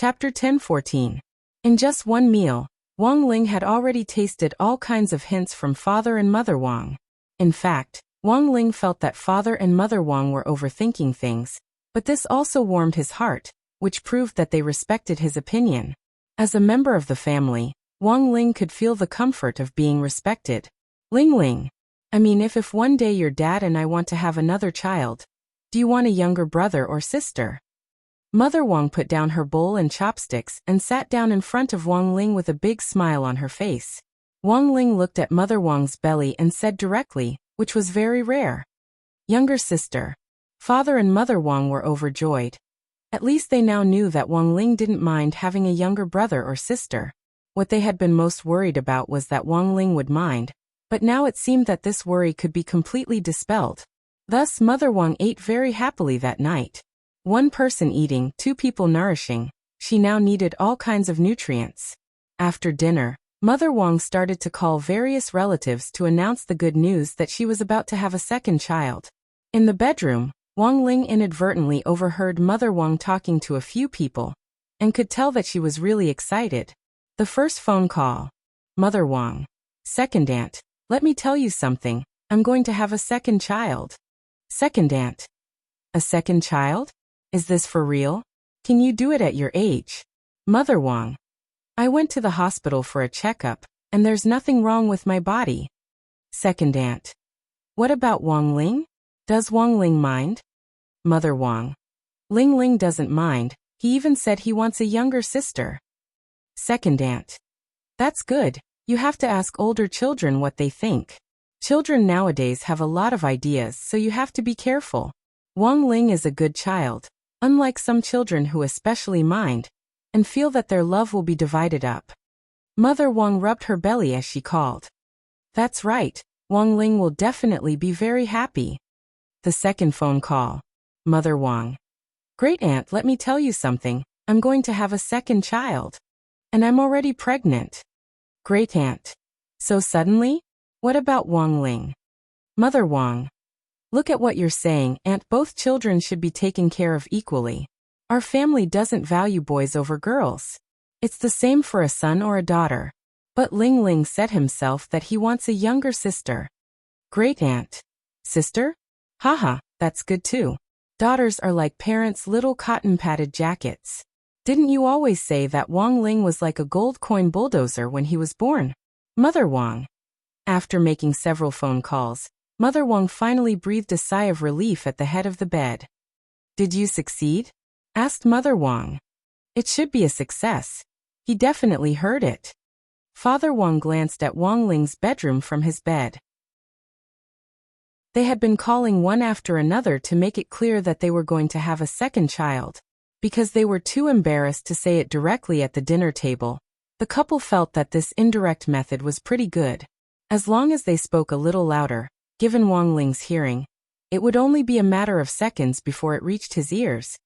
Chapter 10:14. In just one meal, Wang Ling had already tasted all kinds of hints from Father and Mother Wang. In fact, Wang Ling felt that Father and Mother Wang were overthinking things, but this also warmed his heart, which proved that they respected his opinion. As a member of the family, Wang Ling could feel the comfort of being respected. Ling, I mean, if one day your dad and I want to have another child, do you want a younger brother or sister? Mother Wang put down her bowl and chopsticks and sat down in front of Wang Ling with a big smile on her face. Wang Ling looked at Mother Wang's belly and said directly, which was very rare. Younger sister. Father and Mother Wang were overjoyed. At least they now knew that Wang Ling didn't mind having a younger brother or sister. What they had been most worried about was that Wang Ling would mind, but now it seemed that this worry could be completely dispelled. Thus Mother Wang ate very happily that night. One person eating, two people nourishing, she now needed all kinds of nutrients. After dinner, Mother Wang started to call various relatives to announce the good news that she was about to have a second child. In the bedroom, Wang Ling inadvertently overheard Mother Wang talking to a few people, and could tell that she was really excited. The first phone call. Mother Wang. Second aunt, let me tell you something, I'm going to have a second child. Second aunt. A second child? Is this for real? Can you do it at your age? Mother Wang. I went to the hospital for a checkup, and there's nothing wrong with my body. Second aunt. What about Wang Ling? Does Wang Ling mind? Mother Wang. Ling doesn't mind, he even said he wants a younger sister. Second aunt. That's good, you have to ask older children what they think. Children nowadays have a lot of ideas, so you have to be careful. Wang Ling is a good child, unlike some children who especially mind, and feel that their love will be divided up. Mother Wang rubbed her belly as she called. That's right, Wang Ling will definitely be very happy. The second phone call. Mother Wang. Great aunt, let me tell you something, I'm going to have a second child. And I'm already pregnant. Great aunt. So suddenly? What about Wang Ling? Mother Wang. Look at what you're saying, aunt, both children should be taken care of equally. Our family doesn't value boys over girls. It's the same for a son or a daughter. But Ling said himself that he wants a younger sister. Great aunt. Sister? Haha, that's good too. Daughters are like parents' little cotton-padded jackets. Didn't you always say that Wang Ling was like a gold coin bulldozer when he was born? Mother Wang. After making several phone calls, Mother Wang finally breathed a sigh of relief at the head of the bed. Did you succeed? Asked Mother Wang. It should be a success. He definitely heard it. Father Wang glanced at Wang Ling's bedroom from his bed. They had been calling one after another to make it clear that they were going to have a second child. Because they were too embarrassed to say it directly at the dinner table, the couple felt that this indirect method was pretty good. As long as they spoke a little louder, given Wang Ling's hearing, it would only be a matter of seconds before it reached his ears.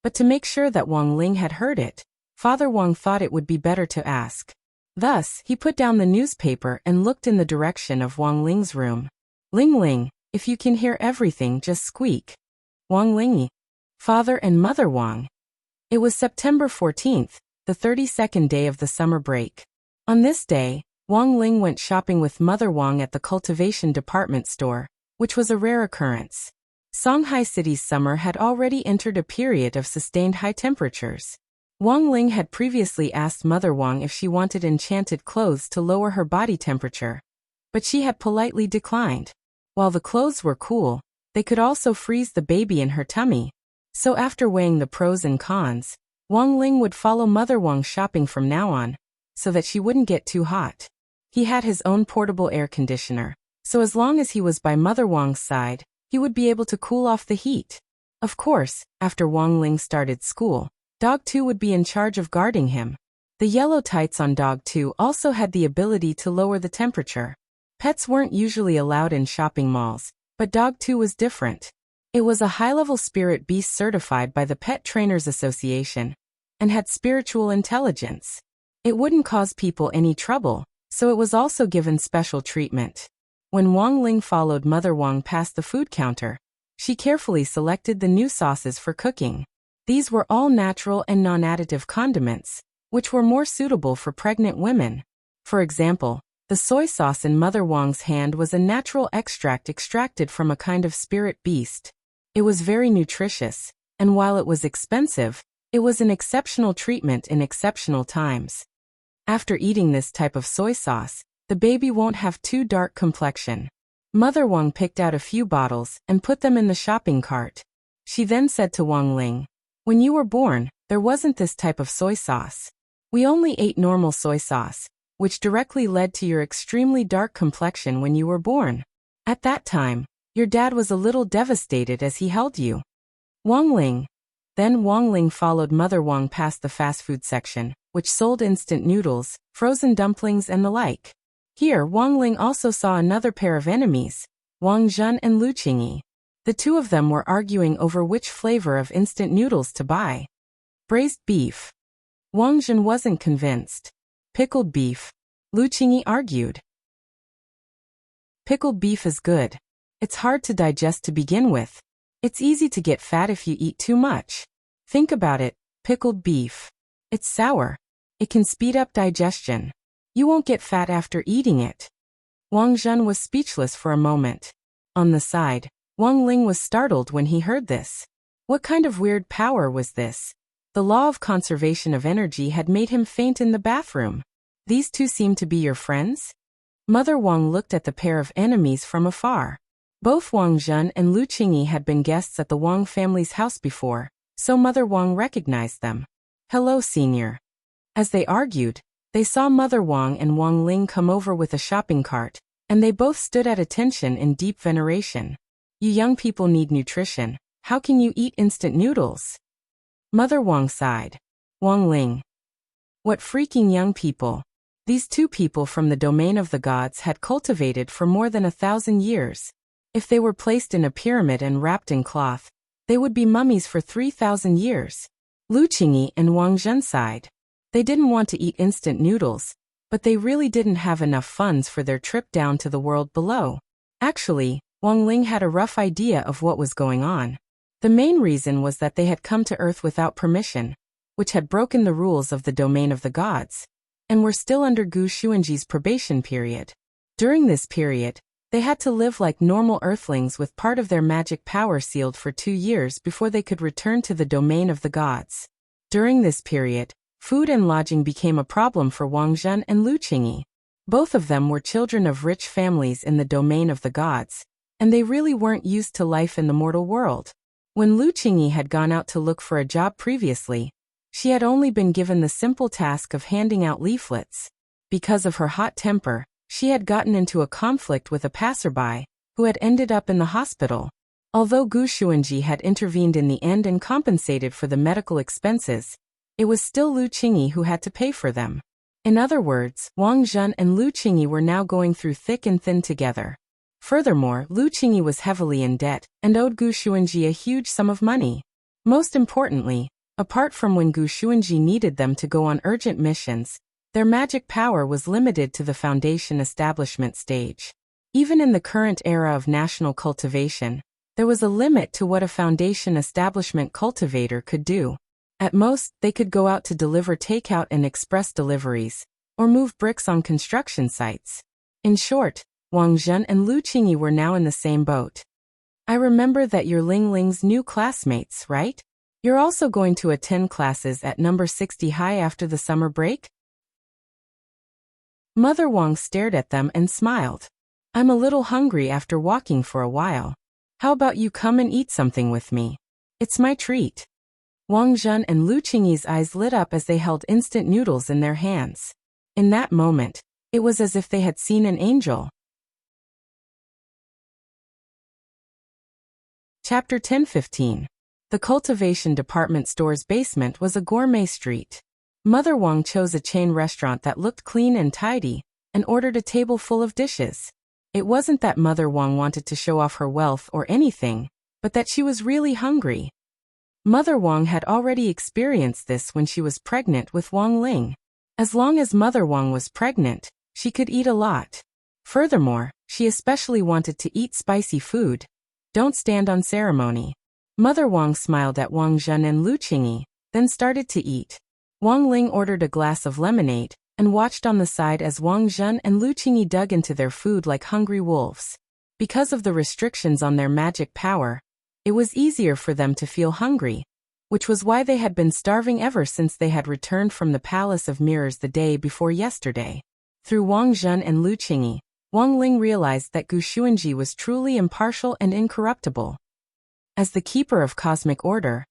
But to make sure that Wang Ling had heard it, Father Wang thought it would be better to ask. Thus, he put down the newspaper and looked in the direction of Wang Ling's room. Ling, if you can hear everything, just squeak. Wang Ling. Father and Mother Wang. It was September 14th, the 32nd day of the summer break. On this day, Wang Ling went shopping with Mother Wang at the cultivation department store, which was a rare occurrence. Shanghai City's summer had already entered a period of sustained high temperatures. Wang Ling had previously asked Mother Wang if she wanted enchanted clothes to lower her body temperature, but she had politely declined. While the clothes were cool, they could also freeze the baby in her tummy. So after weighing the pros and cons, Wang Ling would follow Mother Wang shopping from now on, so that she wouldn't get too hot. He had his own portable air conditioner, so as long as he was by Mother Wang's side, he would be able to cool off the heat. Of course, after Wang Ling started school, Dog 2 would be in charge of guarding him. The yellow tights on Dog 2 also had the ability to lower the temperature. Pets weren't usually allowed in shopping malls, but Dog 2 was different. It was a high-level spirit beast certified by the Pet Trainers Association, and had spiritual intelligence. It wouldn't cause people any trouble, so it was also given special treatment. When Wang Ling followed Mother Wang past the food counter, she carefully selected the new sauces for cooking. These were all natural and non-additive condiments, which were more suitable for pregnant women. For example, the soy sauce in Mother Wong's hand was a natural extract extracted from a kind of spirit beast. It was very nutritious, and while it was expensive, it was an exceptional treatment in exceptional times. After eating this type of soy sauce, the baby won't have too dark complexion. Mother Wong picked out a few bottles and put them in the shopping cart. She then said to Wang Ling, "When you were born, there wasn't this type of soy sauce. We only ate normal soy sauce, which directly led to your extremely dark complexion when you were born. At that time, your dad was a little devastated as he held you." Wang Ling. Then Wang Ling followed Mother Wong past the fast food section, which sold instant noodles, frozen dumplings and the like. Here Wang Ling also saw another pair of enemies, Wang Zhen and Lu Qingyi. The two of them were arguing over which flavor of instant noodles to buy. Braised beef. Wang Zhen wasn't convinced. Pickled beef. Lu Qingyi argued. Pickled beef is good. It's hard to digest to begin with. It's easy to get fat if you eat too much. Think about it, pickled beef. It's sour. It can speed up digestion. You won't get fat after eating it. Wang Zhen was speechless for a moment. On the side, Wang Ling was startled when he heard this. What kind of weird power was this? The law of conservation of energy had made him faint in the bathroom. These two seem to be your friends? Mother Wang looked at the pair of enemies from afar. Both Wang Zhen and Lu Qingyi had been guests at the Wang family's house before, so Mother Wang recognized them. "Hello, senior." As they argued, they saw Mother Wang and Wang Ling come over with a shopping cart, and they both stood at attention in deep veneration. "You young people need nutrition. How can you eat instant noodles?" Mother Wang sighed. Wang Ling. What freaking young people. These two people from the domain of the gods had cultivated for more than 1,000 years. If they were placed in a pyramid and wrapped in cloth, they would be mummies for 3,000 years. Lu Qingyi and Wang Zhen sighed. They didn't want to eat instant noodles, but they really didn't have enough funds for their trip down to the world below. Actually, Wang Ling had a rough idea of what was going on. The main reason was that they had come to Earth without permission, which had broken the rules of the domain of the gods, and were still under Gu Xuanji's probation period. During this period, they had to live like normal Earthlings with part of their magic power sealed for 2 years before they could return to the domain of the gods. During this period, food and lodging became a problem for Wang Zhen and Lu Qingyi. Both of them were children of rich families in the domain of the gods, and they really weren't used to life in the mortal world. When Lu Qingyi had gone out to look for a job previously, she had only been given the simple task of handing out leaflets. Because of her hot temper, she had gotten into a conflict with a passerby, who had ended up in the hospital. Although Gu Xuanji had intervened in the end and compensated for the medical expenses, it was still Lu Qingyi who had to pay for them. In other words, Wang Zhen and Lu Qingyi were now going through thick and thin together. Furthermore, Lu Qingyi was heavily in debt and owed Gu Xuanji a huge sum of money. Most importantly, apart from when Gu Xuanji needed them to go on urgent missions, their magic power was limited to the foundation establishment stage. Even in the current era of national cultivation, there was a limit to what a foundation establishment cultivator could do. At most, they could go out to deliver takeout and express deliveries, or move bricks on construction sites. In short, Wang Zhen and Lu Qingyi were now in the same boat. "I remember that you're Ling Ling's new classmates, right? You're also going to attend classes at number 60 high after the summer break?" Mother Wang stared at them and smiled. "I'm a little hungry after walking for a while. How about you come and eat something with me? It's my treat." Wang Zhen and Lu Qingyi's eyes lit up as they held instant noodles in their hands. In that moment, it was as if they had seen an angel. Chapter 10:15. The cultivation department store's basement was a gourmet street. Mother Wang chose a chain restaurant that looked clean and tidy, and ordered a table full of dishes. It wasn't that Mother Wang wanted to show off her wealth or anything, but that she was really hungry. Mother Wang had already experienced this when she was pregnant with Wang Ling. As long as Mother Wang was pregnant, she could eat a lot. Furthermore, she especially wanted to eat spicy food. Don't stand on ceremony. Mother Wang smiled at Wang Zhen and Lu Qingyi, then started to eat. Wang Ling ordered a glass of lemonade and watched on the side as Wang Zhen and Lu Qingyi dug into their food like hungry wolves. Because of the restrictions on their magic power, it was easier for them to feel hungry, which was why they had been starving ever since they had returned from the Palace of Mirrors the day before yesterday. Through Wang Zhen and Lu Qingyi, Wang Ling realized that Gu Xuanji was truly impartial and incorruptible. As the keeper of cosmic order,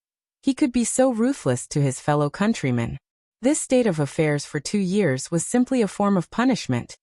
he could be so ruthless to his fellow countrymen. This state of affairs for 2 years was simply a form of punishment.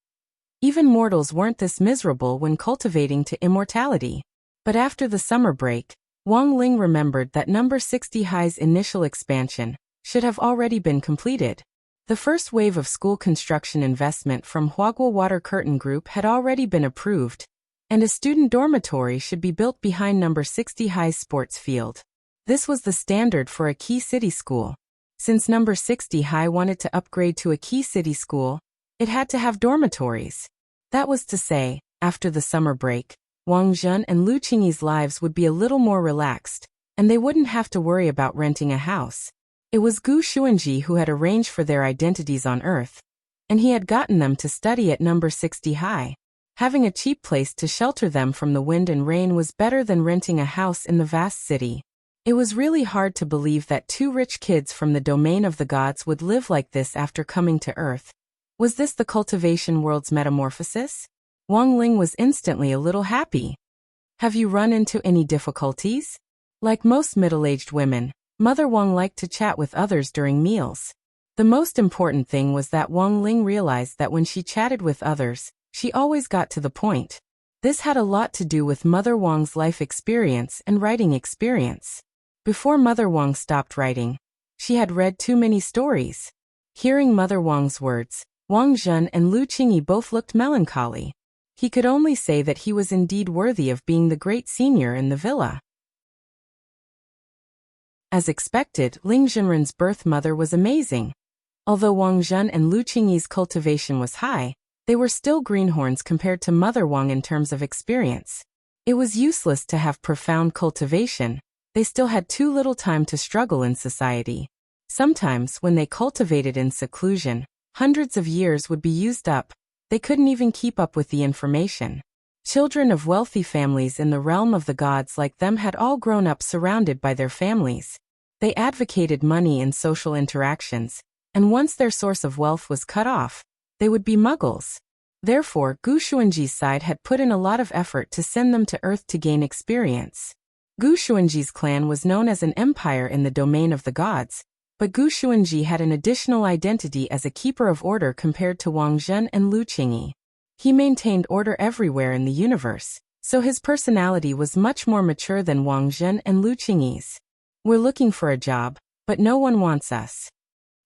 Even mortals weren't this miserable when cultivating to immortality. But after the summer break, Wang Ling remembered that number 60 High's initial expansion should have already been completed. The first wave of school construction investment from Huaguo Water Curtain Group had already been approved, and a student dormitory should be built behind number 60 High's sports field. This was the standard for a key city school. Since number 60 High wanted to upgrade to a key city school, it had to have dormitories. That was to say, after the summer break, Wang Zhen and Lu Qingyi's lives would be a little more relaxed, and they wouldn't have to worry about renting a house. It was Gu Xuanji who had arranged for their identities on Earth, and he had gotten them to study at number 60 High. Having a cheap place to shelter them from the wind and rain was better than renting a house in the vast city. It was really hard to believe that 2 rich kids from the domain of the gods would live like this after coming to Earth. Was this the cultivation world's metamorphosis? Wang Ling was instantly a little happy. Have you run into any difficulties? Like most middle-aged women, Mother Wang liked to chat with others during meals. The most important thing was that Wang Ling realized that when she chatted with others, she always got to the point. This had a lot to do with Mother Wang's life experience and writing experience. Before Mother Wang stopped writing, she had read too many stories. Hearing Mother Wang's words, Wang Zhen and Lu Qingyi both looked melancholy. He could only say that he was indeed worthy of being the great senior in the villa. As expected, Ling Zhenren's birth mother was amazing. Although Wang Zhen and Lu Qingyi's cultivation was high, they were still greenhorns compared to Mother Wang in terms of experience. It was useless to have profound cultivation. They still had too little time to struggle in society. Sometimes, when they cultivated in seclusion, hundreds of years would be used up. They couldn't even keep up with the information. Children of wealthy families in the realm of the gods like them had all grown up surrounded by their families. They advocated money in social interactions, and once their source of wealth was cut off, they would be muggles. Therefore, Gu Xuanji's side had put in a lot of effort to send them to Earth to gain experience. Gu Xuanji's clan was known as an empire in the domain of the gods, but Gu Xuanji had an additional identity as a keeper of order compared to Wang Zhen and Lu Qingyi. He maintained order everywhere in the universe, so his personality was much more mature than Wang Zhen and Lu Qingyi's. We're looking for a job, but no one wants us.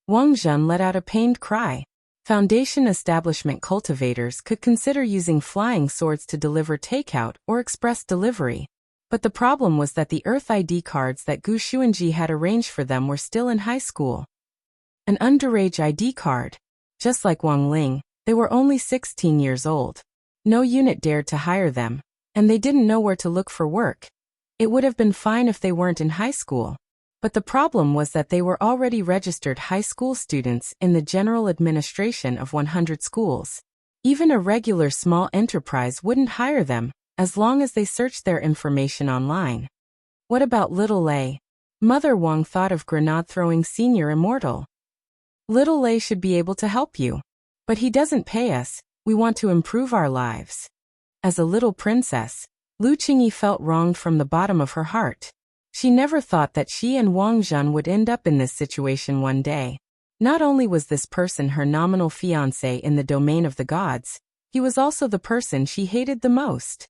Wang Zhen let out a pained cry. Foundation establishment cultivators could consider using flying swords to deliver takeout or express delivery. But the problem was that the Earth ID cards that Gu Xuanji had arranged for them were still in high school. An underage ID card. Just like Wang Ling, they were only 16 years old. No unit dared to hire them, and they didn't know where to look for work. It would have been fine if they weren't in high school. But the problem was that they were already registered high school students in the general administration of 100 schools. Even a regular small enterprise wouldn't hire them, as long as they searched their information online. What about Little Lei? Mother Wang thought of grenade-throwing senior immortal. Little Lei should be able to help you. But he doesn't pay us, we want to improve our lives. As a little princess, Lu Qingyi felt wronged from the bottom of her heart. She never thought that she and Wang Zhen would end up in this situation one day. Not only was this person her nominal fiancé in the domain of the gods, he was also the person she hated the most.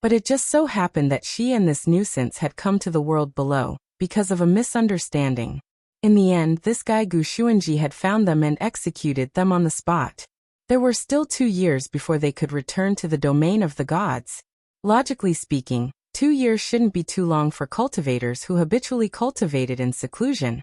But it just so happened that she and this nuisance had come to the world below, because of a misunderstanding. In the end, this guy Gu Xuanji had found them and executed them on the spot. There were still 2 years before they could return to the domain of the gods. Logically speaking, 2 years shouldn't be too long for cultivators who habitually cultivated in seclusion.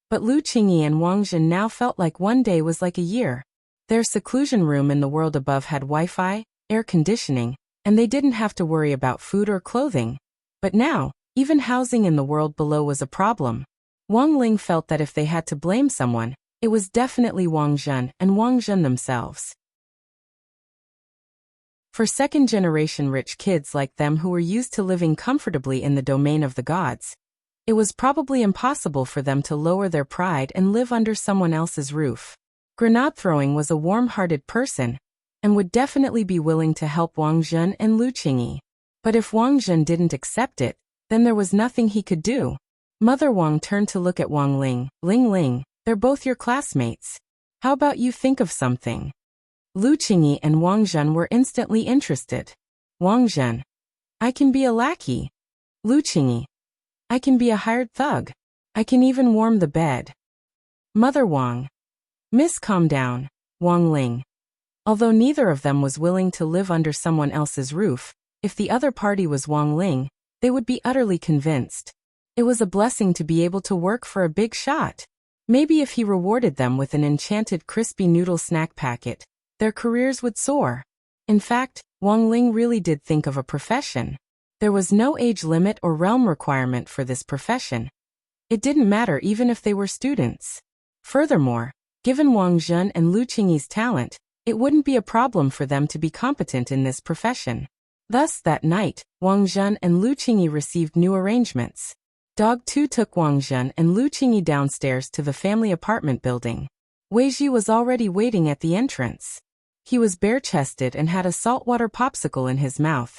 But Lu Qingyi and Wang Zhen now felt like one day was like a year. Their seclusion room in the world above had Wi-Fi, air conditioning, and they didn't have to worry about food or clothing. But now, Even housing in the world below was a problem. Wang Ling felt that if they had to blame someone, it was definitely Wang Zhen and Wang Zhen themselves. For second-generation rich kids like them who were used to living comfortably in the domain of the gods, it was probably impossible for them to lower their pride and live under someone else's roof. Grenade Throwing was a warm-hearted person and would definitely be willing to help Wang Zhen and Lu Qingyi. But if Wang Zhen didn't accept it, then there was nothing he could do. Mother Wang turned to look at Wang Ling. Ling Ling, they're both your classmates. How about you think of something? Lu Qingyi and Wang Zhen were instantly interested. Wang Zhen, I can be a lackey. Lu Qingyi, I can be a hired thug. I can even warm the bed. Mother Wang, Miss, calm down. Wang Ling. Although neither of them was willing to live under someone else's roof, if the other party was Wang Ling, they would be utterly convinced. It was a blessing to be able to work for a big shot. Maybe if he rewarded them with an enchanted crispy noodle snack packet, their careers would soar. In fact, Wang Ling really did think of a profession. There was no age limit or realm requirement for this profession. It didn't matter even if they were students. Furthermore, given Wang Zhen and Lu Qingyi's talent, it wouldn't be a problem for them to be competent in this profession. Thus, that night, Wang Zhen and Lu Qingyi received new arrangements. Dog 2 took Wang Zhen and Lu Qingyi downstairs to the family apartment building. Wei Ji was already waiting at the entrance. He was bare-chested and had a saltwater popsicle in his mouth.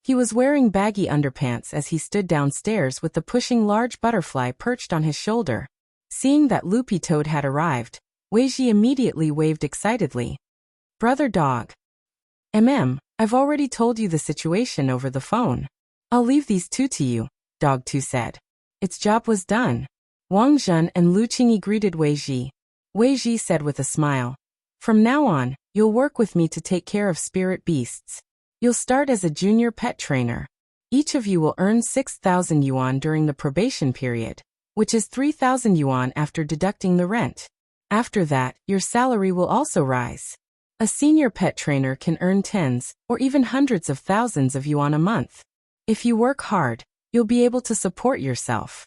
He was wearing baggy underpants as he stood downstairs with the pushing large butterfly perched on his shoulder. Seeing that Loopy Toad had arrived, Wei Ji immediately waved excitedly. Brother Dog. I've already told you the situation over the phone. I'll leave these two to you, Dog 2 said. Its job was done. Wang Zhen and Lu Qingyi greeted Wei Ji. Wei Ji said with a smile. From now on, you'll work with me to take care of spirit beasts. You'll start as a junior pet trainer. Each of you will earn 6,000 yuan during the probation period, which is 3,000 yuan after deducting the rent. After that, your salary will also rise. A senior pet trainer can earn tens or even hundreds of thousands of yuan a month. If you work hard, you'll be able to support yourself.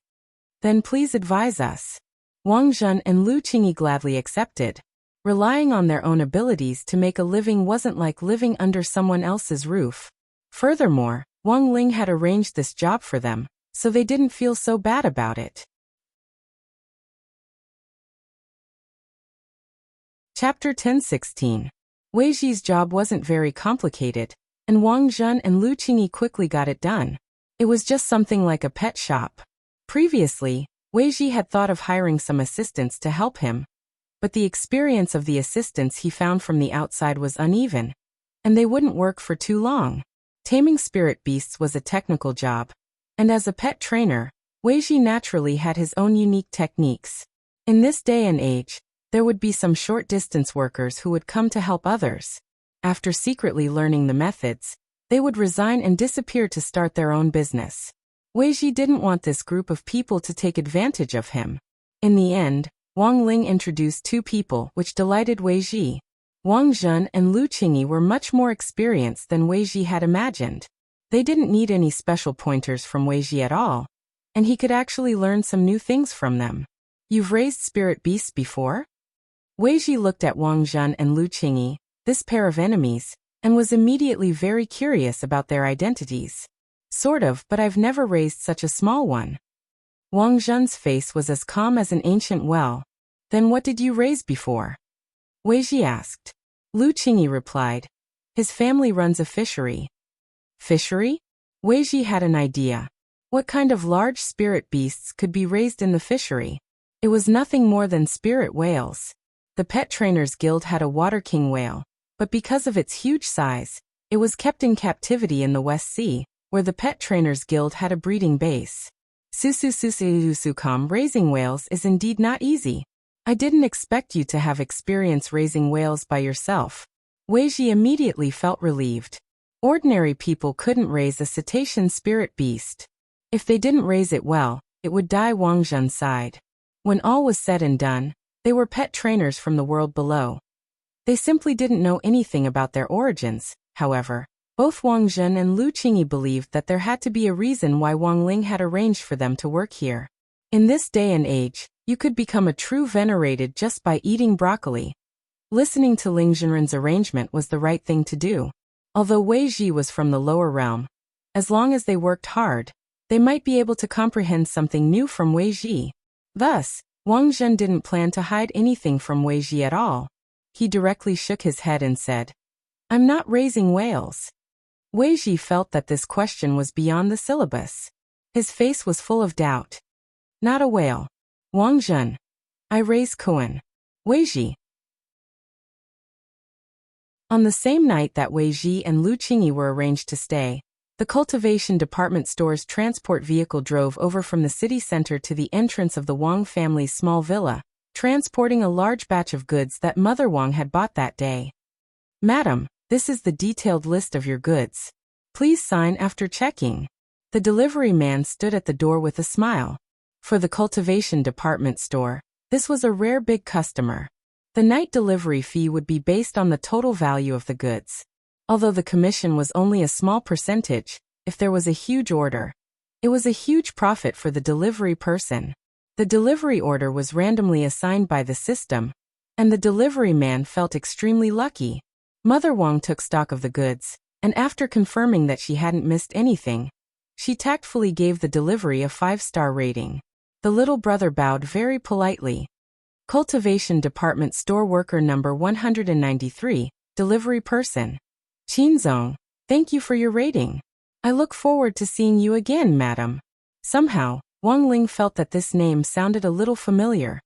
Then please advise us. Wang Zhen and Lu Qingyi gladly accepted. Relying on their own abilities to make a living wasn't like living under someone else's roof. Furthermore, Wang Ling had arranged this job for them, so they didn't feel so bad about it. Chapter 10:16. Wei Ji's job wasn't very complicated, and Wang Zhen and Lu Qingyi quickly got it done. It was just something like a pet shop. Previously, Wei Ji had thought of hiring some assistants to help him, but the experience of the assistants he found from the outside was uneven, and they wouldn't work for too long. Taming spirit beasts was a technical job, and as a pet trainer, Wei Ji naturally had his own unique techniques. In this day and age, there would be some short-distance workers who would come to help others. After secretly learning the methods, they would resign and disappear to start their own business. Wei Ji didn't want this group of people to take advantage of him. In the end, Wang Ling introduced two people which delighted Wei Ji. Wang Zhen and Lu Qingyi were much more experienced than Wei Ji had imagined. They didn't need any special pointers from Wei Ji at all, and he could actually learn some new things from them. You've raised spirit beasts before? Wei Ji looked at Wang Zhen and Lu Qingyi, this pair of enemies, and was immediately very curious about their identities. Sort of, but I've never raised such a small one. Wang Zhen's face was as calm as an ancient well. Then what did you raise before? Wei Ji asked. Lu Qingyi replied. His family runs a fishery. Fishery? Wei Ji had an idea. What kind of large spirit beasts could be raised in the fishery? It was nothing more than spirit whales. The Pet Trainers Guild had a water king whale, but because of its huge size, it was kept in captivity in the West Sea, where the Pet Trainers Guild had a breeding base. Raising whales is indeed not easy. I didn't expect you to have experience raising whales by yourself. Wei Ji immediately felt relieved. Ordinary people couldn't raise a cetacean spirit beast. If they didn't raise it well, it would die. Wang Zhen sighed. When all was said and done, they were pet trainers from the world below. They simply didn't know anything about their origins, however, Both Wang Zhen and Lu Qingyi believed that there had to be a reason why Wang Ling had arranged for them to work here. In this day and age, you could become a true venerated just by eating broccoli. Listening to Ling Zhenren's arrangement was the right thing to do. Although Wei Ji was from the lower realm, as long as they worked hard, they might be able to comprehend something new from Wei Ji. Thus, Wang Zhen didn't plan to hide anything from Wei Ji at all. He directly shook his head and said, "I'm not raising whales." Wei Ji felt that this question was beyond the syllabus. His face was full of doubt. "Not a whale. Wang Zhen. I raise Kuan." Wei Ji. On the same night that Wei Ji and Lu Qingyi were arranged to stay, the cultivation department store's transport vehicle drove over from the city center to the entrance of the Wang family's small villa, transporting a large batch of goods that Mother Wang had bought that day. "Madam, this is the detailed list of your goods. Please sign after checking." The delivery man stood at the door with a smile. For the cultivation department store, this was a rare big customer. The night delivery fee would be based on the total value of the goods. Although the commission was only a small percentage, if there was a huge order, it was a huge profit for the delivery person. The delivery order was randomly assigned by the system, and the delivery man felt extremely lucky. Mother Wang took stock of the goods, and after confirming that she hadn't missed anything, she tactfully gave the delivery a 5-star rating. The little brother bowed very politely. Cultivation department store worker number 193, delivery person. "Qinzong, thank you for your rating. I look forward to seeing you again, madam." Somehow, Wang Ling felt that this name sounded a little familiar.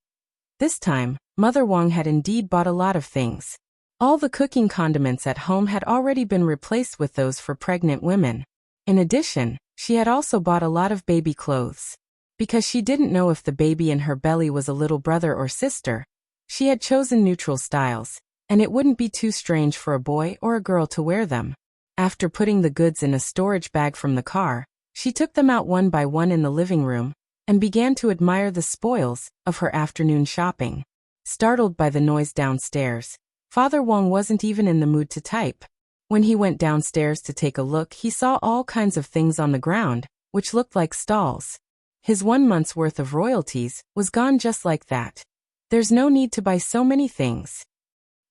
This time, Mother Wang had indeed bought a lot of things. All the cooking condiments at home had already been replaced with those for pregnant women. In addition, she had also bought a lot of baby clothes. Because she didn't know if the baby in her belly was a little brother or sister, she had chosen neutral styles, and it wouldn't be too strange for a boy or a girl to wear them. After putting the goods in a storage bag from the car, she took them out one by one in the living room, and began to admire the spoils of her afternoon shopping. Startled by the noise downstairs, Father Wang wasn't even in the mood to type. When he went downstairs to take a look, he saw all kinds of things on the ground, which looked like stalls. His 1 month's worth of royalties was gone just like that. There's no need to buy so many things.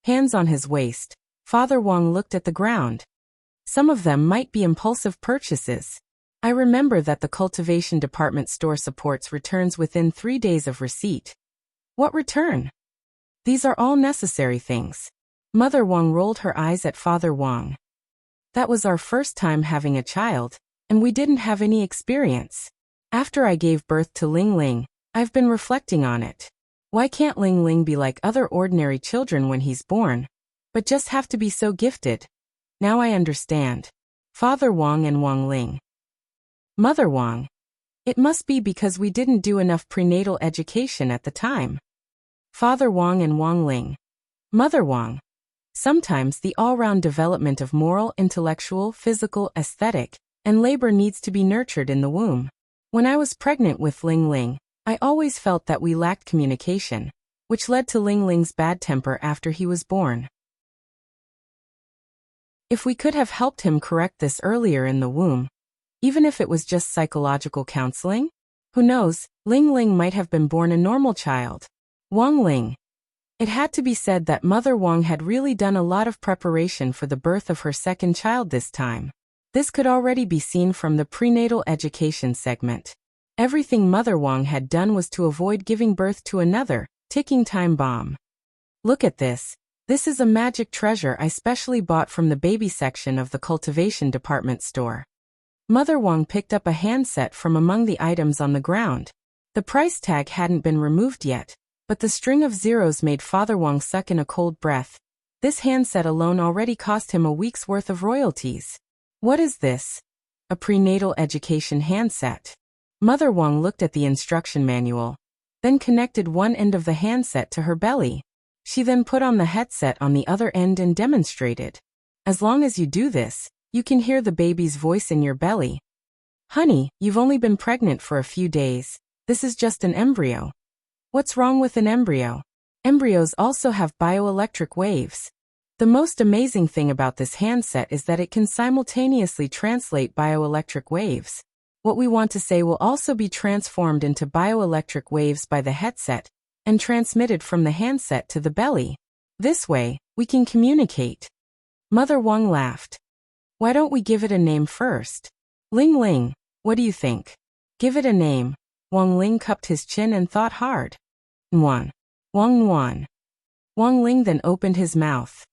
Hands on his waist, Father Wang looked at the ground. Some of them might be impulsive purchases. I remember that the cultivation department store supports returns within 3 days of receipt. What return? These are all necessary things. Mother Wang rolled her eyes at Father Wang. That was our first time having a child, and we didn't have any experience. After I gave birth to Ling Ling, I've been reflecting on it. Why can't Ling Ling be like other ordinary children when he's born, but just have to be so gifted? Now I understand. Father Wang and Wang Ling. Mother Wang. It must be because we didn't do enough prenatal education at the time. Father Wang and Wang Ling. Mother Wang. Sometimes the all-round development of moral, intellectual, physical, aesthetic, and labor needs to be nurtured in the womb. When I was pregnant with Ling Ling, I always felt that we lacked communication, which led to Ling Ling's bad temper after he was born. If we could have helped him correct this earlier in the womb, even if it was just psychological counseling, who knows, Ling Ling might have been born a normal child. Wang Ling. It had to be said that Mother Wang had really done a lot of preparation for the birth of her second child this time. This could already be seen from the prenatal education segment. Everything Mother Wang had done was to avoid giving birth to another ticking time bomb. Look at this. This is a magic treasure I specially bought from the baby section of the cultivation department store. Mother Wang picked up a handset from among the items on the ground. The price tag hadn't been removed yet, but the string of zeros made Father Wang suck in a cold breath. This handset alone already cost him a week's worth of royalties. What is this? A prenatal education handset. Mother Wang looked at the instruction manual, then connected one end of the handset to her belly. She then put on the headset on the other end and demonstrated. As long as you do this, you can hear the baby's voice in your belly. Honey, you've only been pregnant for a few days. This is just an embryo. What's wrong with an embryo? Embryos also have bioelectric waves. The most amazing thing about this handset is that it can simultaneously translate bioelectric waves. What we want to say will also be transformed into bioelectric waves by the headset and transmitted from the handset to the belly. This way, we can communicate. Mother Wang laughed. Why don't we give it a name first? Ling Ling, what do you think? Give it a name. Wang Ling cupped his chin and thought hard. Nuan. Wang Nuan. Wang Ling then opened his mouth.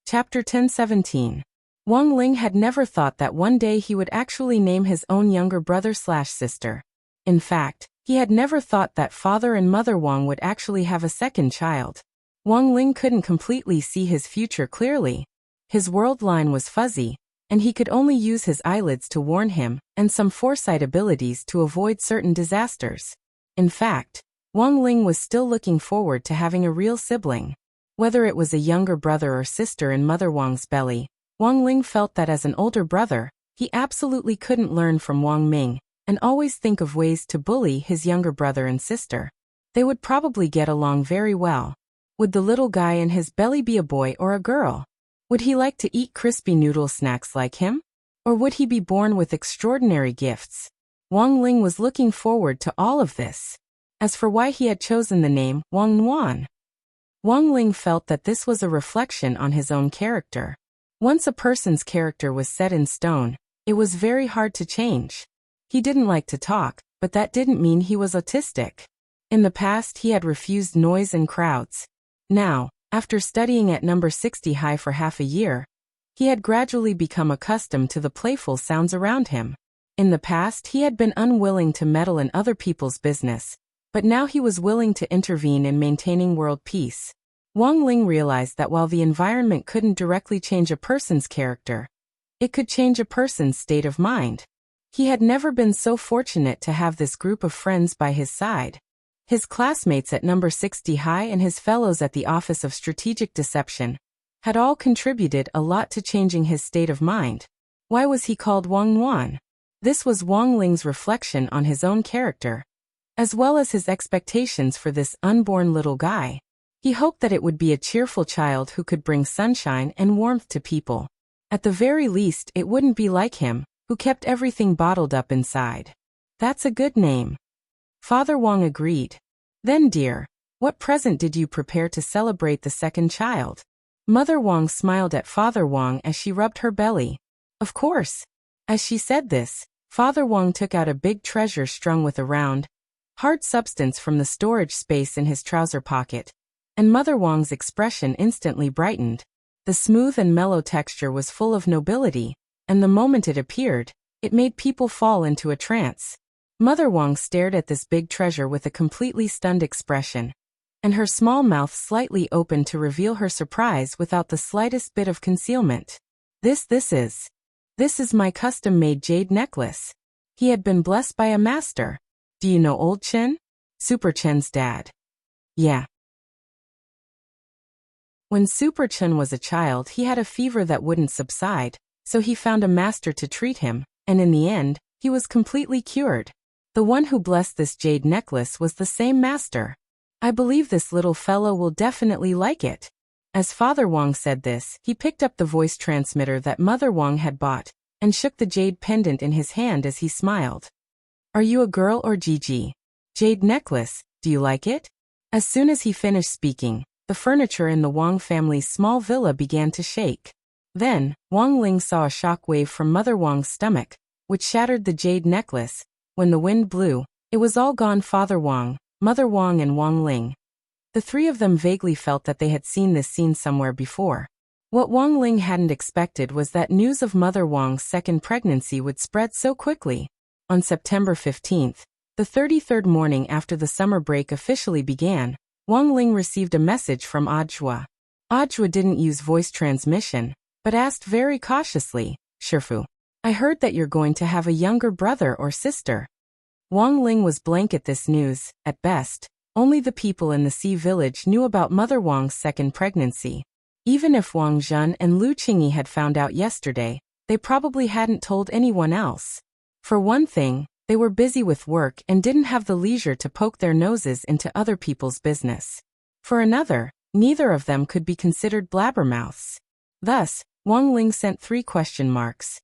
Chapter 10:17. Wang Ling had never thought that one day he would actually name his own younger brother/sister. In fact, he had never thought that father and mother Wang would actually have a second child. Wang Ling couldn't completely see his future clearly. His world line was fuzzy, and he could only use his eyelids to warn him and some foresight abilities to avoid certain disasters. In fact, Wang Ling was still looking forward to having a real sibling. Whether it was a younger brother or sister in Mother Wang's belly, Wang Ling felt that as an older brother, he absolutely couldn't learn from Wang Ming and always think of ways to bully his younger brother and sister. They would probably get along very well. Would the little guy in his belly be a boy or a girl? Would he like to eat crispy noodle snacks like him? Or would he be born with extraordinary gifts? Wang Ling was looking forward to all of this. As for why he had chosen the name Wang Nuan, Wang Ling felt that this was a reflection on his own character. Once a person's character was set in stone, it was very hard to change. He didn't like to talk, but that didn't mean he was autistic. In the past he had refused noise and crowds. Now, after studying at number 60 high for half a year, he had gradually become accustomed to the playful sounds around him. In the past he had been unwilling to meddle in other people's business, but now he was willing to intervene in maintaining world peace. Wang Ling realized that while the environment couldn't directly change a person's character, it could change a person's state of mind. He had never been so fortunate to have this group of friends by his side. His classmates at number 60 high and his fellows at the Office of Strategic Deception had all contributed a lot to changing his state of mind. Why was he called Wang Nuan? This was Wang Ling's reflection on his own character, as well as his expectations for this unborn little guy. He hoped that it would be a cheerful child who could bring sunshine and warmth to people. At the very least, it wouldn't be like him, who kept everything bottled up inside. That's a good name. Father Wang agreed. Then, dear, what present did you prepare to celebrate the second child? Mother Wang smiled at Father Wang as she rubbed her belly. Of course. As she said this, Father Wang took out a big treasure strung with a round, hard substance from the storage space in his trouser pocket, and Mother Wang's expression instantly brightened. The smooth and mellow texture was full of nobility, and the moment it appeared, it made people fall into a trance. Mother Wang stared at this big treasure with a completely stunned expression, and her small mouth slightly opened to reveal her surprise without the slightest bit of concealment. This is my custom-made jade necklace. He had been blessed by a master. Do you know Old Chen? Super Chen's dad. Yeah. When Super Chen was a child, he had a fever that wouldn't subside, so he found a master to treat him, and in the end, he was completely cured. The one who blessed this jade necklace was the same master. I believe this little fellow will definitely like it. As Father Wang said this, he picked up the voice transmitter that Mother Wang had bought, and shook the jade pendant in his hand as he smiled. Are you a girl or Gigi? Jade necklace, do you like it? As soon as he finished speaking, the furniture in the Wang family's small villa began to shake. Then, Wang Ling saw a shock wave from Mother Wang's stomach, which shattered the jade necklace. When the wind blew, it was all gone. Father Wang, Mother Wang and Wang Ling. The three of them vaguely felt that they had seen this scene somewhere before. What Wang Ling hadn't expected was that news of Mother Wang's second pregnancy would spread so quickly. On September 15th, the 33rd morning after the summer break officially began, Wang Ling received a message from Audiobook. Audiobook didn't use voice transmission, but asked very cautiously, Shifu, I heard that you're going to have a younger brother or sister. Wang Ling was blank at this news. At best, only the people in the Sea Village knew about Mother Wang's second pregnancy. Even if Wang Zhen and Lu Qingyi had found out yesterday, they probably hadn't told anyone else. For one thing, They were busy with work and didn't have the leisure to poke their noses into other people's business. For another, neither of them could be considered blabbermouths. Thus, Wang Ling sent 3 question marks.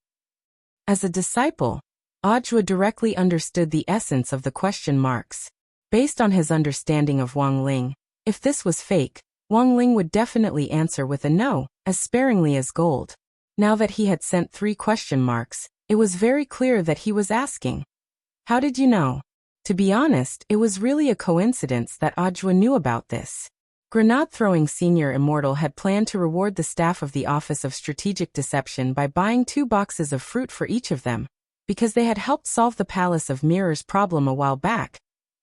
As a disciple, Audiobook directly understood the essence of the question marks. Based on his understanding of Wang Ling, if this was fake, Wang Ling would definitely answer with a no, as sparingly as gold. Now that he had sent 3 question marks, it was very clear that he was asking, "How did you know?" To be honest, it was really a coincidence that Audiobook knew about this. Grenade-throwing Senior Immortal had planned to reward the staff of the Office of Strategic Deception by buying 2 boxes of fruit for each of them, because they had helped solve the Palace of Mirrors problem a while back.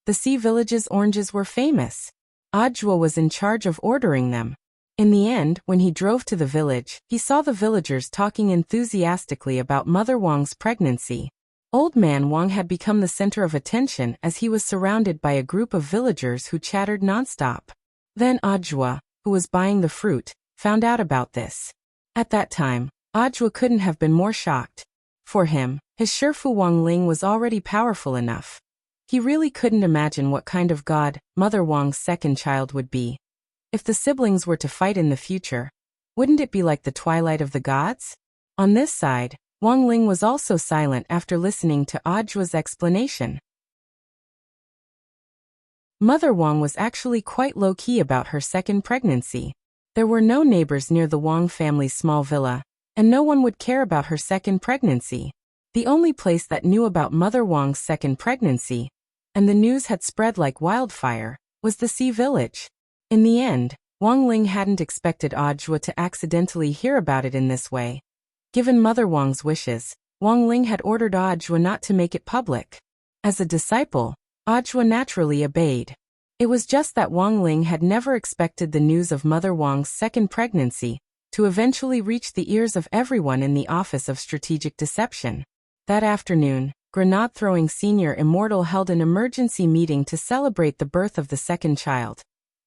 The Sea Village's oranges were famous. Audiobook was in charge of ordering them. In the end, when he drove to the village, he saw the villagers talking enthusiastically about Mother Wang's pregnancy. Old Man Wang had become the center of attention as he was surrounded by a group of villagers who chattered nonstop. Then Audiobook, who was buying the fruit, found out about this. At that time, Audiobook couldn't have been more shocked. For him, his Shifu Wang Ling was already powerful enough. He really couldn't imagine what kind of god Mother Wang's second child would be. If the siblings were to fight in the future, wouldn't it be like the Twilight of the Gods? On this side, Wang Ling was also silent after listening to Audiobook's explanation. Mother Wang was actually quite low-key about her second pregnancy. There were no neighbors near the Wang family's small villa, and no one would care about her second pregnancy. The only place that knew about Mother Wang's second pregnancy, and the news had spread like wildfire, was the Sea Village. In the end, Wang Ling hadn't expected Audiobook to accidentally hear about it in this way. Given Mother Wang's wishes, Wang Ling had ordered Audiobook not to make it public. As a disciple, Audiobook naturally obeyed. It was just that Wang Ling had never expected the news of Mother Wang's second pregnancy to eventually reach the ears of everyone in the Office of Strategic Deception. That afternoon, Grenade-throwing Senior Immortal held an emergency meeting to celebrate the birth of the second child.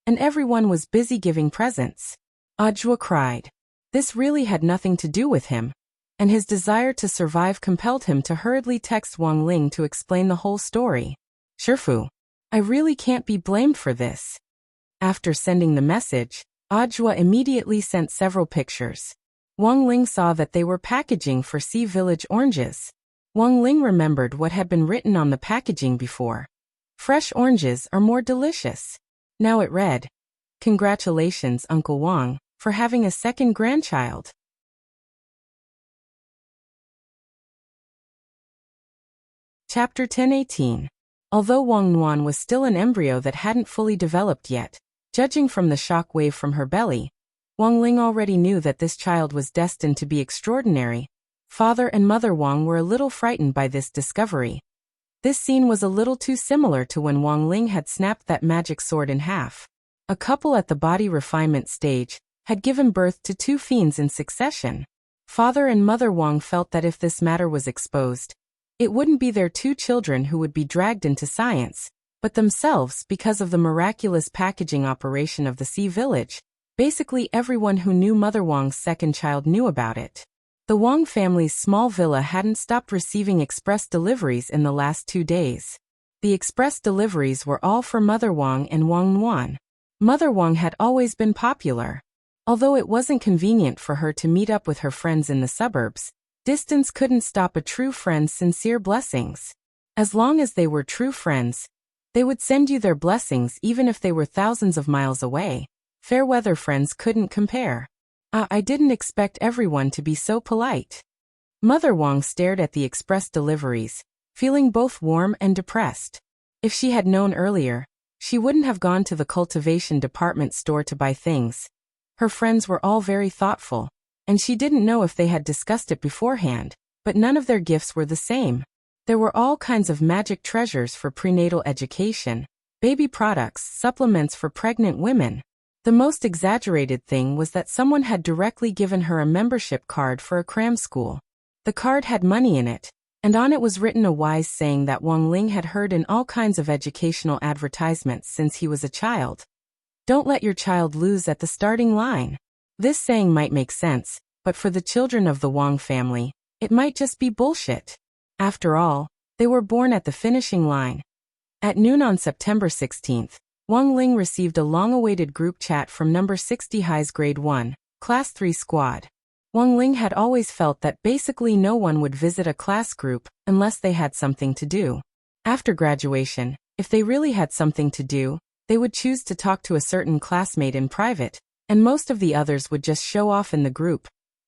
And everyone was busy giving presents. Audiobook cried. This really had nothing to do with him, and his desire to survive compelled him to hurriedly text Wang Ling to explain the whole story. "Shifu, I really can't be blamed for this." After sending the message, Audiobook immediately sent several pictures. Wang Ling saw that they were packaging for Sea Village oranges. Wang Ling remembered what had been written on the packaging before. "Fresh oranges are more delicious." Now it read, "Congratulations, Uncle Wang, for having a second grandchild." Chapter 10:18. Although Wang Nuan was still an embryo that hadn't fully developed yet, judging from the shock wave from her belly, Wang Ling already knew that this child was destined to be extraordinary. Father and Mother Wang were a little frightened by this discovery. This scene was a little too similar to when Wang Ling had snapped that magic sword in half. A couple at the body refinement stage had given birth to 2 fiends in succession. Father and Mother Wang felt that if this matter was exposed, it wouldn't be their 2 children who would be dragged into science, but themselves because of the miraculous packaging operation of the Sea Village. Basically everyone who knew Mother Wang's second child knew about it. The Wang family's small villa hadn't stopped receiving express deliveries in the last 2 days. The express deliveries were all for Mother Wang and Wang Nuan. Mother Wang had always been popular. Although it wasn't convenient for her to meet up with her friends in the suburbs, distance couldn't stop a true friend's sincere blessings. As long as they were true friends, they would send you their blessings even if they were thousands of miles away. Fair-weather friends couldn't compare. I didn't expect everyone to be so polite." Mother Wang stared at the express deliveries, feeling both warm and depressed. If she had known earlier, she wouldn't have gone to the cultivation department store to buy things. Her friends were all very thoughtful, and she didn't know if they had discussed it beforehand, but none of their gifts were the same. There were all kinds of magic treasures for prenatal education, baby products, supplements for pregnant women. The most exaggerated thing was that someone had directly given her a membership card for a cram school. The card had money in it, and on it was written a wise saying that Wang Ling had heard in all kinds of educational advertisements since he was a child. "Don't let your child lose at the starting line." This saying might make sense, but for the children of the Wang family, it might just be bullshit. After all, They were born at the finishing line. At noon on September 16th, Wang Ling received a long-awaited group chat from number 60 High's Grade 1, Class 3 squad. Wang Ling had always felt that basically no one would visit a class group unless they had something to do. After graduation, if they really had something to do, they would choose to talk to a certain classmate in private, and most of the others would just show off in the group.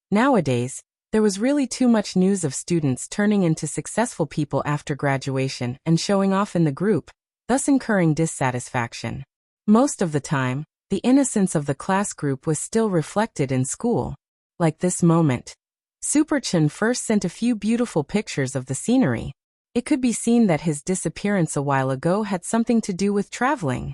Nowadays, there was really too much news of students turning into successful people after graduation and showing off in the group, thus incurring dissatisfaction. Most of the time, the innocence of the class group was still reflected in school. Like this moment. Super Chen first sent a few beautiful pictures of the scenery. It could be seen that his disappearance a while ago had something to do with traveling.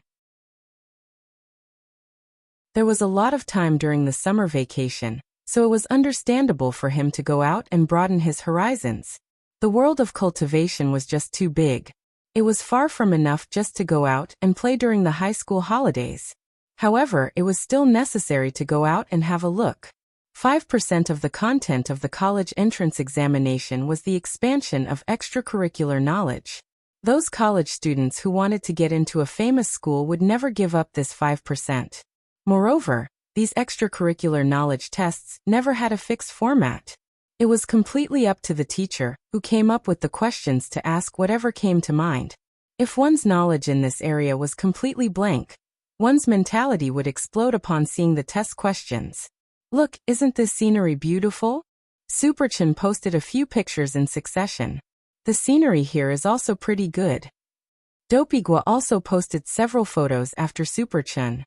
There was a lot of time during the summer vacation, so it was understandable for him to go out and broaden his horizons. The world of cultivation was just too big. It was far from enough just to go out and play during the high school holidays. However, it was still necessary to go out and have a look. 5% of the content of the college entrance examination was the expansion of extracurricular knowledge. Those college students who wanted to get into a famous school would never give up this 5%. Moreover, these extracurricular knowledge tests never had a fixed format. It was completely up to the teacher, who came up with the questions to ask whatever came to mind. If one's knowledge in this area was completely blank, one's mentality would explode upon seeing the test questions. Look, isn't this scenery beautiful? Super Chen posted a few pictures in succession. The scenery here is also pretty good. Dopigua also posted several photos after Super Chen.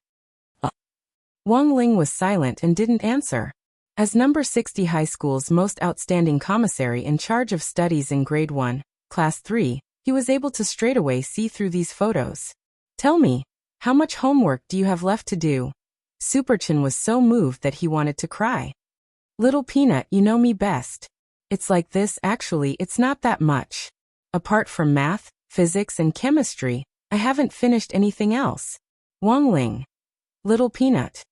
Wang Ling was silent and didn't answer. As number 60 high school's most outstanding commissary in charge of studies in grade 1, class 3, he was able to straightaway see through these photos. Tell me, how much homework do you have left to do? Super Chen was so moved that he wanted to cry. Little Peanut, you know me best. It's like this, actually, it's not that much. Apart from math, physics and chemistry, I haven't finished anything else. Wang Ling. Little Peanut.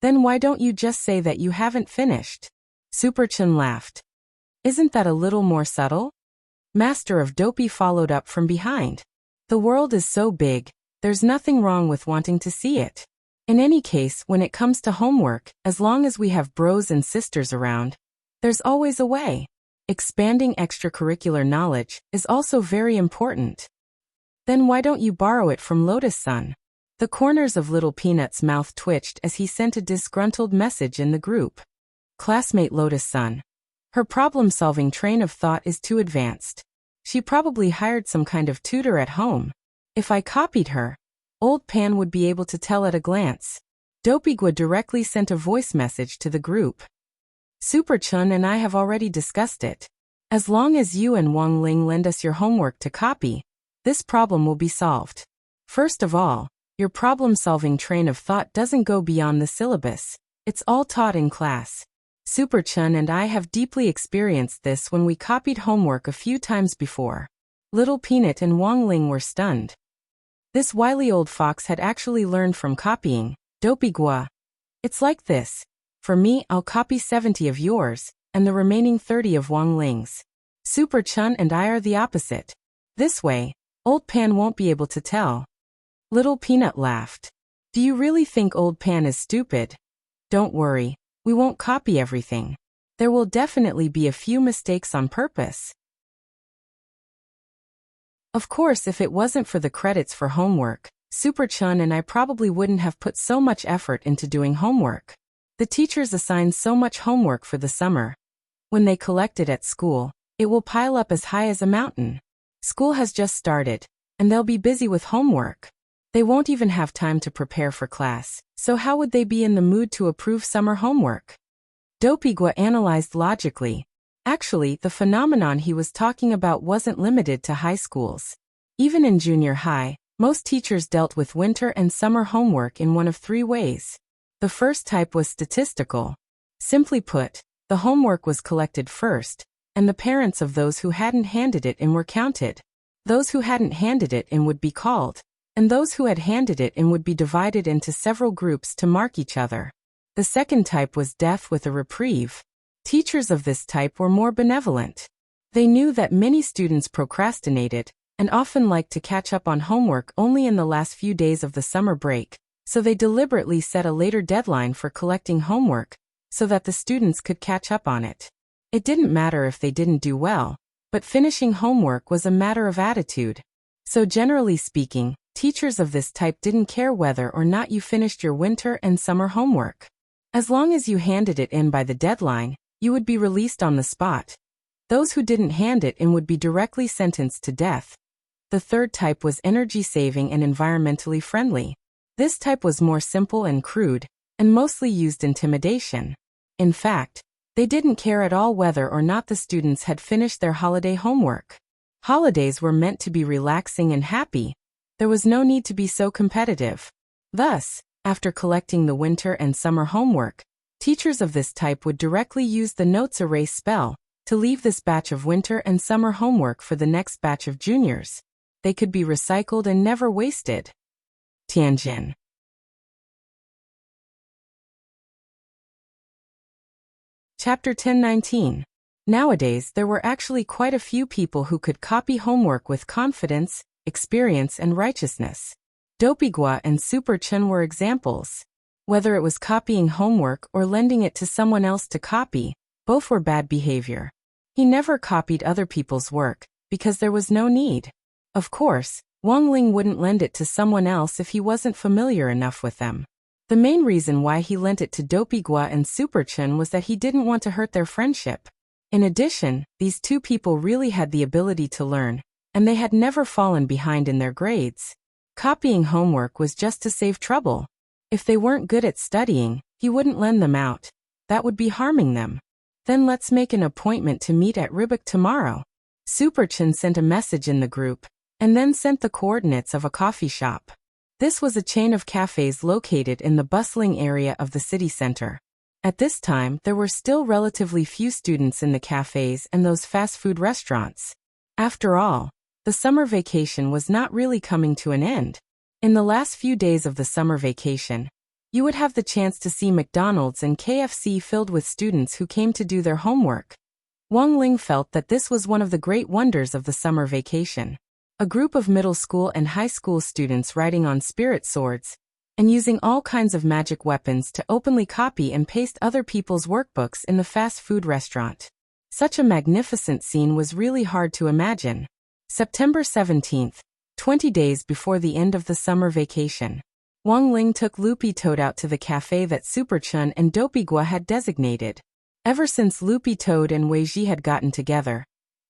Then why don't you just say that you haven't finished? Super Chen laughed. Isn't that a little more subtle? Master of Dopey followed up from behind. The world is so big, there's nothing wrong with wanting to see it. In any case, when it comes to homework, as long as we have bros and sisters around, there's always a way. Expanding extracurricular knowledge is also very important. Then why don't you borrow it from Lotus-san? The corners of Little Peanut's mouth twitched as he sent a disgruntled message in the group. Classmate Lotus-san. Her problem-solving train of thought is too advanced. She probably hired some kind of tutor at home. If I copied her, Old Pan would be able to tell at a glance. Dopigua directly sent a voice message to the group. Super Chen and I have already discussed it. As long as you and Wang Ling lend us your homework to copy, this problem will be solved. First of all, your problem-solving train of thought doesn't go beyond the syllabus. It's all taught in class. Super Chen and I have deeply experienced this when we copied homework a few times before. Little Peanut and Wang Ling were stunned. This wily old fox had actually learned from copying. Dopigua. It's like this. For me, I'll copy 70 of yours, and the remaining 30 of Wang Ling's. Super Chen and I are the opposite. This way, Old Pan won't be able to tell. Little Peanut laughed. Do you really think Old Pan is stupid? Don't worry, we won't copy everything. There will definitely be a few mistakes on purpose. Of course, if it wasn't for the credits for homework, Super Chen and I probably wouldn't have put so much effort into doing homework. The teachers assign so much homework for the summer. When they collect it at school, it will pile up as high as a mountain. School has just started, and they'll be busy with homework. They won't even have time to prepare for class, so how would they be in the mood to approve summer homework? Dopigua analyzed logically. Actually, the phenomenon he was talking about wasn't limited to high schools. Even in junior high, most teachers dealt with winter and summer homework in one of three ways. The first type was statistical. Simply put, the homework was collected first, and the parents of those who hadn't handed it in were counted. Those who hadn't handed it in would be called, and those who had handed it in would be divided into several groups to mark each other. The second type was death with a reprieve. Teachers of this type were more benevolent. They knew that many students procrastinated and often liked to catch up on homework only in the last few days of the summer break, so they deliberately set a later deadline for collecting homework so that the students could catch up on it. It didn't matter if they didn't do well, but finishing homework was a matter of attitude. So generally speaking, teachers of this type didn't care whether or not you finished your winter and summer homework. As long as you handed it in by the deadline, you would be released on the spot. Those who didn't hand it in would be directly sentenced to death. The third type was energy-saving and environmentally friendly. This type was more simple and crude, and mostly used intimidation. In fact, they didn't care at all whether or not the students had finished their holiday homework. Holidays were meant to be relaxing and happy. There was no need to be so competitive. Thus, after collecting the winter and summer homework, teachers of this type would directly use the notes erase spell to leave this batch of winter and summer homework for the next batch of juniors. They could be recycled and never wasted. Tianjin. Chapter 1019. Nowadays, there were actually quite a few people who could copy homework with confidence, experience, and righteousness. Dopigua and Super Chun were examples. Whether it was copying homework or lending it to someone else to copy, both were bad behavior. He never copied other people's work, because there was no need. Of course, Wang Ling wouldn't lend it to someone else if he wasn't familiar enough with them. The main reason why he lent it to Dopigua and Super Chun was that he didn't want to hurt their friendship. In addition, these two people really had the ability to learn, and they had never fallen behind in their grades. Copying homework was just to save trouble. If they weren't good at studying, he wouldn't lend them out. That would be harming them. Then let's make an appointment to meet at Ribok tomorrow. Super Chun sent a message in the group, and then sent the coordinates of a coffee shop. This was a chain of cafes located in the bustling area of the city center. At this time, there were still relatively few students in the cafes and those fast food restaurants. After all, the summer vacation was not really coming to an end. In the last few days of the summer vacation, you would have the chance to see McDonald's and KFC filled with students who came to do their homework. Wang Ling felt that this was one of the great wonders of the summer vacation. A group of middle school and high school students riding on spirit swords and using all kinds of magic weapons to openly copy and paste other people's workbooks in the fast food restaurant. Such a magnificent scene was really hard to imagine. September 17th, 20 days before the end of the summer vacation. Wang Ling took Loopy Toad out to the cafe that Super Chun and Dopigua had designated. Ever since Loopy Toad and Weiji had gotten together,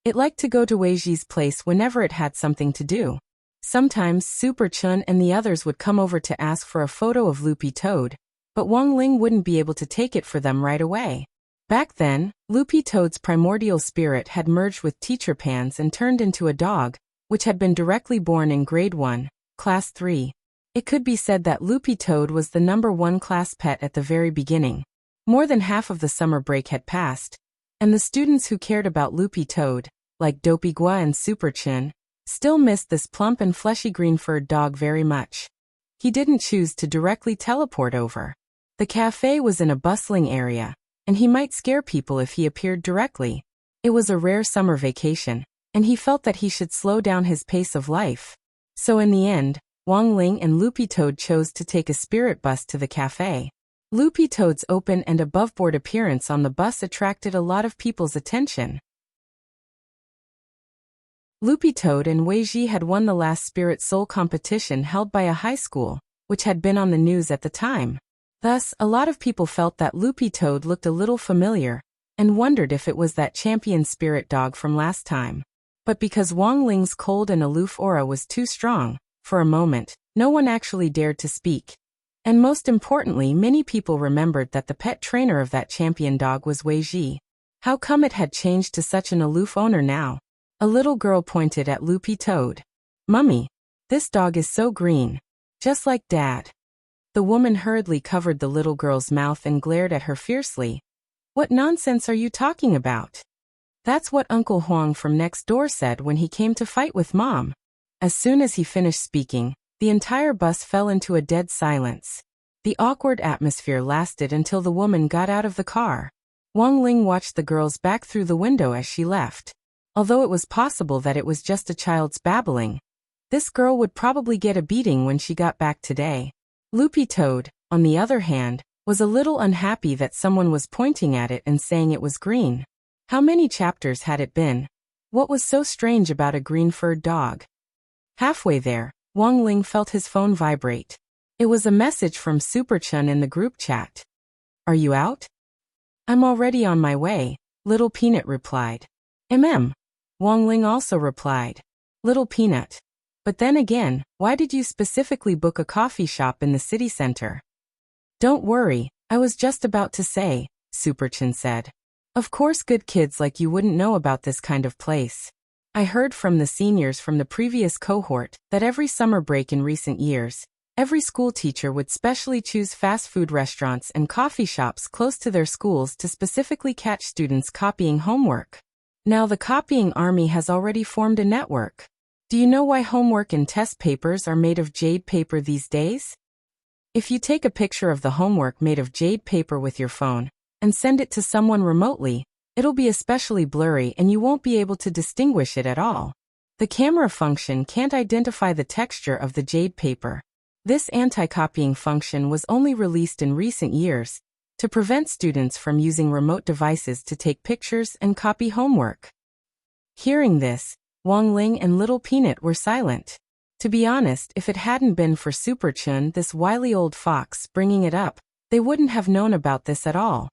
it liked to go to Weiji's place whenever it had something to do. Sometimes Super Chun and the others would come over to ask for a photo of Loopy Toad, but Wang Ling wouldn't be able to take it for them right away. Back then, Loopy Toad's primordial spirit had merged with Teacher Pan's and turned into a dog, which had been directly born in Grade 1, Class 3. It could be said that Loopy Toad was the #1 class pet at the very beginning. More than half of the summer break had passed, and the students who cared about Loopy Toad, like Dopigua and Super Chun, still missed this plump and fleshy green-furred dog very much. He didn't choose to directly teleport over. The cafe was in a bustling area, and he might scare people if he appeared directly. It was a rare summer vacation, and he felt that he should slow down his pace of life. So in the end, Wang Ling and Loopy Toad chose to take a spirit bus to the cafe. Loopy Toad's open and above-board appearance on the bus attracted a lot of people's attention. Loopy Toad and Weiji had won the last Spirit Soul competition held by a high school, which had been on the news at the time. Thus, a lot of people felt that Loopy Toad looked a little familiar, and wondered if it was that champion spirit dog from last time. But because Wang Ling's cold and aloof aura was too strong, for a moment, no one actually dared to speak. And most importantly, many people remembered that the pet trainer of that champion dog was Weiji. How come it had changed to such an aloof owner now? A little girl pointed at Loopy Toad. "Mummy, this dog is so green. Just like Dad." The woman hurriedly covered the little girl's mouth and glared at her fiercely. "What nonsense are you talking about?" "That's what Uncle Huang from next door said when he came to fight with Mom." As soon as he finished speaking, the entire bus fell into a dead silence. The awkward atmosphere lasted until the woman got out of the car. Wang Ling watched the girl's back through the window as she left. Although it was possible that it was just a child's babbling, this girl would probably get a beating when she got back today. Loopy Toad, on the other hand, was a little unhappy that someone was pointing at it and saying it was green. How many chapters had it been? What was so strange about a green-furred dog? Halfway there, Wang Ling felt his phone vibrate. It was a message from Super Chun in the group chat. "Are you out?" "I'm already on my way," Little Peanut replied. Wang Ling also replied. "Little Peanut. But then again, why did you specifically book a coffee shop in the city center?" "Don't worry, I was just about to say," Super Chun said. "Of course good kids like you wouldn't know about this kind of place. I heard from the seniors from the previous cohort that every summer break in recent years, every school teacher would specially choose fast food restaurants and coffee shops close to their schools to specifically catch students copying homework. Now the copying army has already formed a network. Do you know why homework and test papers are made of jade paper these days? If you take a picture of the homework made of jade paper with your phone and send it to someone remotely, it'll be especially blurry and you won't be able to distinguish it at all. The camera function can't identify the texture of the jade paper. This anti-copying function was only released in recent years to prevent students from using remote devices to take pictures and copy homework." Hearing this, Wang Ling and Little Peanut were silent. To be honest, if it hadn't been for Super Chun, this wily old fox, bringing it up, they wouldn't have known about this at all.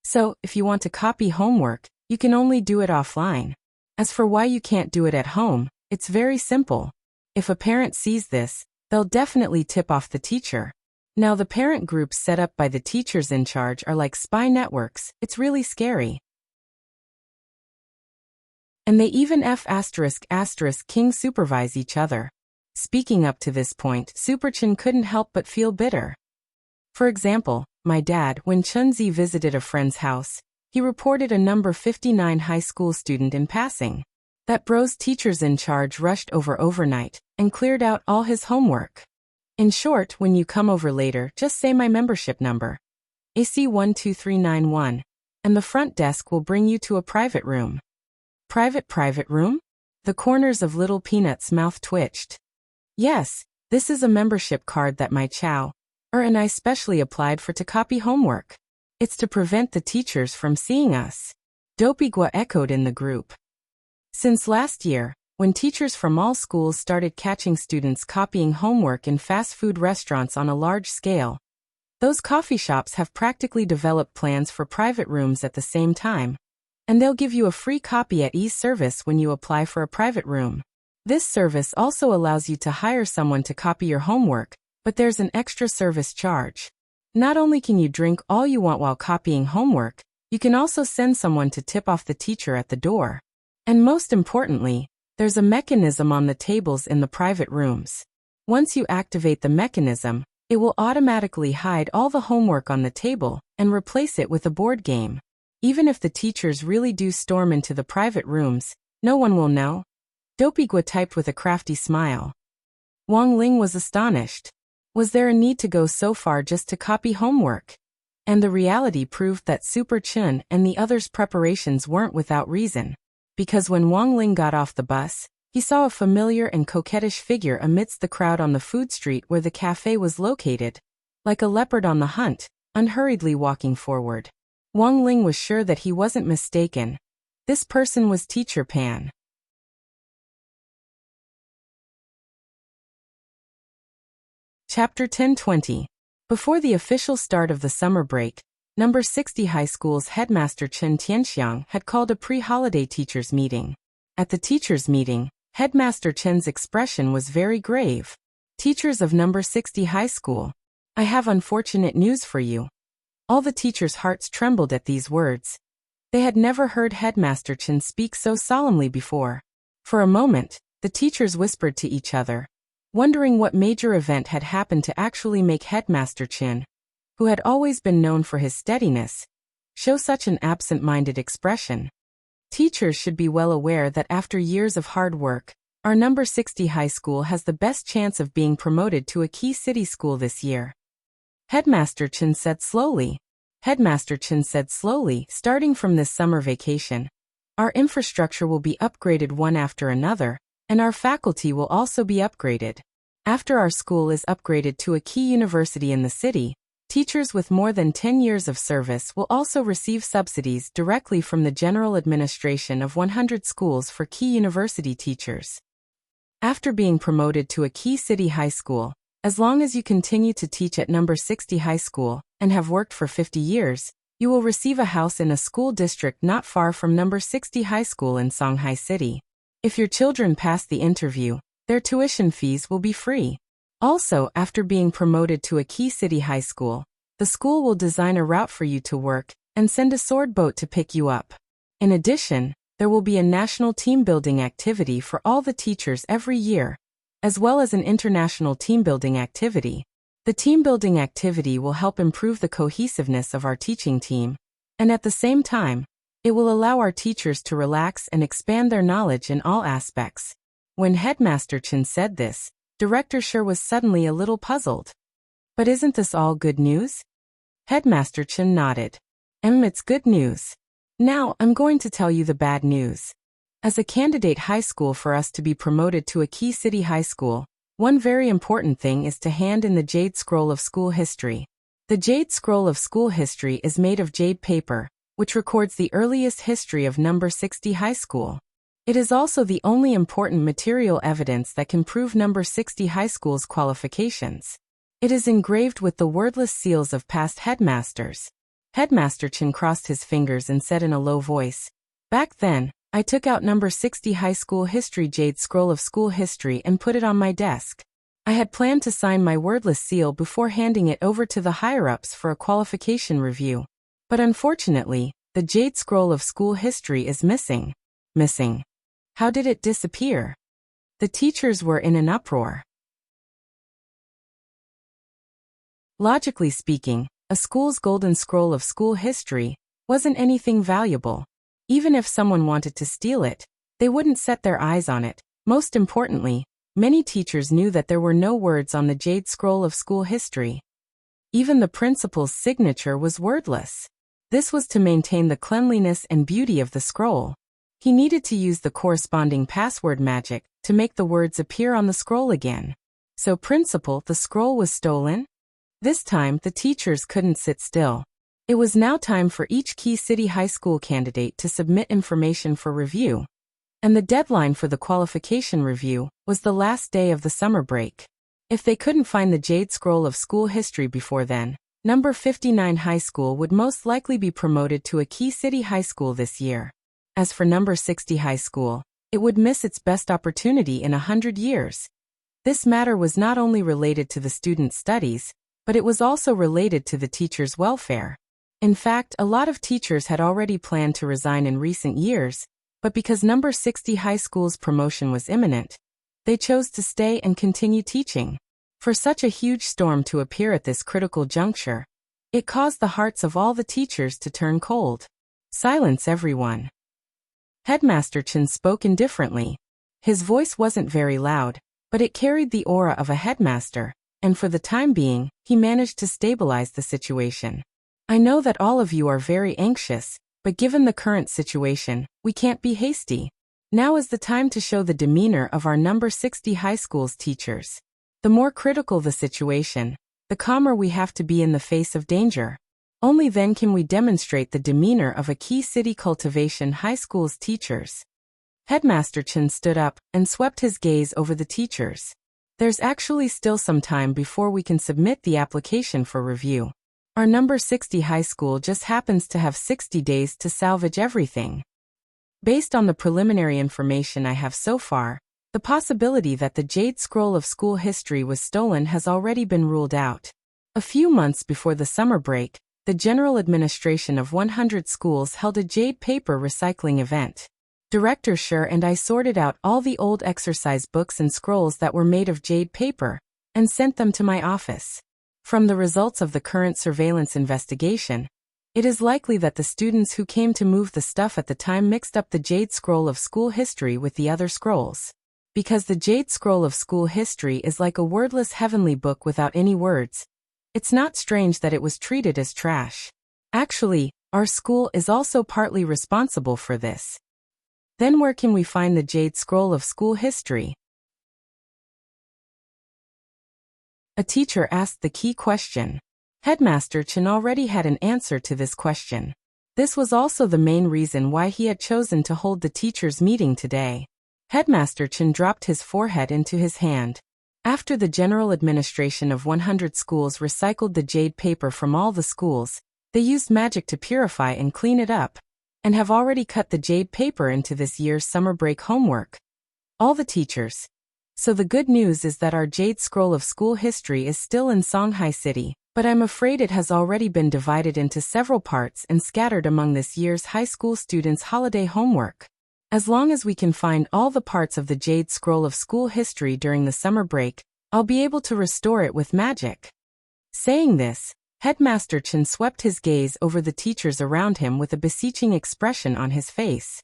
So, if you want to copy homework, you can only do it offline. As for why you can't do it at home, it's very simple. If a parent sees this, they'll definitely tip off the teacher. Now the parent groups set up by the teachers in charge are like spy networks. It's really scary. And they even ***king supervise each other. Speaking up to this point, Super Chun couldn't help but feel bitter. For example, my dad, when Chunzi visited a friend's house, he reported a number 59 high school student in passing. That bro's teachers in charge rushed over overnight and cleared out all his homework. In short, when you come over later, just say my membership number, AC12391, and the front desk will bring you to a private room. Private room? The corners of Little Peanut's mouth twitched. Yes, this is a membership card that my chow and I specially applied for to copy homework. It's to prevent the teachers from seeing us. Dopigua echoed in the group. Since last year, when teachers from all schools started catching students copying homework in fast food restaurants on a large scale, those coffee shops have practically developed plans for private rooms at the same time. And they'll give you a free copy at e-service when you apply for a private room. This service also allows you to hire someone to copy your homework, but there's an extra service charge. Not only can you drink all you want while copying homework, you can also send someone to tip off the teacher at the door. And most importantly, there's a mechanism on the tables in the private rooms. Once you activate the mechanism, it will automatically hide all the homework on the table and replace it with a board game. Even if the teachers really do storm into the private rooms, no one will know. Dopigua typed with a crafty smile. Wang Ling was astonished. Was there a need to go so far just to copy homework? And the reality proved that Super Chun and the others' preparations weren't without reason. Because when Wang Ling got off the bus, he saw a familiar and coquettish figure amidst the crowd on the food street where the cafe was located. Like a leopard on the hunt, unhurriedly walking forward. Wang Ling was sure that he wasn't mistaken. This person was Teacher Pan. Chapter 1020. Before the official start of the summer break, number 60 High School's headmaster Chen Tianxiang had called a pre-holiday teachers' meeting. At the teachers' meeting, Headmaster Chen's expression was very grave. Teachers of number 60 High School, I have unfortunate news for you. All the teachers' hearts trembled at these words. They had never heard Headmaster Chen speak so solemnly before. For a moment, the teachers whispered to each other, wondering what major event had happened to actually make Headmaster Chen, who had always been known for his steadiness, show such an absent-minded expression. Teachers should be well aware that after years of hard work, our number 60 high school has the best chance of being promoted to a key city school this year. Headmaster Chen said slowly. Starting from this summer vacation, Our infrastructure will be upgraded one after another, and our faculty will also be upgraded. After our school is upgraded to a key university in the city, teachers with more than 10 years of service will also receive subsidies directly from the General Administration of 100 schools for key university teachers. After being promoted to a key city high school, as long as you continue to teach at number 60 high school and have worked for 50 years, you will receive a house in a school district not far from number 60 high school in Songhai City. If your children pass the interview, their tuition fees will be free. Also, after being promoted to a key city high school, the school will design a route for you to work and send a sword boat to pick you up. In addition, there will be a national team-building activity for all the teachers every year, as well as an international team-building activity. The team-building activity will help improve the cohesiveness of our teaching team, and at the same time, it will allow our teachers to relax and expand their knowledge in all aspects. When Headmaster Chen said this, Director Shi was suddenly a little puzzled. But isn't this all good news? Headmaster Chen nodded. It's good news. Now, I'm going to tell you the bad news. As a candidate high school for us to be promoted to a key city high school, one very important thing is to hand in the Jade Scroll of School History. The Jade Scroll of School History is made of jade paper, which records the earliest history of number 60 high school. It is also the only important material evidence that can prove number 60 high school's qualifications. It is engraved with the wordless seals of past headmasters. Headmaster Chen crossed his fingers and said in a low voice, "Back then, I took out number 60 high school history Jade Scroll of School History and put it on my desk. I had planned to sign my wordless seal before handing it over to the higher-ups for a qualification review. But unfortunately, the Jade Scroll of School History is missing. Missing. How did it disappear?" The teachers were in an uproar. Logically speaking, a school's golden scroll of school history wasn't anything valuable. Even if someone wanted to steal it, they wouldn't set their eyes on it. Most importantly, many teachers knew that there were no words on the Jade Scroll of School History. Even the principal's signature was wordless. This was to maintain the cleanliness and beauty of the scroll. He needed to use the corresponding password magic to make the words appear on the scroll again. So, principal, the scroll was stolen? This time, the teachers couldn't sit still. It was now time for each key city high school candidate to submit information for review. And the deadline for the qualification review was the last day of the summer break. If they couldn't find the Jade Scroll of School History before then, number 59 high school would most likely be promoted to a key city high school this year. As for number 60 high school, it would miss its best opportunity in 100 years. This matter was not only related to the students' studies, but it was also related to the teachers' welfare. In fact, a lot of teachers had already planned to resign in recent years, but because number 60 high school's promotion was imminent, they chose to stay and continue teaching. For such a huge storm to appear at this critical juncture, it caused the hearts of all the teachers to turn cold. Silence, everyone. Headmaster Chen spoke indifferently. His voice wasn't very loud, but it carried the aura of a headmaster, and for the time being, he managed to stabilize the situation. "I know that all of you are very anxious, but given the current situation, we can't be hasty. Now is the time to show the demeanor of our number 60 high school's teachers. The more critical the situation, the calmer we have to be in the face of danger. Only then can we demonstrate the demeanor of a key city cultivation high school's teachers." Headmaster Chen stood up and swept his gaze over the teachers. "There's actually still some time before we can submit the application for review. Our number 60 high school just happens to have 60 days to salvage everything. Based on the preliminary information I have so far, the possibility that the Jade Scroll of School History was stolen has already been ruled out. A few months before the summer break, the General Administration of 100 schools held a jade paper recycling event. Director Shi and I sorted out all the old exercise books and scrolls that were made of jade paper and sent them to my office. From the results of the current surveillance investigation, it is likely that the students who came to move the stuff at the time mixed up the Jade Scroll of School History with the other scrolls. Because the Jade Scroll of School History is like a wordless heavenly book without any words, it's not strange that it was treated as trash. Actually, our school is also partly responsible for this. Then where can we find the Jade Scroll of school history? A teacher asked the key question. Headmaster Chen already had an answer to this question. This was also the main reason why he had chosen to hold the teachers' meeting today. Headmaster Chen dropped his forehead into his hand. After the general administration of 100 schools recycled the jade paper from all the schools, they used magic to purify and clean it up, and have already cut the jade paper into this year's summer break homework. All the teachers. So the good news is that our Jade Scroll of school history is still in Songhai City, but I'm afraid it has already been divided into several parts and scattered among this year's high school students' holiday homework. As long as we can find all the parts of the Jade Scroll of school history during the summer break, I'll be able to restore it with magic. Saying this, Headmaster Chen swept his gaze over the teachers around him with a beseeching expression on his face.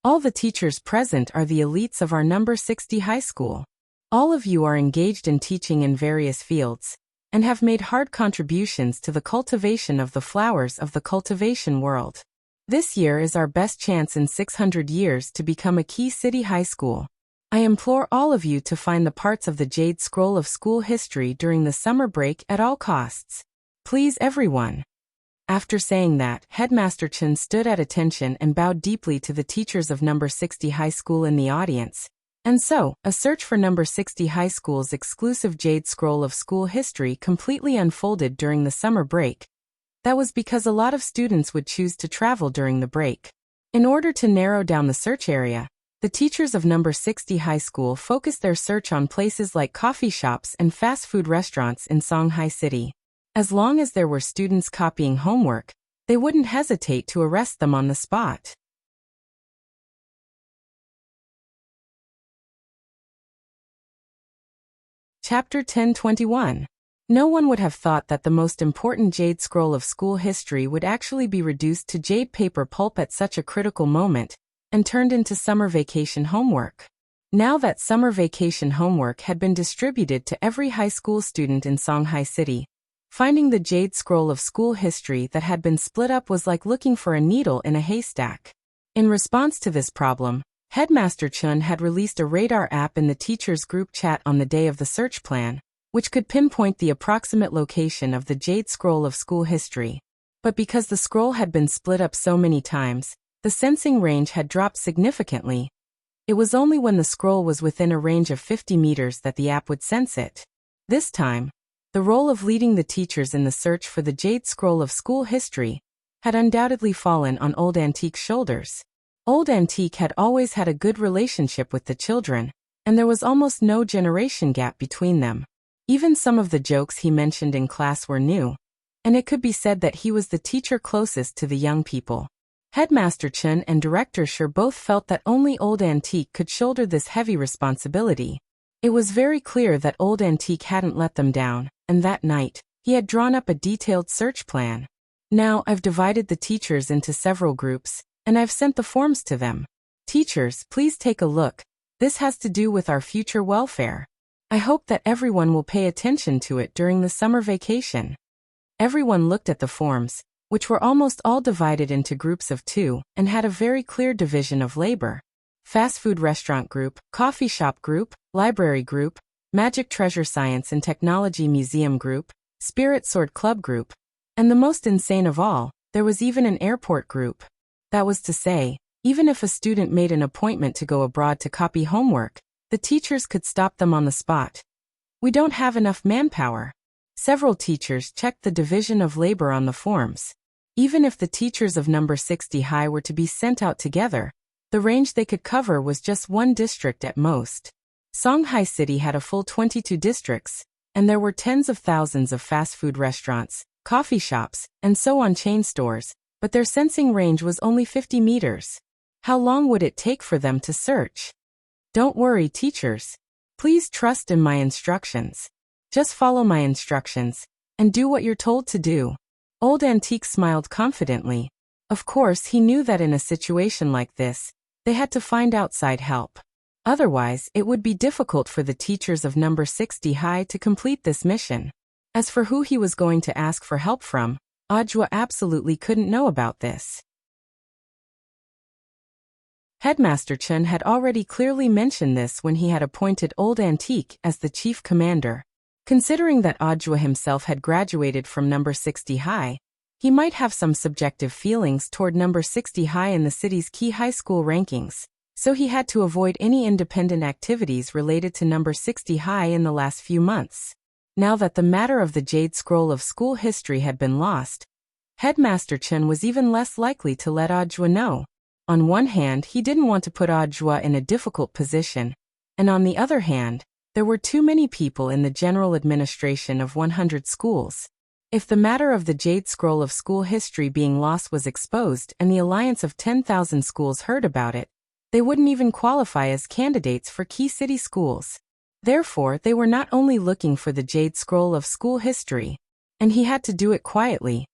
All the teachers present are the elites of our number 60 high school. All of you are engaged in teaching in various fields, and have made hard contributions to the cultivation of the flowers of the cultivation world. This year is our best chance in 600 years to become a key city high school. I implore all of you to find the parts of the Jade Scroll of school history during the summer break at all costs. Please everyone. After saying that, Headmaster Chen stood at attention and bowed deeply to the teachers of number 60 high school in the audience. And so, a search for number 60 high school's exclusive Jade Scroll of school history completely unfolded during the summer break. That was because a lot of students would choose to travel during the break. In order to narrow down the search area, the teachers of number 60 high school focused their search on places like coffee shops and fast food restaurants in Songhai City. As long as there were students copying homework, they wouldn't hesitate to arrest them on the spot. Chapter 10:21. No one would have thought that the most important Jade Scroll of school history would actually be reduced to jade paper pulp at such a critical moment, and turned into summer vacation homework. Now that summer vacation homework had been distributed to every high school student in Songhai City, finding the Jade Scroll of school history that had been split up was like looking for a needle in a haystack. In response to this problem, Headmaster Chen had released a radar app in the teachers' group chat on the day of the search plan, which could pinpoint the approximate location of the Jade Scroll of school history. But because the scroll had been split up so many times, the sensing range had dropped significantly. It was only when the scroll was within a range of 50 meters that the app would sense it. This time, the role of leading the teachers in the search for the Jade Scroll of school history had undoubtedly fallen on Old Antique's shoulders. Old Antique had always had a good relationship with the children, and there was almost no generation gap between them. Even some of the jokes he mentioned in class were new, and it could be said that he was the teacher closest to the young people. Headmaster Chen and Director Sher both felt that only Old Antique could shoulder this heavy responsibility. It was very clear that Old Antique hadn't let them down, and that night, he had drawn up a detailed search plan. Now I've divided the teachers into several groups, and I've sent the forms to them. Teachers, please take a look. This has to do with our future welfare. I hope that everyone will pay attention to it during the summer vacation. Everyone looked at the forms, which were almost all divided into groups of 2, and had a very clear division of labor. Fast food restaurant group, coffee shop group, library group, magic treasure science and technology museum group, spirit sword club group, and the most insane of all, there was even an airport group. That was to say, even if a student made an appointment to go abroad to copy homework, the teachers could stop them on the spot. We don't have enough manpower. Several teachers checked the division of labor on the forms. Even if the teachers of number 60 high were to be sent out together, the range they could cover was just one district at most. Songhai City had a full 22 districts, and there were tens of thousands of fast food restaurants, coffee shops, and so on chain stores, but their sensing range was only 50 meters. How long would it take for them to search? Don't worry, teachers. Please trust in my instructions. Just follow my instructions, and do what you're told to do. Old Antique smiled confidently. Of course, he knew that in a situation like this, they had to find outside help. Otherwise, it would be difficult for the teachers of number 60 high to complete this mission. As for who he was going to ask for help from, Audiobook absolutely couldn't know about this. Headmaster Chen had already clearly mentioned this when he had appointed Old Antique as the chief commander. Considering that Audjua himself had graduated from number 60 high, he might have some subjective feelings toward number 60 high in the city's key high school rankings, so he had to avoid any independent activities related to number 60 high in the last few months. Now that the matter of the Jade Scroll of school history had been lost, Headmaster Chen was even less likely to let Audjua know. On one hand, he didn't want to put Audjua in a difficult position, and on the other hand, there were too many people in the general administration of 100 schools. If the matter of the Jade Scroll of school history being lost was exposed and the alliance of 10,000 schools heard about it, they wouldn't even qualify as candidates for key city schools. Therefore, they were not only looking for the Jade Scroll of school history, and he had to do it quietly.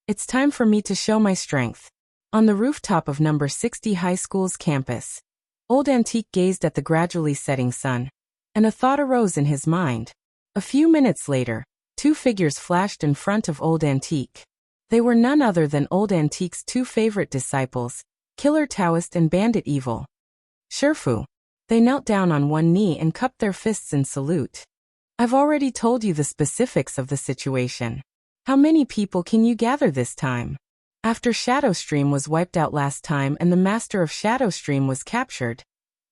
It's time for me to show my strength. On the rooftop of number 60 high school's campus, Old Antique gazed at the gradually setting sun, and a thought arose in his mind. A few minutes later, two figures flashed in front of Old Antique. They were none other than Old Antique's two favorite disciples, Killer Taoist and Bandit Evil. Shifu. They knelt down on one knee and cupped their fists in salute. I've already told you the specifics of the situation. How many people can you gather this time? After Shadow Stream was wiped out last time and the master of Shadow Stream was captured,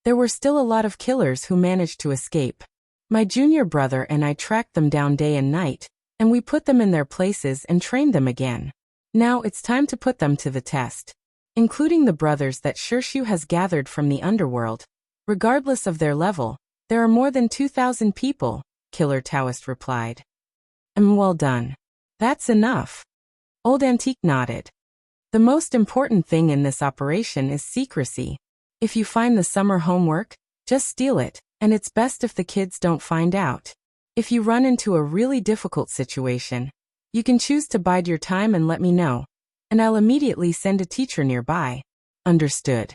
there were still a lot of killers who managed to escape. My junior brother and I tracked them down day and night, and we put them in their places and trained them again. Now it's time to put them to the test. Including the brothers that Shirshu has gathered from the underworld. Regardless of their level, there are more than 2,000 people, Killer Taoist replied. Well done. That's enough. Old Antique nodded. The most important thing in this operation is secrecy. If you find the summer homework, just steal it, and it's best if the kids don't find out. If you run into a really difficult situation, you can choose to bide your time and let me know, and I'll immediately send a teacher nearby. Understood.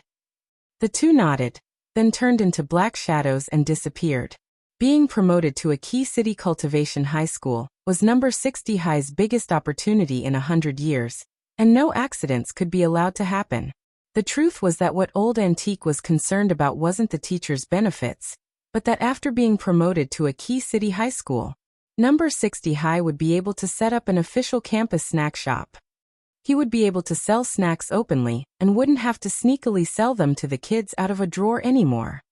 The two nodded, then turned into black shadows and disappeared. Being promoted to a key city cultivation high school was number 60 high's biggest opportunity in 100 years. And no accidents could be allowed to happen. The truth was that what Old Antique was concerned about wasn't the teacher's benefits, but that after being promoted to a key city high school, number 60 high would be able to set up an official campus snack shop. He would be able to sell snacks openly and wouldn't have to sneakily sell them to the kids out of a drawer anymore.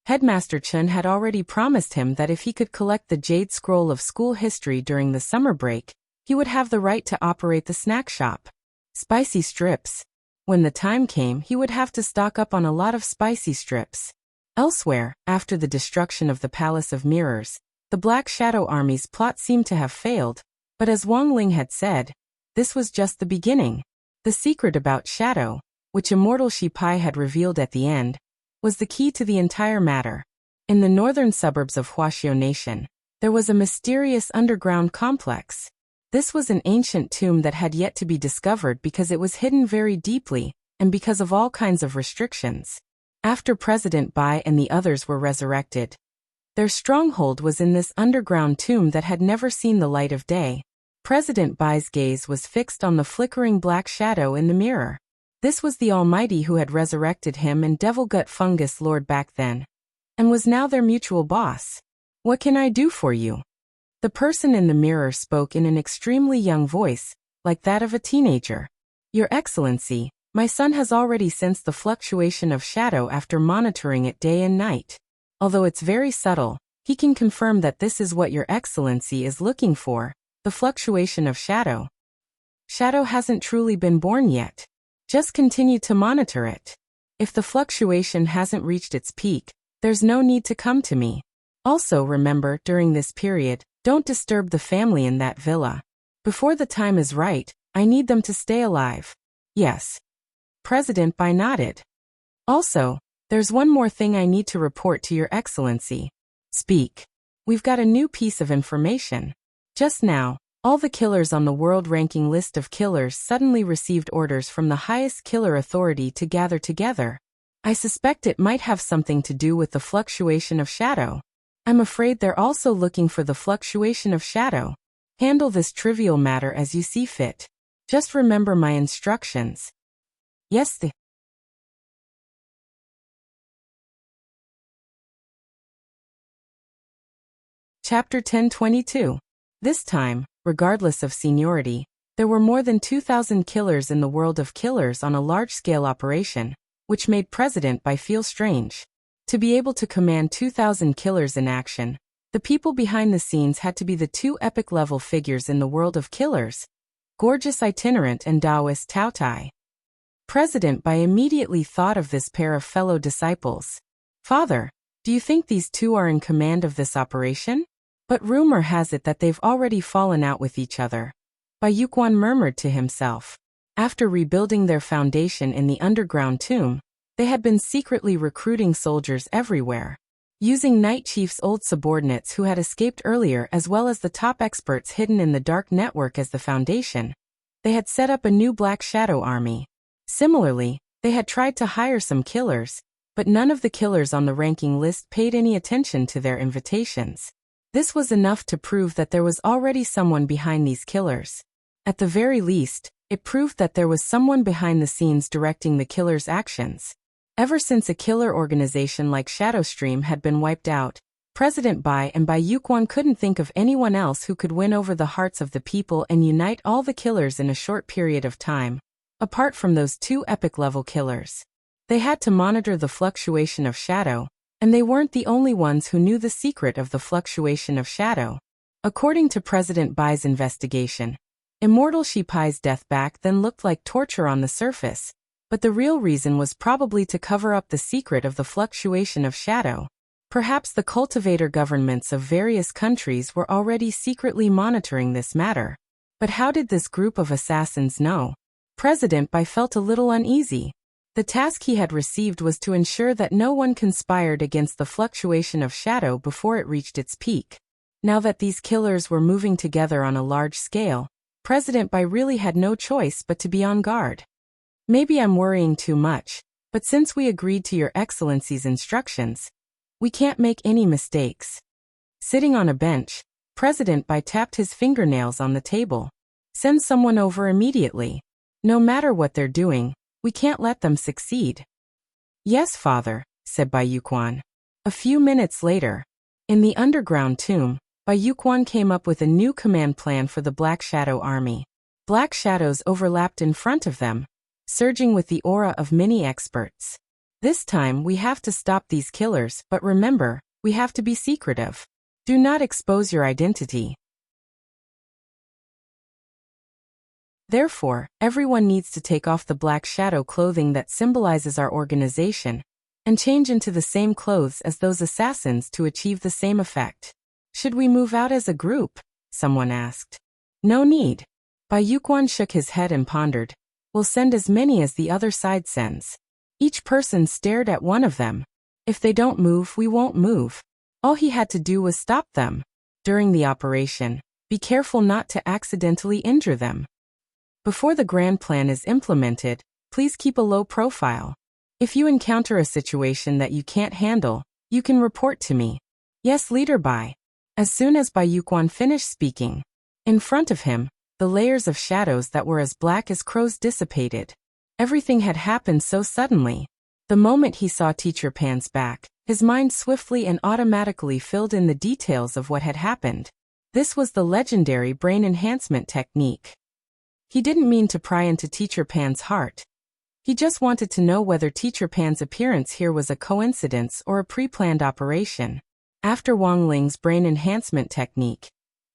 Headmaster Chen had already promised him that if he could collect the Jade Scroll of school history during the summer break, he would have the right to operate the snack shop. Spicy strips. When the time came, he would have to stock up on a lot of spicy strips. Elsewhere, after the destruction of the Palace of Mirrors, the Black Shadow Army's plot seemed to have failed, but as Wang Ling had said, this was just the beginning. The secret about Shadow, which Immortal Shipai had revealed at the end, was the key to the entire matter. In the northern suburbs of Huaxiao Nation, there was a mysterious underground complex. This was an ancient tomb that had yet to be discovered because it was hidden very deeply, and because of all kinds of restrictions. After President Bai and the others were resurrected, their stronghold was in this underground tomb that had never seen the light of day. President Bai's gaze was fixed on the flickering black shadow in the mirror. This was the Almighty who had resurrected him and Devil Gut Fungus Lord back then, and was now their mutual boss. What can I do for you? The person in the mirror spoke in an extremely young voice, like that of a teenager. Your Excellency, my son has already sensed the fluctuation of shadow after monitoring it day and night. Although it's very subtle, he can confirm that this is what Your Excellency is looking for, the fluctuation of shadow. Shadow hasn't truly been born yet. Just continue to monitor it. If the fluctuation hasn't reached its peak, there's no need to come to me. Also remember, during this period, don't disturb the family in that villa. Before the time is right, I need them to stay alive. Yes. President Bai nodded. Also, there's one more thing I need to report to Your Excellency. Speak. We've got a new piece of information. Just now, all the killers on the world ranking list of killers suddenly received orders from the highest killer authority to gather together. I suspect it might have something to do with the fluctuation of shadow. I'm afraid they're also looking for the fluctuation of shadow. Handle this trivial matter as you see fit. Just remember my instructions. Yes, the Chapter 1022. This time, regardless of seniority, there were more than 2,000 killers in the world of killers on a large-scale operation, which made President Bai feel strange. To be able to command 2,000 killers in action, the people behind the scenes had to be the two epic-level figures in the world of killers, gorgeous itinerant and Taoist Tao Tai. President Bai immediately thought of this pair of fellow disciples. Father, do you think these two are in command of this operation? But rumor has it that they've already fallen out with each other. Bai Yuquan murmured to himself. After rebuilding their foundation in the underground tomb, they had been secretly recruiting soldiers everywhere. Using Night Chief's old subordinates who had escaped earlier as well as the top experts hidden in the dark network as the foundation, they had set up a new Black Shadow army. Similarly, they had tried to hire some killers, but none of the killers on the ranking list paid any attention to their invitations. This was enough to prove that there was already someone behind these killers. At the very least, it proved that there was someone behind the scenes directing the killers' actions. Ever since a killer organization like Shadowstream had been wiped out, President Bai and Bai Yuquan couldn't think of anyone else who could win over the hearts of the people and unite all the killers in a short period of time. Apart from those two epic-level killers, they had to monitor the fluctuation of shadow, and they weren't the only ones who knew the secret of the fluctuation of shadow. According to President Bai's investigation, Immortal Shipai's death back then looked like torture on the surface, but the real reason was probably to cover up the secret of the fluctuation of shadow. Perhaps the cultivator governments of various countries were already secretly monitoring this matter. But how did this group of assassins know? President Bai felt a little uneasy. The task he had received was to ensure that no one conspired against the fluctuation of shadow before it reached its peak. Now that these killers were moving together on a large scale, President Bai really had no choice but to be on guard. Maybe I'm worrying too much, but since we agreed to Your Excellency's instructions, we can't make any mistakes. Sitting on a bench, President Bai tapped his fingernails on the table. Send someone over immediately. No matter what they're doing, we can't let them succeed. Yes, father, said Bai Yuquan. A few minutes later, in the underground tomb, Bai Yuquan came up with a new command plan for the Black Shadow army. Black shadows overlapped in front of them, surging with the aura of many experts. This time we have to stop these killers, but remember, we have to be secretive. Do not expose your identity. Therefore, everyone needs to take off the black shadow clothing that symbolizes our organization, and change into the same clothes as those assassins to achieve the same effect. Should we move out as a group? Someone asked. No need. Bai Yuquan shook his head and pondered. We'll send as many as the other side sends. Each person stared at one of them. If they don't move, we won't move. All he had to do was stop them. During the operation, be careful not to accidentally injure them. Before the grand plan is implemented, please keep a low profile. If you encounter a situation that you can't handle, you can report to me. Yes, Leader Bai. As soon as Bai Yuquan finished speaking, in front of him, the layers of shadows that were as black as crows dissipated. Everything had happened so suddenly. The moment he saw Teacher Pan's back, his mind swiftly and automatically filled in the details of what had happened. This was the legendary brain enhancement technique. He didn't mean to pry into Teacher Pan's heart. He just wanted to know whether Teacher Pan's appearance here was a coincidence or a pre-planned operation. After Wang Ling's brain enhancement technique,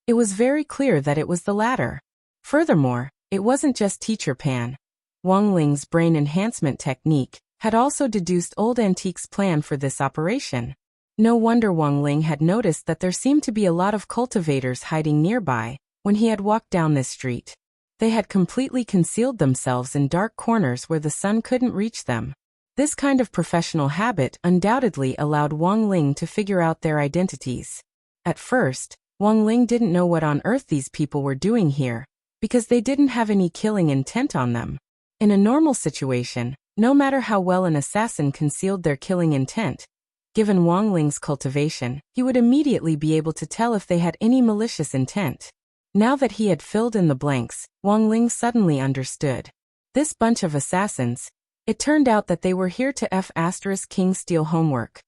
it was very clear that it was the latter. Furthermore, it wasn't just Teacher Pan. Wang Ling's brain enhancement technique had also deduced Old Antique's plan for this operation. No wonder Wang Ling had noticed that there seemed to be a lot of cultivators hiding nearby when he had walked down this street. They had completely concealed themselves in dark corners where the sun couldn't reach them. This kind of professional habit undoubtedly allowed Wang Ling to figure out their identities. At first, Wang Ling didn't know what on earth these people were doing here, because they didn't have any killing intent on them. In a normal situation, no matter how well an assassin concealed their killing intent, given Wang Ling's cultivation, he would immediately be able to tell if they had any malicious intent. Now that he had filled in the blanks, Wang Ling suddenly understood. This bunch of assassins, It turned out that they were here to King steal homework.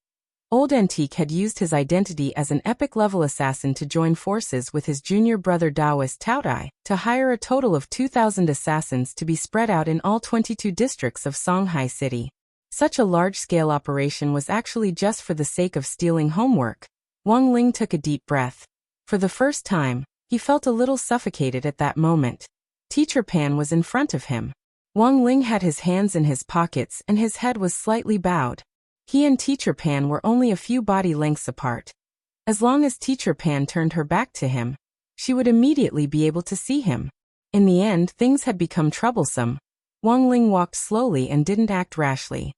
Old Antique had used his identity as an epic-level assassin to join forces with his junior brother Taoist Taotai to hire a total of 2,000 assassins to be spread out in all 22 districts of Songhai City. Such a large-scale operation was actually just for the sake of stealing homework. Wang Ling took a deep breath. For the first time, he felt a little suffocated at that moment. Teacher Pan was in front of him. Wang Ling had his hands in his pockets and his head was slightly bowed. He and Teacher Pan were only a few body lengths apart. As long as Teacher Pan turned her back to him, she would immediately be able to see him. In the end, things had become troublesome. Wang Ling walked slowly and didn't act rashly.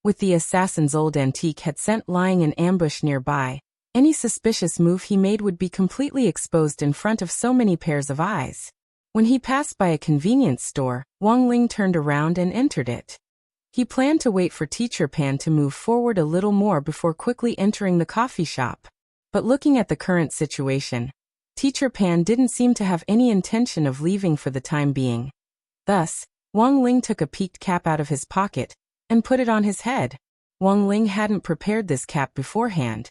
With the assassins Old Antique had sent lying in ambush nearby, any suspicious move he made would be completely exposed in front of so many pairs of eyes. When he passed by a convenience store, Wang Ling turned around and entered it. He planned to wait for Teacher Pan to move forward a little more before quickly entering the coffee shop. But looking at the current situation, Teacher Pan didn't seem to have any intention of leaving for the time being. Thus, Wang Ling took a peaked cap out of his pocket and put it on his head. Wang Ling hadn't prepared this cap beforehand.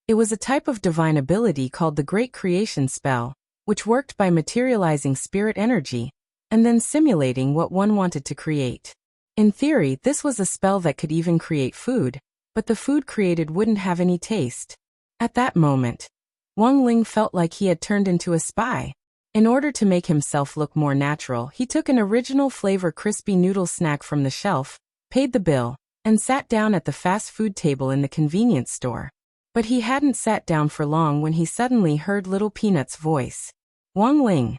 It was a type of divine ability called the Great Creation Spell, which worked by materializing spirit energy and then simulating what one wanted to create. In theory, this was a spell that could even create food, but the food created wouldn't have any taste. At that moment, Wang Ling felt like he had turned into a spy. In order to make himself look more natural, he took an original flavor crispy noodle snack from the shelf, paid the bill, and sat down at the fast food table in the convenience store. But he hadn't sat down for long when he suddenly heard Little Peanut's voice. Wang Ling.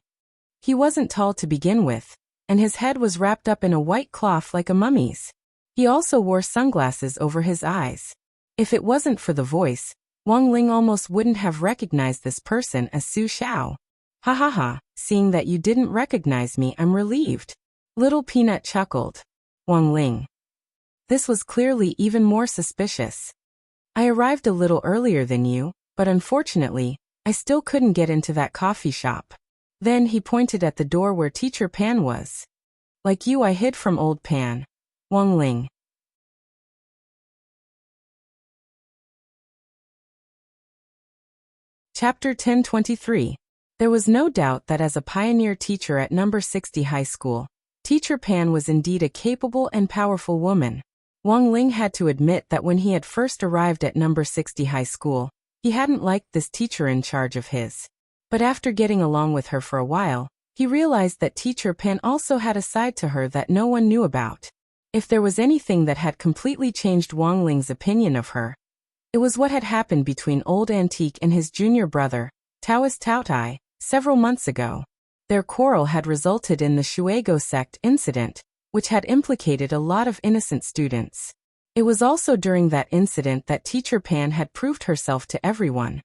He wasn't tall to begin with, and his head was wrapped up in a white cloth like a mummy's. He also wore sunglasses over his eyes. If it wasn't for the voice, Wang Ling almost wouldn't have recognized this person as Su Xiao. Ha ha ha, seeing that you didn't recognize me, I'm relieved. Little Peanut chuckled. Wang Ling. This was clearly even more suspicious. I arrived a little earlier than you, but unfortunately, I still couldn't get into that coffee shop. Then he pointed at the door where Teacher Pan was. Like you, I hid from old Pan. Wang Ling. Chapter 1023. There was no doubt that as a pioneer teacher at number 60 high school, Teacher Pan was indeed a capable and powerful woman. Wang Ling had to admit that when he had first arrived at number 60 high school, he hadn't liked this teacher in charge of his. But after getting along with her for a while, he realized that Teacher Pan also had a side to her that no one knew about. If there was anything that had completely changed Wang Ling's opinion of her, it was what had happened between Old Antique and his junior brother, Taoist Taotai, several months ago. Their quarrel had resulted in the Shuego sect incident, which had implicated a lot of innocent students. It was also during that incident that Teacher Pan had proved herself to everyone.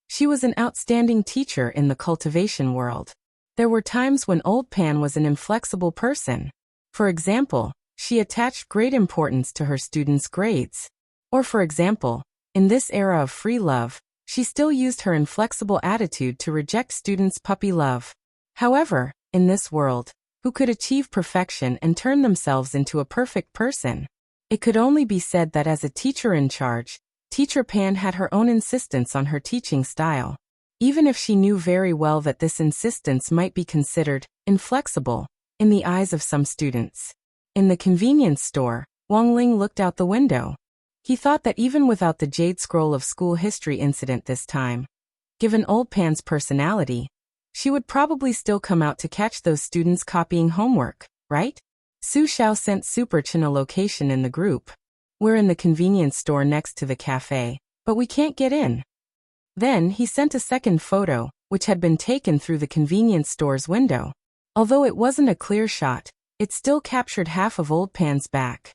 She was an outstanding teacher in the cultivation world. There were times when Old Pan was an inflexible person. For example, she attached great importance to her students' grades. Or for example, in this era of free love, she still used her inflexible attitude to reject students' puppy love. However, in this world, who could achieve perfection and turn themselves into a perfect person? It could only be said that as a teacher in charge, Teacher Pan had her own insistence on her teaching style. Even if she knew very well that this insistence might be considered inflexible in the eyes of some students. In the convenience store, Wang Ling looked out the window. He thought that even without the Jade Scroll of school history incident this time, given Old Pan's personality, she would probably still come out to catch those students copying homework, right? Su Xiao sent Super Chen a location in the group. We're in the convenience store next to the cafe, but we can't get in. Then he sent a second photo, which had been taken through the convenience store's window. Although it wasn't a clear shot, it still captured half of Old Pan's back.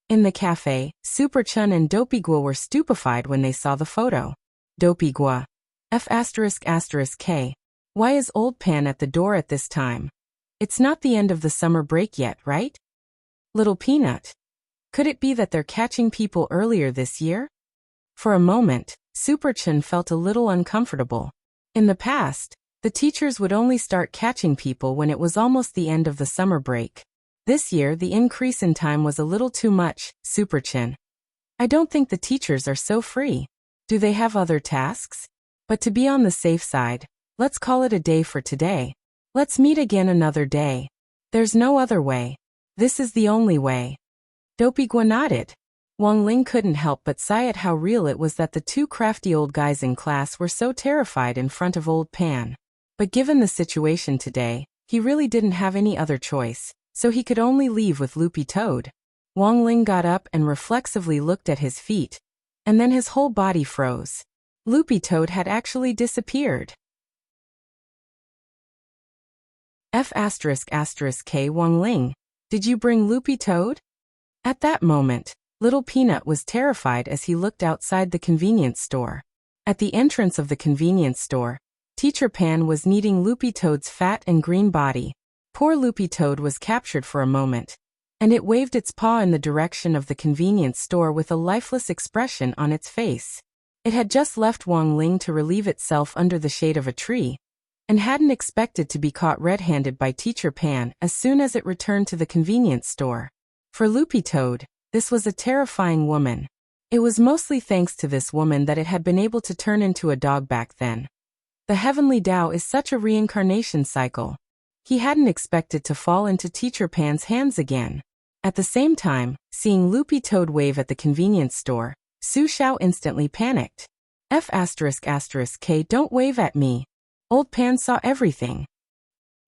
In the cafe, Super Chen and Dopey-gua were stupefied when they saw the photo. Dopey-gua. F***K. Why is Old Pan at the door at this time? It's not the end of the summer break yet, right? Little Peanut. Could it be that they're catching people earlier this year? For a moment, Super Chen felt a little uncomfortable. In the past, The teachers would only start catching people when it was almost the end of the summer break. This year the increase in time was a little too much, Superchin. I don't think the teachers are so free. Do they have other tasks? But to be on the safe side, let's call it a day for today. Let's meet again another day. There's no other way. This is the only way. Dopigwa nodded. Wang Ling couldn't help but sigh at how real it was that the two crafty old guys in class were so terrified in front of old Pan. But given the situation today, he really didn't have any other choice, so he could only leave with Loopy Toad. Wang Ling got up and reflexively looked at his feet, and then his whole body froze. Loopy Toad had actually disappeared. F***K Wang Ling, did you bring Loopy Toad? At that moment, Little Peanut was terrified as he looked outside the convenience store. At the entrance of the convenience store, Teacher Pan was kneading Loopy Toad's fat and green body. Poor Loopy Toad was captured for a moment, and it waved its paw in the direction of the convenience store with a lifeless expression on its face. It had just left Wang Ling to relieve itself under the shade of a tree, and hadn't expected to be caught red-handed by Teacher Pan as soon as it returned to the convenience store. For Loopy Toad, this was a terrifying woman. It was mostly thanks to this woman that it had been able to turn into a dog back then. The heavenly Tao is such a reincarnation cycle. He hadn't expected to fall into Teacher Pan's hands again. At the same time, seeing Loopy Toad wave at the convenience store, Su Xiao instantly panicked. F***K don't wave at me. Old Pan saw everything.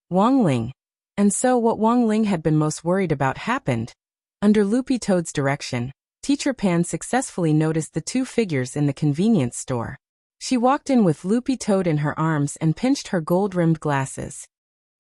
Wang Ling. And so what Wang Ling had been most worried about happened. Under Loopy Toad's direction, Teacher Pan successfully noticed the two figures in the convenience store. She walked in with Loopy Toad in her arms and pinched her gold-rimmed glasses.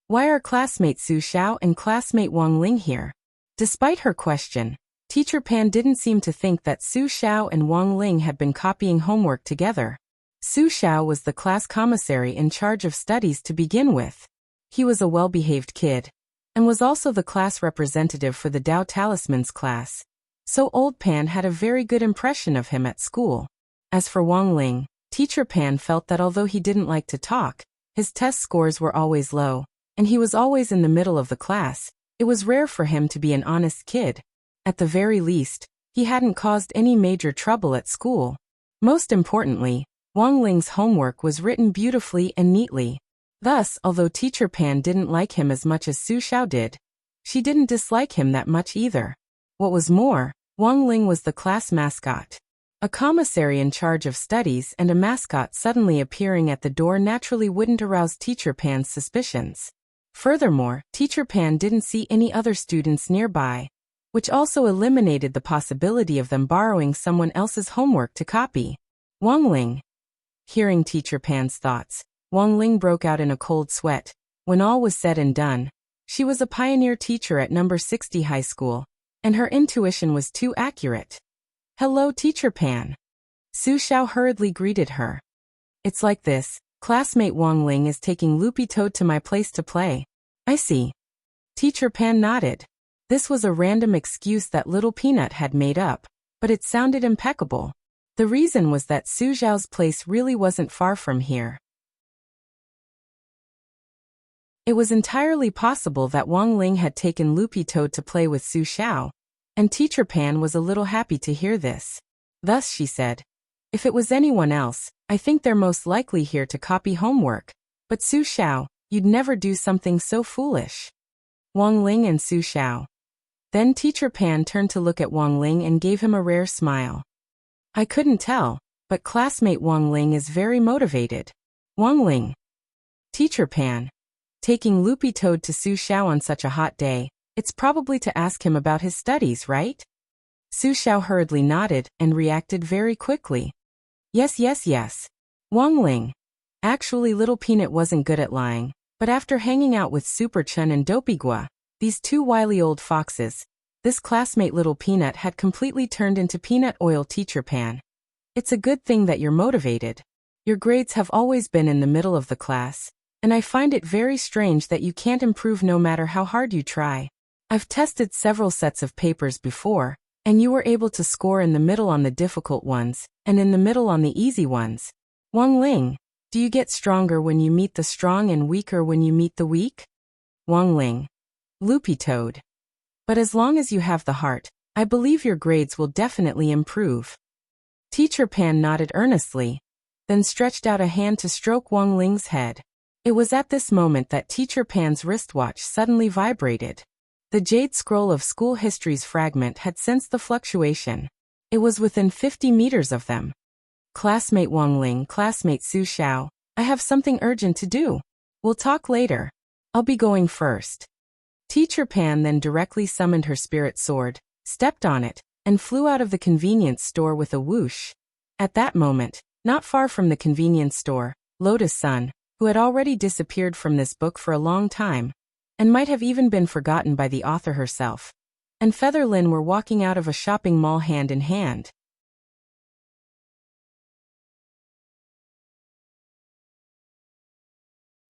Why are classmate Su Xiao and classmate Wang Ling here? Despite her question, Teacher Pan didn't seem to think that Su Xiao and Wang Ling had been copying homework together. Su Xiao was the class commissary in charge of studies to begin with. He was a well-behaved kid, and was also the class representative for the Tao Talismans class. So Old Pan had a very good impression of him at school. As for Wang Ling, Teacher Pan felt that although he didn't like to talk, his test scores were always low, and he was always in the middle of the class. It was rare for him to be an honest kid. At the very least, he hadn't caused any major trouble at school. Most importantly, Wang Ling's homework was written beautifully and neatly. Thus, although Teacher Pan didn't like him as much as Su Xiao did, she didn't dislike him that much either. What was more, Wang Ling was the class mascot. A commissary in charge of studies and a mascot suddenly appearing at the door naturally wouldn't arouse Teacher Pan's suspicions. Furthermore, Teacher Pan didn't see any other students nearby, which also eliminated the possibility of them borrowing someone else's homework to copy. Wang Ling. Hearing Teacher Pan's thoughts, Wang Ling broke out in a cold sweat. When all was said and done, she was a pioneer teacher at number 60 high school, and her intuition was too accurate. Hello, Teacher Pan. Su Xiao hurriedly greeted her. It's like this, classmate Wang Ling is taking Loopy Toad to my place to play. I see. Teacher Pan nodded. This was a random excuse that Little Peanut had made up, but it sounded impeccable. The reason was that Su Xiao's place really wasn't far from here. It was entirely possible that Wang Ling had taken Loopy Toad to play with Su Xiao, and Teacher Pan was a little happy to hear this. Thus she said, if it was anyone else, I think they're most likely here to copy homework. But Su Xiao, you'd never do something so foolish. Wang Ling and Su Xiao. Then Teacher Pan turned to look at Wang Ling and gave him a rare smile. I couldn't tell, but classmate Wang Ling is very motivated. Wang Ling. Teacher Pan. Taking Loopy Toad to Su Xiao on such a hot day, it's probably to ask him about his studies, right? Su Xiao hurriedly nodded and reacted very quickly. Yes. Wang Ling. Actually, Little Peanut wasn't good at lying, but after hanging out with Super Chun and Dopigwa, these two wily old foxes, this classmate Little Peanut had completely turned into peanut oil. Teacher Pan. It's a good thing that you're motivated. Your grades have always been in the middle of the class, and I find it very strange that you can't improve no matter how hard you try. I've tested several sets of papers before, and you were able to score in the middle on the difficult ones, and in the middle on the easy ones. Wang Ling. Do you get stronger when you meet the strong and weaker when you meet the weak? Wang Ling. Loopy toad. But as long as you have the heart, I believe your grades will definitely improve. Teacher Pan nodded earnestly, then stretched out a hand to stroke Wang Ling's head. It was at this moment that Teacher Pan's wristwatch suddenly vibrated. The jade scroll of school history's fragment had sensed the fluctuation. It was within 50 meters of them. Classmate Wang Ling, classmate Su Xiao, I have something urgent to do. We'll talk later. I'll be going first. Teacher Pan then directly summoned her spirit sword, stepped on it, and flew out of the convenience store with a whoosh. At that moment, not far from the convenience store, Lotus Sun, who had already disappeared from this book for a long time, and might have even been forgotten by the author herself, and Feather Lin were walking out of a shopping mall hand in hand.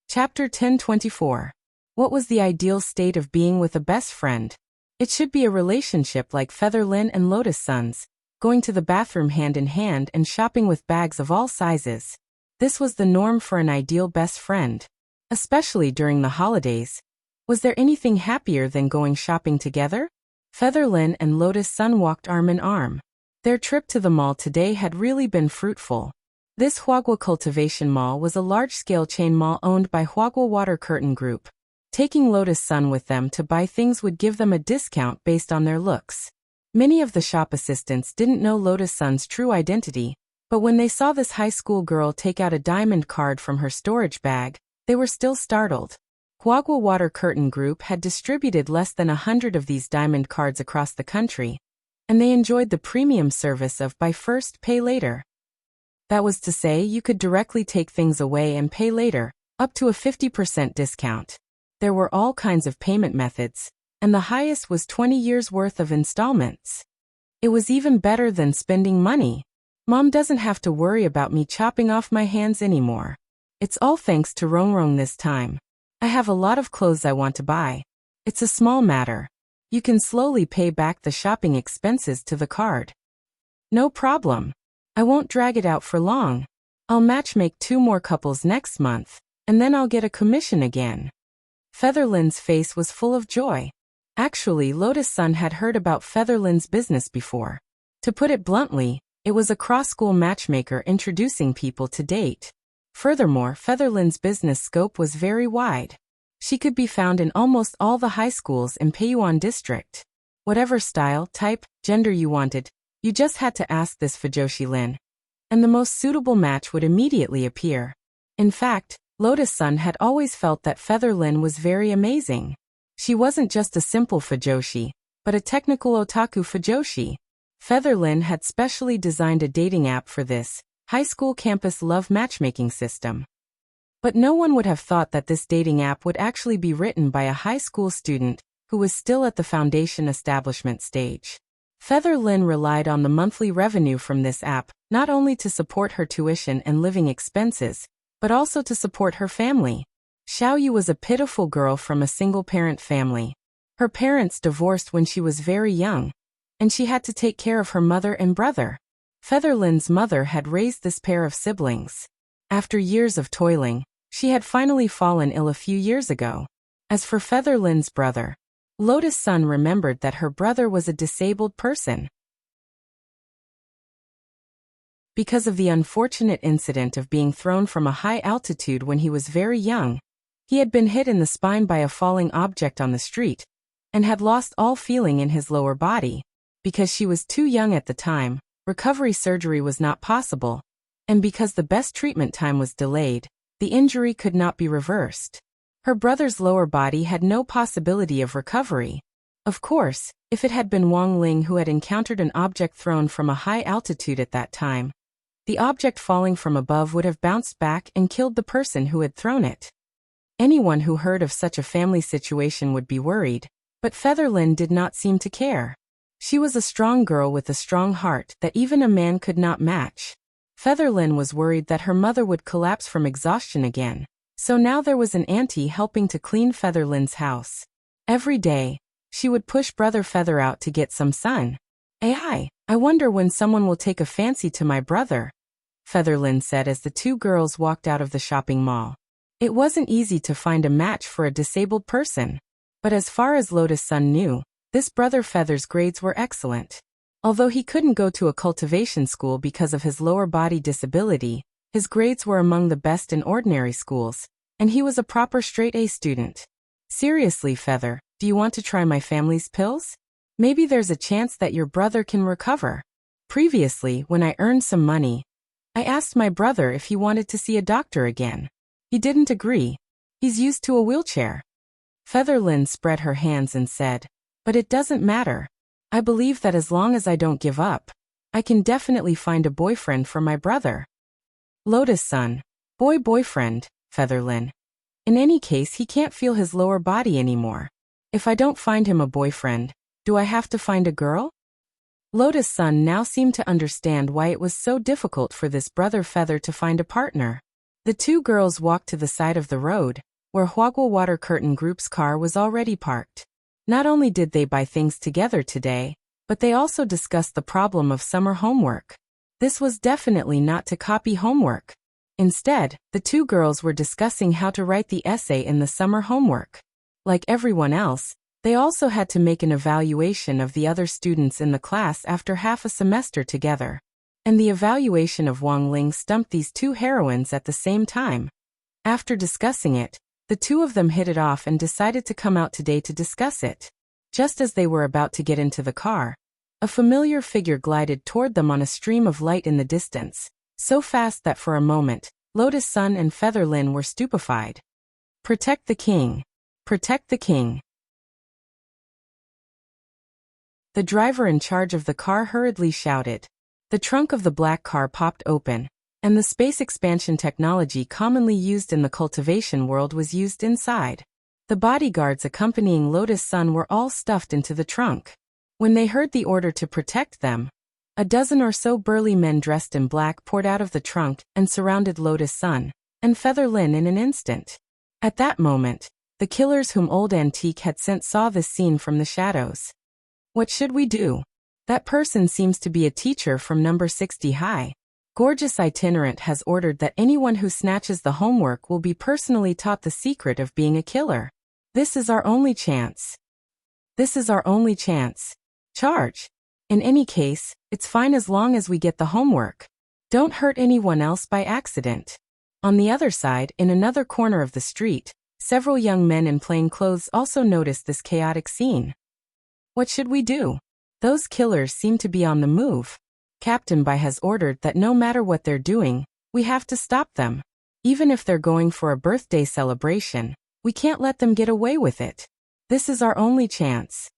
Chapter 1024. What was the ideal state of being with a best friend? It should be a relationship like Feather Lin and Lotus Sun's, going to the bathroom hand in hand and shopping with bags of all sizes. This was the norm for an ideal best friend. Especially during the holidays. Was there anything happier than going shopping together? Feather Lin and Lotus Sun walked arm in arm. Their trip to the mall today had really been fruitful. This Huagua Cultivation Mall was a large-scale chain mall owned by Huagua Water Curtain Group. Taking Lotus Sun with them to buy things would give them a discount based on their looks. Many of the shop assistants didn't know Lotus Sun's true identity, but when they saw this high school girl take out a diamond card from her storage bag, they were still startled. Huagua Water Curtain Group had distributed less than 100 of these diamond cards across the country, and they enjoyed the premium service of buy first, pay later. That was to say, you could directly take things away and pay later, up to a 50% discount. There were all kinds of payment methods, and the highest was 20 years' worth of installments. It was even better than spending money. Mom doesn't have to worry about me chopping off my hands anymore. It's all thanks to Rongrong this time. I have a lot of clothes I want to buy. It's a small matter. You can slowly pay back the shopping expenses to the card. No problem. I won't drag it out for long. I'll matchmake 2 more couples next month, and then I'll get a commission again. Feather Lin's face was full of joy. Actually, Lotus Sun had heard about Feather Lin's business before. To put it bluntly, it was a cross-school matchmaker introducing people to date. Furthermore, Feather Lin's business scope was very wide. She could be found in almost all the high schools in Peiyuan district. Whatever style, type, gender you wanted, you just had to ask this Fujoshi Lin, and the most suitable match would immediately appear. In fact, Lotus Sun had always felt that Feather Lin was very amazing. She wasn't just a simple Fujoshi, but a technical otaku Fujoshi. Feather Lin had specially designed a dating app for this high school campus love matchmaking system. But no one would have thought that this dating app would actually be written by a high school student who was still at the foundation establishment stage. Feather Lin relied on the monthly revenue from this app, not only to support her tuition and living expenses, but also to support her family. Xiao Yu was a pitiful girl from a single-parent family. Her parents divorced when she was very young, and she had to take care of her mother and brother. Feather Lin's mother had raised this pair of siblings. After years of toiling, she had finally fallen ill a few years ago. As for Feather Lin's brother, Lotus Sun remembered that her brother was a disabled person. Because of the unfortunate incident of being thrown from a high altitude when he was very young, he had been hit in the spine by a falling object on the street, and had lost all feeling in his lower body. Because she was too young at the time, recovery surgery was not possible, and because the best treatment time was delayed, the injury could not be reversed. Her brother's lower body had no possibility of recovery. Of course, if it had been Wang Ling who had encountered an object thrown from a high altitude at that time, the object falling from above would have bounced back and killed the person who had thrown it. Anyone who heard of such a family situation would be worried, but Feather Lin did not seem to care. She was a strong girl with a strong heart that even a man could not match. Feather Lin was worried that her mother would collapse from exhaustion again, so now there was an auntie helping to clean Feather Lin's house. Every day, she would push Brother Feather out to get some sun. I wonder when someone will take a fancy to my brother. Featherlin said as the two girls walked out of the shopping mall. It wasn't easy to find a match for a disabled person. But as far as Lotus Sun knew, this brother Feather's grades were excellent. Although he couldn't go to a cultivation school because of his lower body disability, his grades were among the best in ordinary schools, and he was a proper straight-A student. Seriously, Feather, do you want to try my family's pills? Maybe there's a chance that your brother can recover. Previously, when I earned some money, I asked my brother if he wanted to see a doctor again. He didn't agree. He's used to a wheelchair. Featherlin spread her hands and said, "But it doesn't matter. I believe that as long as I don't give up, I can definitely find a boyfriend for my brother." Lotus Sun. Boyfriend, Featherlin. In any case, he can't feel his lower body anymore. If I don't find him a boyfriend, do I have to find a girl? Lotus Sun now seemed to understand why it was so difficult for this brother Feather to find a partner. The two girls walked to the side of the road, where Huagwa Water Curtain Group's car was already parked. Not only did they buy things together today, but they also discussed the problem of summer homework. This was definitely not to copy homework. Instead, the two girls were discussing how to write the essay in the summer homework. Like everyone else, they also had to make an evaluation of the other students in the class after half a semester together. And the evaluation of Wang Ling stumped these two heroines at the same time. After discussing it, the two of them hit it off and decided to come out today to discuss it. Just as they were about to get into the car, a familiar figure glided toward them on a stream of light in the distance, so fast that for a moment, Lotus Sun and Featherlin were stupefied. "Protect the king! Protect the king!" The driver in charge of the car hurriedly shouted. The trunk of the black car popped open, and the space expansion technology commonly used in the cultivation world was used inside. The bodyguards accompanying Lotus Sun were all stuffed into the trunk. When they heard the order to protect them, a dozen or so burly men dressed in black poured out of the trunk and surrounded Lotus Sun and Featherlin in an instant. At that moment, the killers whom Old Antique had sent saw this scene from the shadows. "What should we do? That person seems to be a teacher from number 60 high. Gorgeous Itinerant has ordered that anyone who snatches the homework will be personally taught the secret of being a killer. This is our only chance. This is our only chance. Charge! In any case, it's fine as long as we get the homework. Don't hurt anyone else by accident." On the other side, in another corner of the street, several young men in plain clothes also noticed this chaotic scene. "What should we do? Those killers seem to be on the move. Captain Bai has ordered that no matter what they're doing, we have to stop them. Even if they're going for a birthday celebration, we can't let them get away with it. This is our only chance."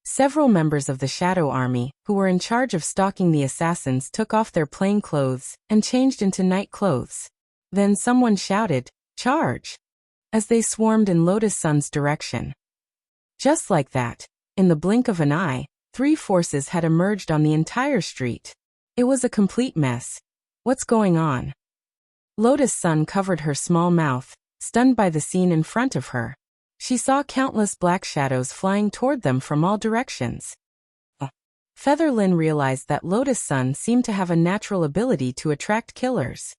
Several members of the Shadow Army, who were in charge of stalking the assassins, took off their plain clothes and changed into night clothes. Then someone shouted, "Charge!" as they swarmed in Lotus Sun's direction. Just like that, in the blink of an eye, three forces had emerged on the entire street. It was a complete mess. "What's going on?" Lotus Sun covered her small mouth, stunned by the scene in front of her. She saw countless black shadows flying toward them from all directions. Featherlin realized that Lotus Sun seemed to have a natural ability to attract killers.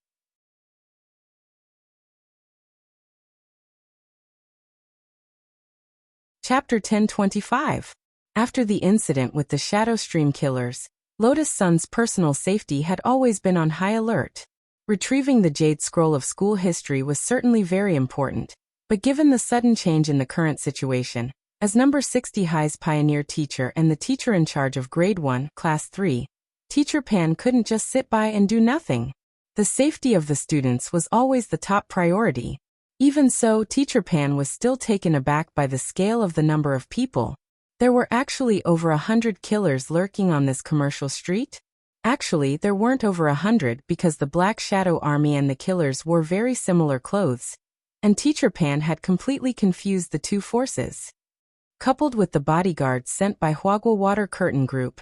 Chapter 1025. After the incident with the Shadow Stream killers, Lotus Sun's personal safety had always been on high alert. Retrieving the Jade Scroll of school history was certainly very important, but given the sudden change in the current situation, as number 60 High's pioneer teacher and the teacher in charge of Grade 1, Class 3, Teacher Pan couldn't just sit by and do nothing. The safety of the students was always the top priority. Even so, Teacher Pan was still taken aback by the scale of the number of people. There were actually over 100 killers lurking on this commercial street? Actually, there weren't over 100 because the Black Shadow Army and the killers wore very similar clothes, and Teacher Pan had completely confused the two forces. Coupled with the bodyguards sent by Huagwa Water Curtain Group,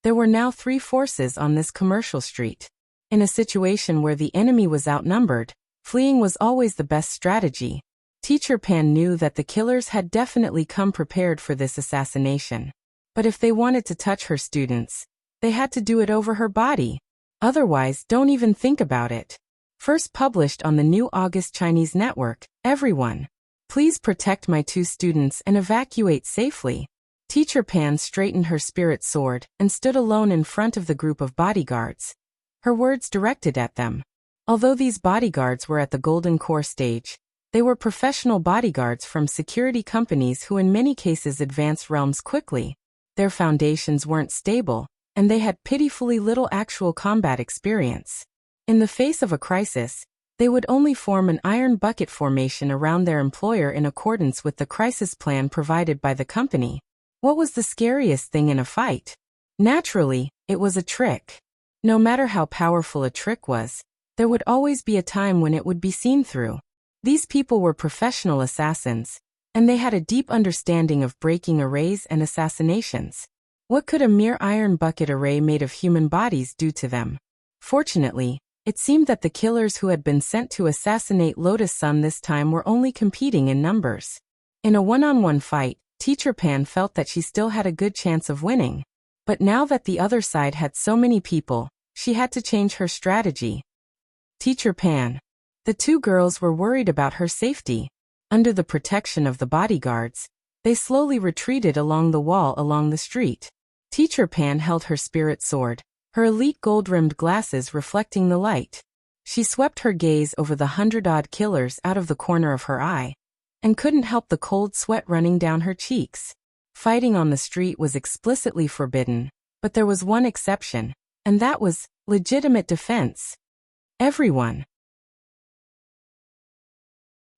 there were now three forces on this commercial street. In a situation where the enemy was outnumbered, fleeing was always the best strategy. Teacher Pan knew that the killers had definitely come prepared for this assassination. But if they wanted to touch her students, they had to do it over her body. Otherwise, don't even think about it. First published on the new August Chinese network, everyone. Please protect my 2 students and evacuate safely. Teacher Pan straightened her spirit sword and stood alone in front of the group of bodyguards. Her words directed at them. Although these bodyguards were at the golden core stage, they were professional bodyguards from security companies who in many cases advanced realms quickly. Their foundations weren't stable, and they had pitifully little actual combat experience. In the face of a crisis, they would only form an iron bucket formation around their employer in accordance with the crisis plan provided by the company. What was the scariest thing in a fight? Naturally, it was a trick. No matter how powerful a trick was, there would always be a time when it would be seen through. These people were professional assassins, and they had a deep understanding of breaking arrays and assassinations. What could a mere iron bucket array made of human bodies do to them? Fortunately, it seemed that the killers who had been sent to assassinate Lotus Sun this time were only competing in numbers. In a one-on-one fight, Teacher Pan felt that she still had a good chance of winning. But now that the other side had so many people, she had to change her strategy. Teacher Pan. The 2 girls were worried about her safety. Under the protection of the bodyguards, they slowly retreated along the wall along the street. Teacher Pan held her spirit sword, her elite gold-rimmed glasses reflecting the light. She swept her gaze over the 100-odd killers out of the corner of her eye, and couldn't help the cold sweat running down her cheeks. Fighting on the street was explicitly forbidden, but there was one exception, and that was legitimate defense. Everyone.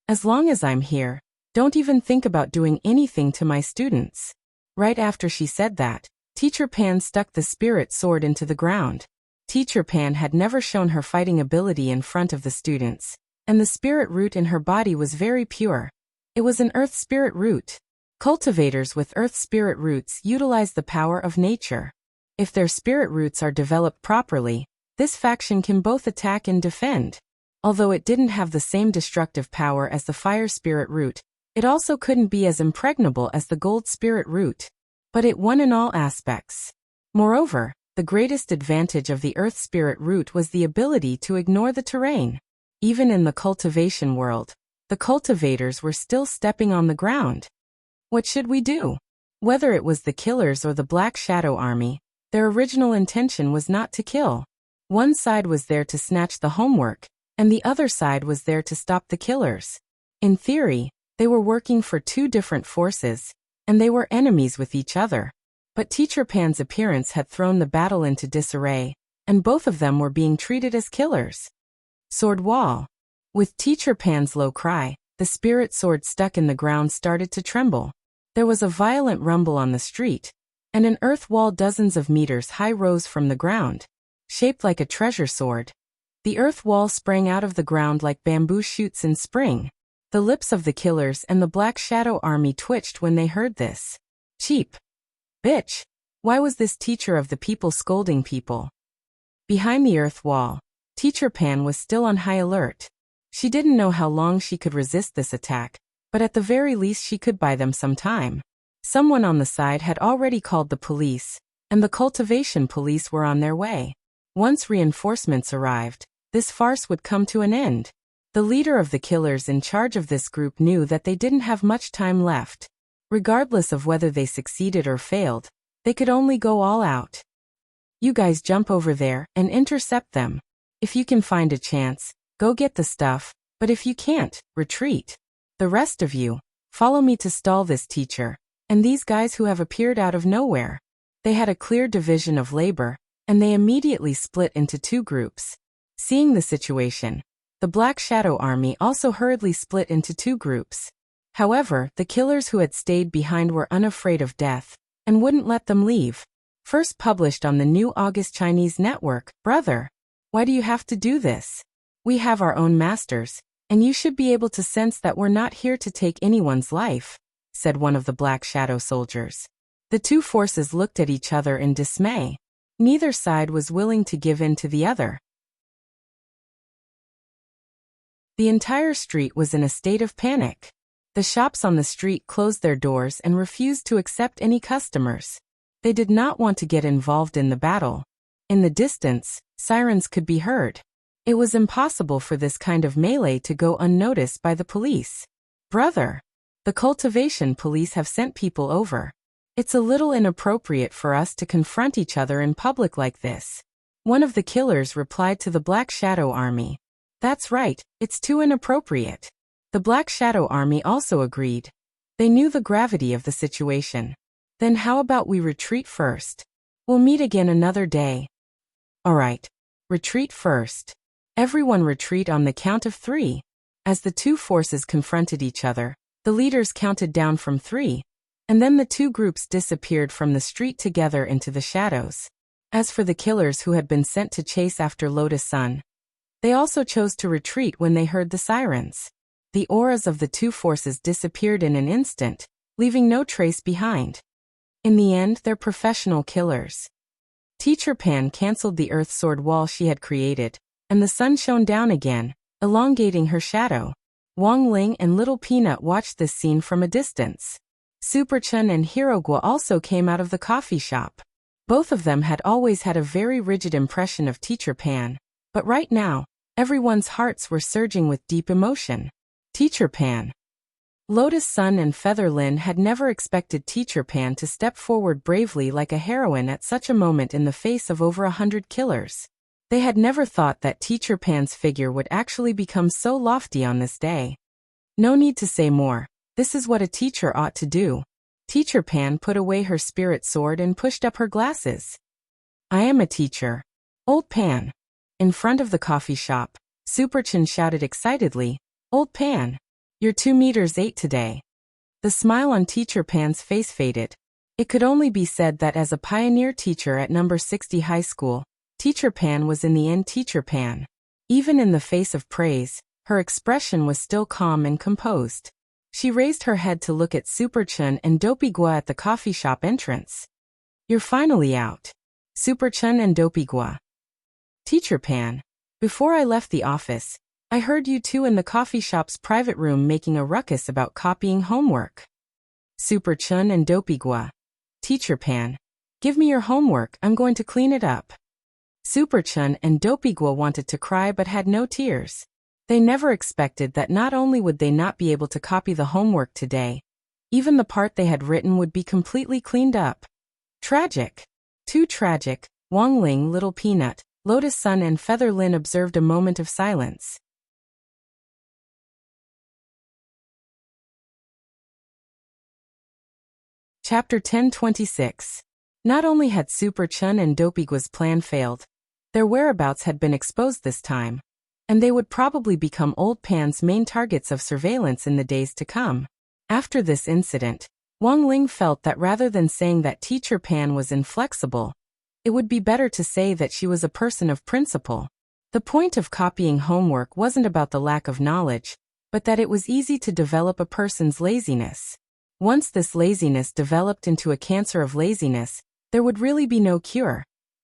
As long as I'm here, don't even think about doing anything to my students. Right after she said that, Teacher Pan stuck the spirit sword into the ground. Teacher Pan had never shown her fighting ability in front of the students, and the spirit root in her body was very pure. It was an earth spirit root. Cultivators with earth spirit roots utilize the power of nature. If their spirit roots are developed properly, this faction can both attack and defend. Although it didn't have the same destructive power as the fire spirit root, it also couldn't be as impregnable as the gold spirit root. But it won in all aspects. Moreover, the greatest advantage of the earth spirit root was the ability to ignore the terrain. Even in the cultivation world, the cultivators were still stepping on the ground. What should we do? Whether it was the killers or the Black Shadow Army, their original intention was not to kill. One side was there to snatch the homework, and the other side was there to stop the killers. In theory, they were working for 2 different forces, and they were enemies with each other. But Teacher Pan's appearance had thrown the battle into disarray, and both of them were being treated as killers. Sword wall. With Teacher Pan's low cry, the spirit sword stuck in the ground started to tremble. There was a violent rumble on the street, and an earth wall dozens of meters high rose from the ground. Shaped like a treasure sword, the earth wall sprang out of the ground like bamboo shoots in spring. The lips of the killers and the Black Shadow Army twitched when they heard this. Cheap. Bitch. Why was this teacher of the people scolding people? Behind the earth wall, Teacher Pan was still on high alert. She didn't know how long she could resist this attack, but at the very least she could buy them some time. Someone on the side had already called the police, and the cultivation police were on their way. Once reinforcements arrived, this farce would come to an end. The leader of the killers in charge of this group knew that they didn't have much time left. Regardless of whether they succeeded or failed, they could only go all out. You guys jump over there and intercept them. If you can find a chance, go get the stuff, but if you can't, retreat. The rest of you, follow me to stall this teacher, and these guys who have appeared out of nowhere. They had a clear division of labor, and they immediately split into 2 groups. Seeing the situation, the Black Shadow Army also hurriedly split into 2 groups. However, the killers who had stayed behind were unafraid of death, and wouldn't let them leave. First published on the new August Chinese network, brother. Why do you have to do this? We have our own masters, and you should be able to sense that we're not here to take anyone's life, said one of the Black Shadow soldiers. The 2 forces looked at each other in dismay. Neither side was willing to give in to the other. The entire street was in a state of panic. The shops on the street closed their doors and refused to accept any customers. They did not want to get involved in the battle. In the distance, sirens could be heard. It was impossible for this kind of melee to go unnoticed by the police. Brother, the cultivation police have sent people over. It's a little inappropriate for us to confront each other in public like this. One of the killers replied to the Black Shadow Army. That's right, it's too inappropriate. The Black Shadow Army also agreed. They knew the gravity of the situation. Then how about we retreat first? We'll meet again another day. Alright. Retreat first. Everyone retreat on the count of 3. As the two forces confronted each other, the leaders counted down from 3, and then the two groups disappeared from the street together into the shadows. As for the killers who had been sent to chase after Lotus Sun, they also chose to retreat when they heard the sirens. The auras of the two forces disappeared in an instant, leaving no trace behind. In the end, they're professional killers. Teacher Pan cancelled the earth sword wall she had created, and the sun shone down again, elongating her shadow. Wang Ling and Little Peanut watched this scene from a distance. Super Chun and Hirogwa also came out of the coffee shop. Both of them had always had a very rigid impression of Teacher Pan, but right now, everyone's hearts were surging with deep emotion. Teacher Pan. Lotus Sun and Feather Lin had never expected Teacher Pan to step forward bravely like a heroine at such a moment in the face of over 100 killers. They had never thought that Teacher Pan's figure would actually become so lofty on this day. No need to say more. This is what a teacher ought to do. Teacher Pan put away her spirit sword and pushed up her glasses. I am a teacher. Old Pan. In front of the coffee shop, Superchin shouted excitedly, Old Pan. You're 2 meters 8 today. The smile on Teacher Pan's face faded. It could only be said that as a pioneer teacher at number 60 high school, Teacher Pan was in the end Teacher Pan. Even in the face of praise, her expression was still calm and composed. She raised her head to look at Superchun and Dopigua at the coffee shop entrance. You're finally out. Superchun and Dopigua. Teacher Pan. Before I left the office, I heard you two in the coffee shop's private room making a ruckus about copying homework. Superchun and Dopigua. Teacher Pan. Give me your homework, I'm going to clean it up. Superchun and Dopigua wanted to cry but had no tears. They never expected that not only would they not be able to copy the homework today, even the part they had written would be completely cleaned up. Tragic. Too tragic. Wang Ling, Little Peanut, Lotus Sun and Feather Lin observed a moment of silence. Chapter 1026. Not only had Super Chun and Dopigua's plan failed, their whereabouts had been exposed this time, and they would probably become Old Pan's main targets of surveillance in the days to come. After this incident, Wang Ling felt that rather than saying that Teacher Pan was inflexible, it would be better to say that she was a person of principle. The point of copying homework wasn't about the lack of knowledge, but that it was easy to develop a person's laziness. Once this laziness developed into a cancer of laziness, there would really be no cure.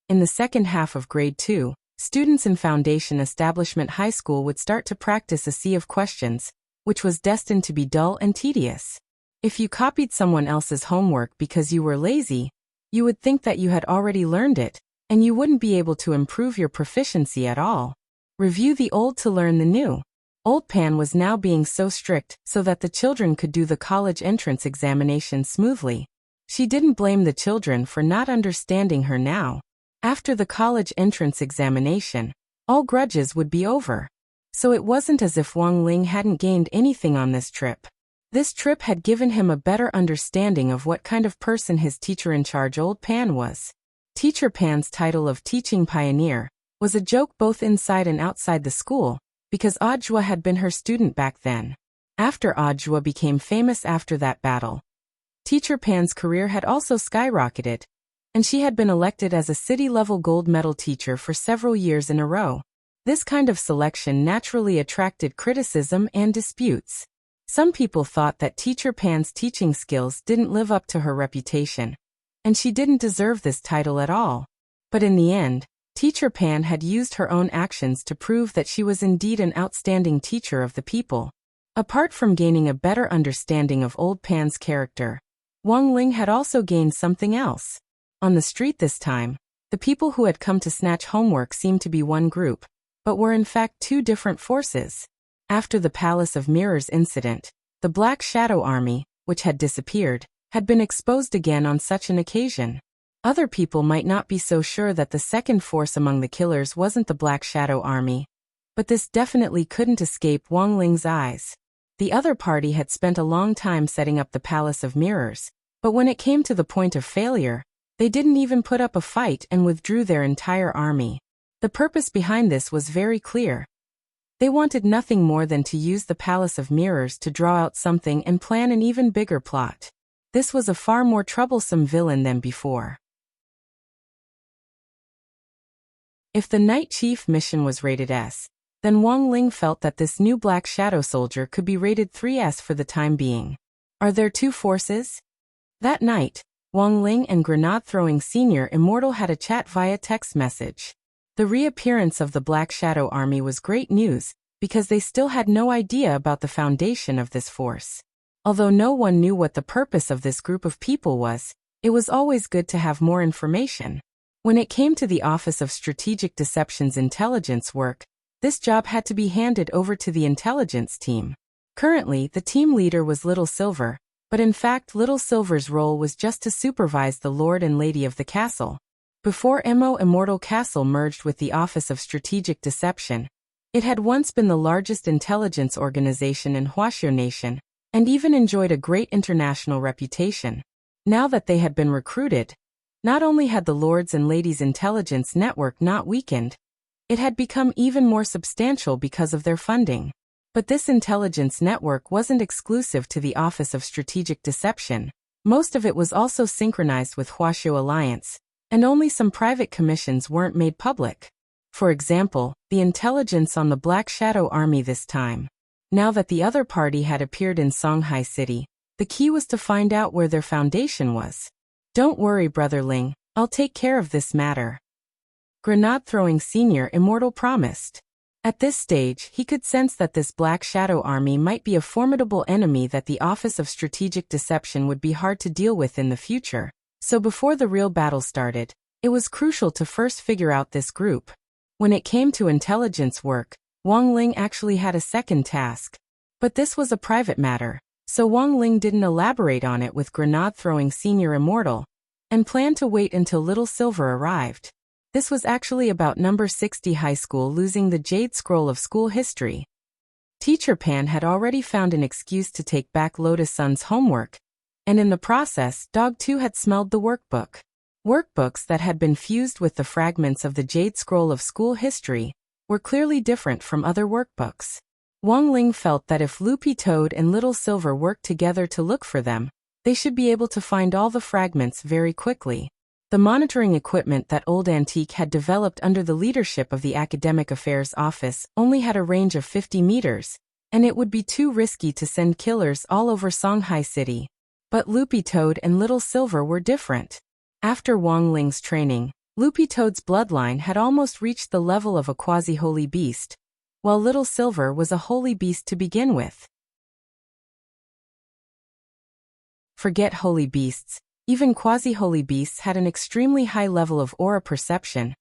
In the second half of grade 2, students in Foundation Establishment High School would start to practice a sea of questions, which was destined to be dull and tedious. If you copied someone else's homework because you were lazy, you would think that you had already learned it, and you wouldn't be able to improve your proficiency at all. Review the old to learn the new. Old Pan was now being so strict so that the children could do the college entrance examination smoothly. She didn't blame the children for not understanding her now. After the college entrance examination, all grudges would be over. So it wasn't as if Wang Ling hadn't gained anything on this trip. This trip had given him a better understanding of what kind of person his teacher-in-charge Old Pan was. Teacher Pan's title of teaching pioneer was a joke both inside and outside the school, because Audjua had been her student back then. After Audjua became famous after that battle, Teacher Pan's career had also skyrocketed, and she had been elected as a city-level gold medal teacher for several years in a row. This kind of selection naturally attracted criticism and disputes. Some people thought that Teacher Pan's teaching skills didn't live up to her reputation, and she didn't deserve this title at all. But in the end, Teacher Pan had used her own actions to prove that she was indeed an outstanding teacher of the people. Apart from gaining a better understanding of Old Pan's character, Wang Ling had also gained something else. On the street this time, The people who had come to snatch homework seemed to be one group, but were in fact two different forces. After the Palace of Mirrors incident, the Black Shadow Army, which had disappeared, had been exposed again on such an occasion. Other people might not be so sure that the second force among the killers wasn't the Black Shadow Army, but this definitely couldn't escape Wang Ling's eyes. The other party had spent a long time setting up the Palace of Mirrors, but when it came to the point of failure, they didn't even put up a fight and withdrew their entire army. The purpose behind this was very clear. They wanted nothing more than to use the Palace of Mirrors to draw out something and plan an even bigger plot. This was a far more troublesome villain than before. If the Night Chief mission was rated S, then Wang Ling felt that this new Black Shadow Soldier could be rated 3S for the time being. Are there two forces? That night, Wang Ling and Grenade-throwing Senior Immortal had a chat via text message. The reappearance of the Black Shadow Army was great news, because they still had no idea about the foundation of this force. Although no one knew what the purpose of this group of people was, it was always good to have more information. When it came to the Office of Strategic Deception's intelligence work, this job had to be handed over to the intelligence team. Currently, the team leader was Little Silver, but in fact Little Silver's role was just to supervise the Lord and Lady of the castle. Before Mo Immortal Castle merged with the Office of Strategic Deception, it had once been the largest intelligence organization in Huaxiao Nation, and even enjoyed a great international reputation. Now that they had been recruited, not only had the Lord's and Ladies' intelligence network not weakened, it had become even more substantial because of their funding. But this intelligence network wasn't exclusive to the Office of Strategic Deception. Most of it was also synchronized with Huaxiao Alliance, and only some private commissions weren't made public. For example, the intelligence on the Black Shadow Army this time. Now that the other party had appeared in Songhai City, the key was to find out where their foundation was. Don't worry, Brother Ling, I'll take care of this matter. Grenade-throwing Senior Immortal promised. At this stage, he could sense that this Black Shadow Army might be a formidable enemy that the Office of Strategic Deception would be hard to deal with in the future. So before the real battle started, it was crucial to first figure out this group. When it came to intelligence work, Wang Ling actually had a second task. But this was a private matter, so Wang Ling didn't elaborate on it with Grenade-throwing Senior Immortal, and planned to wait until Little Silver arrived. This was actually about number 60 high school losing the Jade Scroll of school history. Teacher Pan had already found an excuse to take back Lotus Sun's homework, and in the process, Dog 2 had smelled the workbook. Workbooks that had been fused with the fragments of the Jade Scroll of school history were clearly different from other workbooks. Wang Ling felt that if Loopy Toad and Little Silver worked together to look for them, they should be able to find all the fragments very quickly. The monitoring equipment that Old Antique had developed under the leadership of the Academic Affairs Office only had a range of 50 meters, and it would be too risky to send killers all over Songhai City. But Loopy Toad and Little Silver were different. After Wang Ling's training, Loopy Toad's bloodline had almost reached the level of a quasi-holy beast, while Little Silver was a holy beast to begin with. Forget holy beasts, even quasi-holy beasts had an extremely high level of aura perception,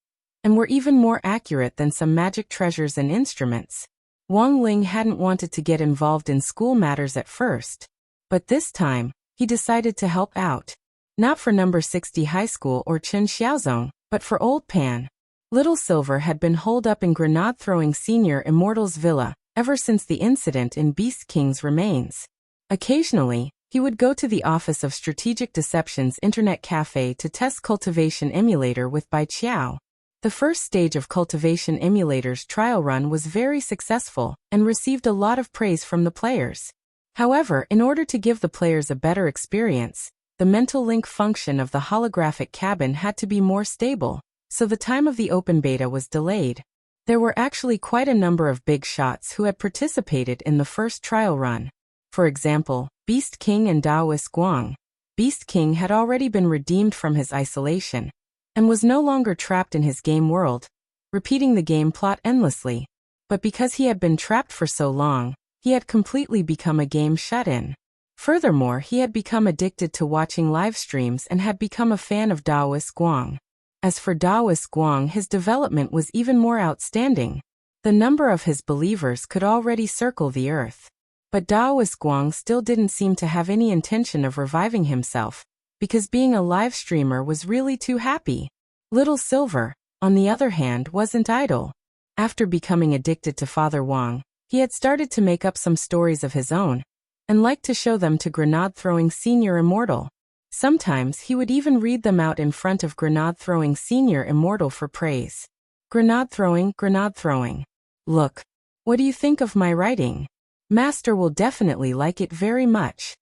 and were even more accurate than some magic treasures and instruments. Wang Ling hadn't wanted to get involved in school matters at first, but this time, he decided to help out. Not for number 60 high school or Chen Xiaozong, but for Old Pan. Little Silver had been holed up in Grenade-throwing Senior Immortal's villa ever since the incident in Beast King's remains. Occasionally, he would go to the Office of Strategic Deception's internet cafe to test Cultivation Emulator with Bai Qiao. The first stage of Cultivation Emulator's trial run was very successful and received a lot of praise from the players. However, in order to give the players a better experience, the mental link function of the holographic cabin had to be more stable, so the time of the open beta was delayed. There were actually quite a number of big shots who had participated in the first trial run. For example, Beast King and Daoist Guang. Beast King had already been redeemed from his isolation, and was no longer trapped in his game world, repeating the game plot endlessly. But because he had been trapped for so long, he had completely become a game shut-in. Furthermore, he had become addicted to watching live streams and had become a fan of Daoist Guang. As for Taoist Guang, his development was even more outstanding. The number of his believers could already circle the earth. But Taoist Guang still didn't seem to have any intention of reviving himself, because being a live streamer was really too happy. Little Silver, on the other hand, wasn't idle. After becoming addicted to Father Wang, he had started to make up some stories of his own, and liked to show them to Grenade-throwing Senior Immortal. Sometimes he would even read them out in front of Grenade-throwing Senior Immortal for praise. Grenade-throwing, Grenade-throwing. Look, what do you think of my writing? Master will definitely like it very much.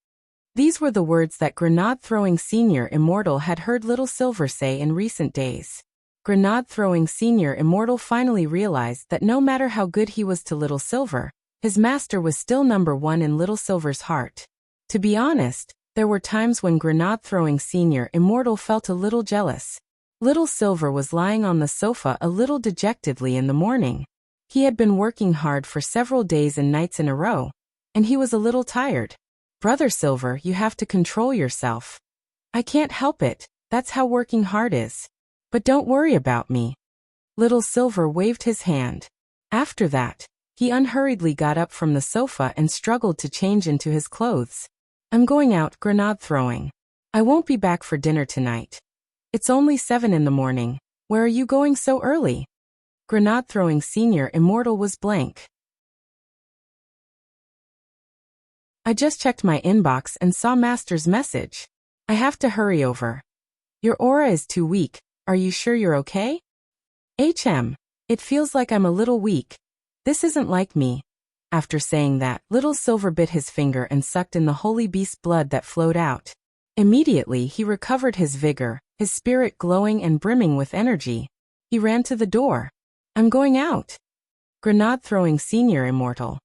These were the words that Grenade-throwing Senior Immortal had heard Little Silver say in recent days. Grenade-throwing Senior Immortal finally realized that no matter how good he was to Little Silver, his master was still number one in Little Silver's heart. To be honest, there were times when Grenade-throwing Senior Immortal felt a little jealous. Little Silver was lying on the sofa a little dejectedly in the morning. He had been working hard for several days and nights in a row, and he was a little tired. Brother Silver, you have to control yourself. I can't help it, that's how working hard is. But don't worry about me. Little Silver waved his hand. After that, he unhurriedly got up from the sofa and struggled to change into his clothes. I'm going out grenade throwing. I won't be back for dinner tonight. It's only 7 in the morning. Where are you going so early? Grenade throwing Senior Immortal was blank. I just checked my inbox and saw Master's message. I have to hurry over. Your aura is too weak. Are you sure you're okay? It feels like I'm a little weak. This isn't like me. After saying that, Little Silver bit his finger and sucked in the holy beast blood that flowed out. Immediately he recovered his vigor, his spirit glowing and brimming with energy. He ran to the door. I'm going out. Grenade throwing Senior Immortal.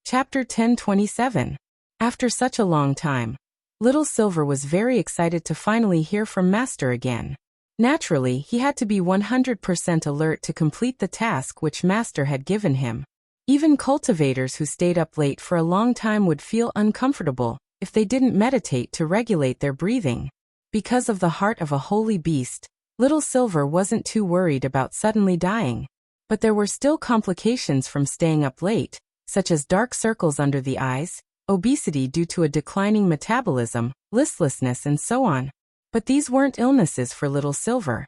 Chapter 1027. After such a long time, Little Silver was very excited to finally hear from Master again. Naturally, he had to be 100% alert to complete the task which Master had given him. Even cultivators who stayed up late for a long time would feel uncomfortable if they didn't meditate to regulate their breathing. Because of the heart of a holy beast, Little Silver wasn't too worried about suddenly dying. But there were still complications from staying up late, such as dark circles under the eyes, obesity due to a declining metabolism, listlessness and so on. But these weren't illnesses for Little Silver.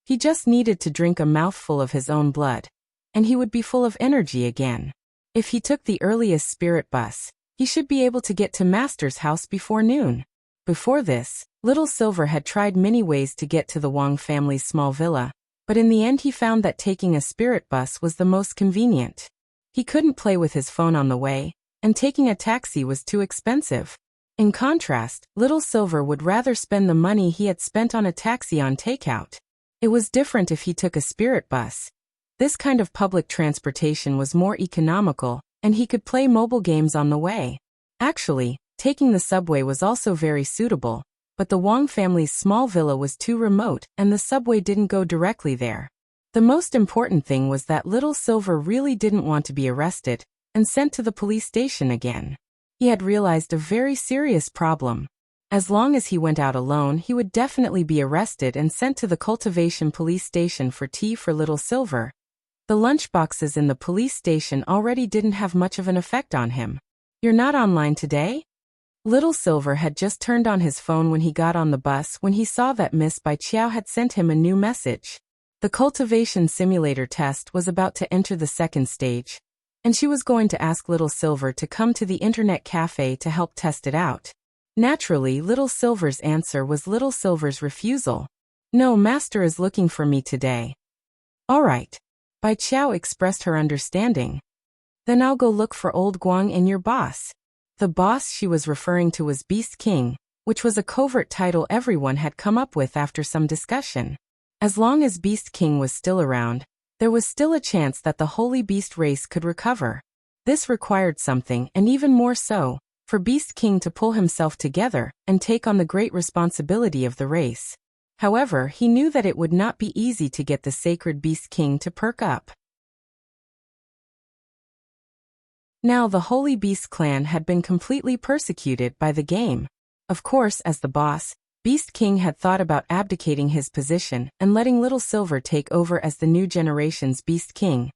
He just needed to drink a mouthful of his own blood, and he would be full of energy again. If he took the earliest spirit bus, he should be able to get to Master's house before noon. Before this, Little Silver had tried many ways to get to the Wang family's small villa, but in the end he found that taking a spirit bus was the most convenient. He couldn't play with his phone on the way, and taking a taxi was too expensive. In contrast, Little Silver would rather spend the money he had spent on a taxi on takeout. It was different if he took a spirit bus. This kind of public transportation was more economical, and he could play mobile games on the way. Actually, taking the subway was also very suitable, but the Wang family's small villa was too remote and the subway didn't go directly there. The most important thing was that Little Silver really didn't want to be arrested and sent to the police station again. He had realized a very serious problem. As long as he went out alone, he would definitely be arrested and sent to the cultivation police station for tea for Little Silver. The lunchboxes in the police station already didn't have much of an effect on him. You're not online today? Little Silver had just turned on his phone when he got on the bus when he saw that Miss Bai Chiao had sent him a new message. The cultivation simulator test was about to enter the second stage, and she was going to ask Little Silver to come to the internet cafe to help test it out. Naturally, Little Silver's answer was Little Silver's refusal. No, Master is looking for me today. All right. Bai Chiao expressed her understanding. Then I'll go look for old Guang and your boss. The boss she was referring to was Beast King, which was a covert title everyone had come up with after some discussion. As long as Beast King was still around, there was still a chance that the Holy Beast race could recover. This required something, and even more so, for Beast King to pull himself together and take on the great responsibility of the race. However, he knew that it would not be easy to get the sacred Beast King to perk up. Now the Holy Beast clan had been completely persecuted by the game. Of course, as the boss, Beast King had thought about abdicating his position and letting Little Silver take over as the new generation's Beast King.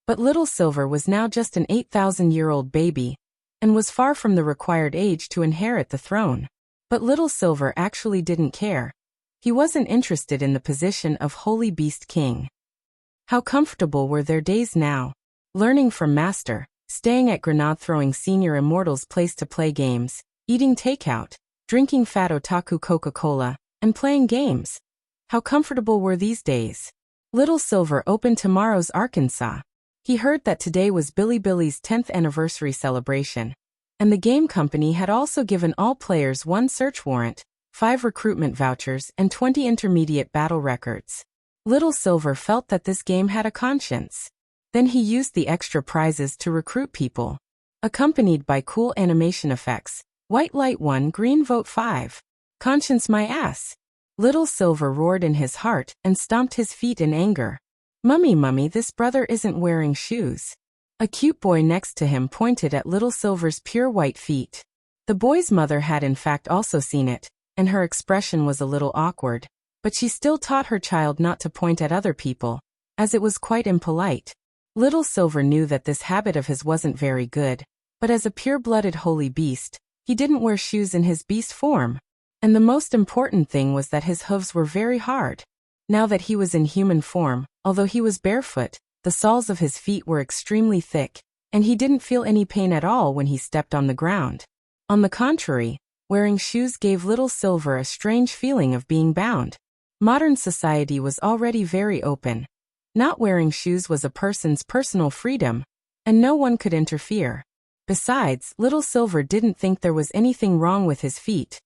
But Little Silver was now just an 8,000-year-old baby, and was far from the required age to inherit the throne. But Little Silver actually didn't care. He wasn't interested in the position of Holy Beast King. How comfortable were their days now, learning from Master, staying at grenade-throwing senior immortals' place to play games, eating takeout, drinking fat otaku Coca-Cola, and playing games. How comfortable were these days? Little Silver opened tomorrow's Arkansas. He heard that today was Billy's 10th anniversary celebration, and the game company had also given all players 1 search warrant, 5 recruitment vouchers, and 20 intermediate battle records. Little Silver felt that this game had a conscience. Then he used the extra prizes to recruit people, accompanied by cool animation effects. White light 1, green vote 5. Conscience my ass. Little Silver roared in his heart and stomped his feet in anger. Mummy, this brother isn't wearing shoes. A cute boy next to him pointed at Little Silver's pure white feet. The boy's mother had in fact also seen it, and her expression was a little awkward, but she still taught her child not to point at other people, as it was quite impolite. Little Silver knew that this habit of his wasn't very good, but as a pure-blooded holy beast, he didn't wear shoes in his beast form. And the most important thing was that his hooves were very hard. Now that he was in human form, although he was barefoot, the soles of his feet were extremely thick, and he didn't feel any pain at all when he stepped on the ground. On the contrary, wearing shoes gave Little Silver a strange feeling of being bound. Modern society was already very open. Not wearing shoes was a person's personal freedom, and no one could interfere. Besides, Little Silver didn't think there was anything wrong with his feet.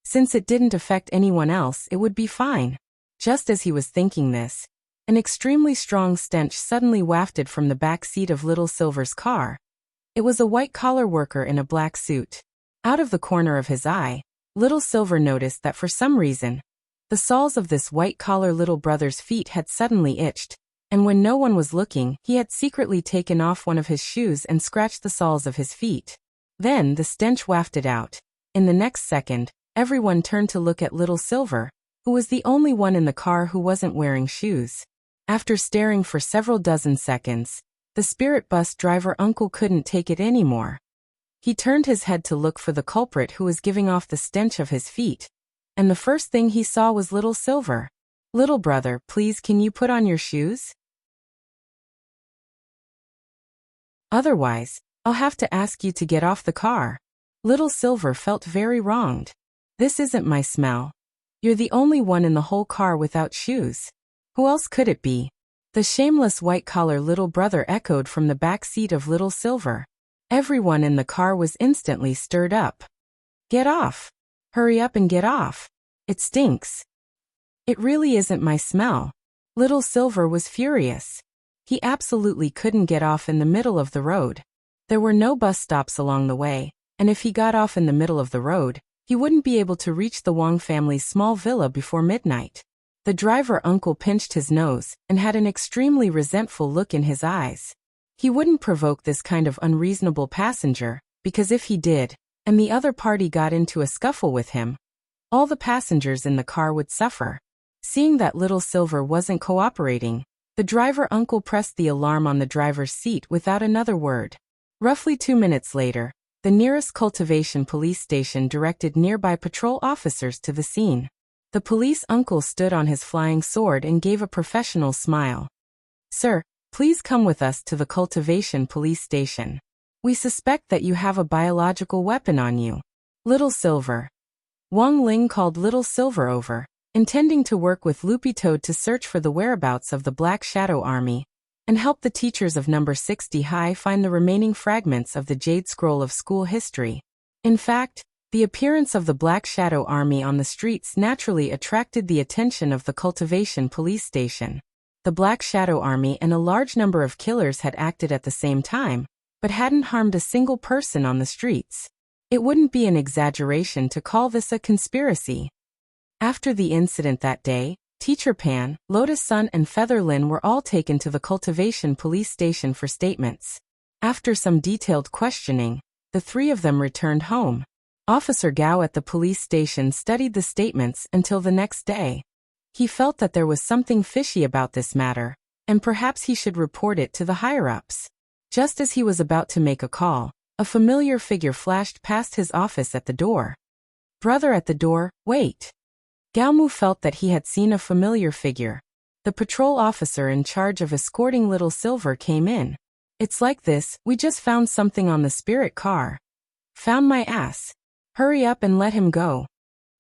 Since it didn't affect anyone else, it would be fine. Just as he was thinking this, an extremely strong stench suddenly wafted from the back seat of Little Silver's car. It was a white-collar worker in a black suit. Out of the corner of his eye, Little Silver noticed that for some reason, the soles of this white-collar little brother's feet had suddenly itched, and when no one was looking, he had secretly taken off one of his shoes and scratched the soles of his feet. Then the stench wafted out. In the next second, everyone turned to look at Little Silver, who was the only one in the car who wasn't wearing shoes. After staring for several dozen seconds, the spirit bus driver uncle couldn't take it anymore. He turned his head to look for the culprit who was giving off the stench of his feet, and the first thing he saw was Little Silver. Little brother, please can you put on your shoes? Otherwise, I'll have to ask you to get off the car. Little Silver felt very wronged. This isn't my smell. You're the only one in the whole car without shoes. Who else could it be? The shameless white-collar little brother echoed from the back seat of Little Silver. Everyone in the car was instantly stirred up. Get off. Hurry up and get off. It stinks. It really isn't my smell. Little Silver was furious. He absolutely couldn't get off in the middle of the road. There were no bus stops along the way, and if he got off in the middle of the road, he wouldn't be able to reach the Wong family's small villa before midnight. The driver uncle pinched his nose and had an extremely resentful look in his eyes. He wouldn't provoke this kind of unreasonable passenger, because if he did, and the other party got into a scuffle with him, all the passengers in the car would suffer. Seeing that Little Silver wasn't cooperating, the driver uncle pressed the alarm on the driver's seat without another word. Roughly 2 minutes later, the nearest cultivation police station directed nearby patrol officers to the scene. The police uncle stood on his flying sword and gave a professional smile. Sir, please come with us to the cultivation police station. We suspect that you have a biological weapon on you. Little Silver. Wong Ling called Little Silver over, intending to work with Loopy Toad to search for the whereabouts of the Black Shadow Army, and help the teachers of number 60 High find the remaining fragments of the Jade Scroll of school history. In fact, the appearance of the Black Shadow Army on the streets naturally attracted the attention of the cultivation police station. The Black Shadow Army and a large number of killers had acted at the same time, but hadn't harmed a single person on the streets. It wouldn't be an exaggeration to call this a conspiracy. After the incident that day, Teacher Pan, Lotus Sun and Feather Lin were all taken to the cultivation police station for statements. After some detailed questioning, the three of them returned home. Officer Gao at the police station studied the statements until the next day. He felt that there was something fishy about this matter, and perhaps he should report it to the higher-ups. Just as he was about to make a call, a familiar figure flashed past his office at the door. Brother at the door, wait. Gao Mu felt that he had seen a familiar figure. The patrol officer in charge of escorting Little Silver came in. It's like this, we just found something on the spirit car. Found my ass. Hurry up and let him go.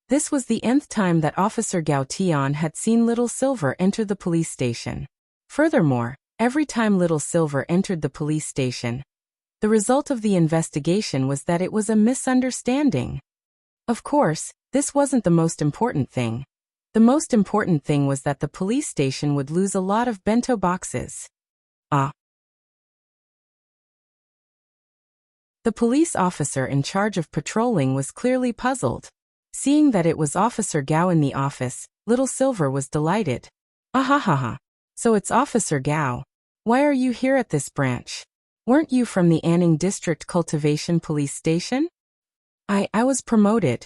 This was the nth time that Officer Gao Tian had seen Little Silver enter the police station. Furthermore, every time Little Silver entered the police station, the result of the investigation was that it was a misunderstanding. Of course, this wasn't the most important thing. The most important thing was that the police station would lose a lot of bento boxes. The police officer in charge of patrolling was clearly puzzled. Seeing that it was Officer Gao in the office, Little Silver was delighted. Ahahaha. So it's Officer Gao. Why are you here at this branch? Weren't you from the Anning District Cultivation Police Station? I was promoted.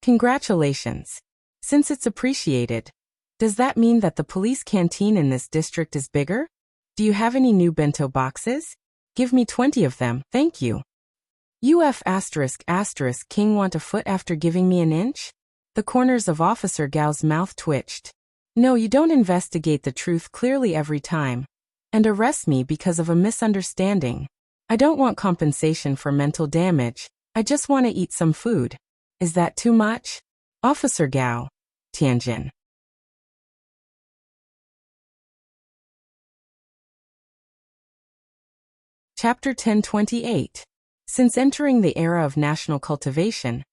Congratulations. Since it's appreciated, does that mean that the police canteen in this district is bigger? Do you have any new bento boxes? Give me 20 of them, thank you. King want a foot after giving me an inch? The corners of Officer Gao's mouth twitched. No, you don't investigate the truth clearly every time. And arrest me because of a misunderstanding. I don't want compensation for mental damage, I just want to eat some food. Is that too much? Officer Gao. Tianjin. Chapter 1028. Since entering the era of national cultivation,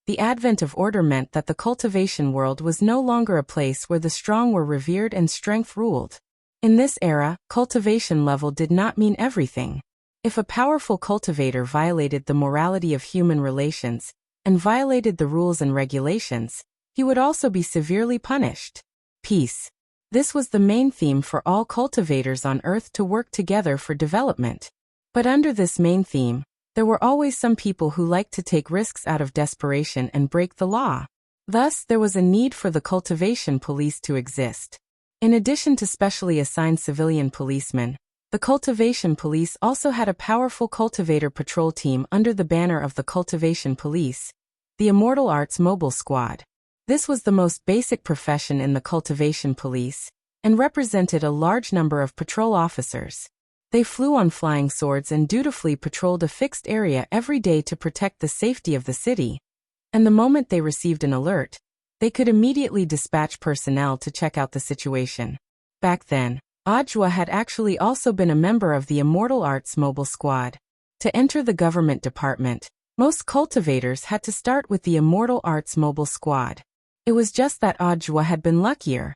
the advent of order meant that the cultivation world was no longer a place where the strong were revered and strength ruled. In this era, cultivation level did not mean everything. If a powerful cultivator violated the morality of human relations and violated the rules and regulations, he would also be severely punished. Peace. This was the main theme for all cultivators on Earth to work together for development. But under this main theme, there were always some people who liked to take risks out of desperation and break the law. Thus, there was a need for the cultivation police to exist. In addition to specially assigned civilian policemen, the cultivation police also had a powerful cultivator patrol team under the banner of the cultivation police, the Immortal Arts Mobile Squad. This was the most basic profession in the cultivation police, and represented a large number of patrol officers. They flew on flying swords and dutifully patrolled a fixed area every day to protect the safety of the city. And the moment they received an alert, they could immediately dispatch personnel to check out the situation. Back then, Ajwa had actually also been a member of the Immortal Arts Mobile Squad. To enter the government department, most cultivators had to start with the Immortal Arts Mobile Squad. It was just that Ajwa had been luckier.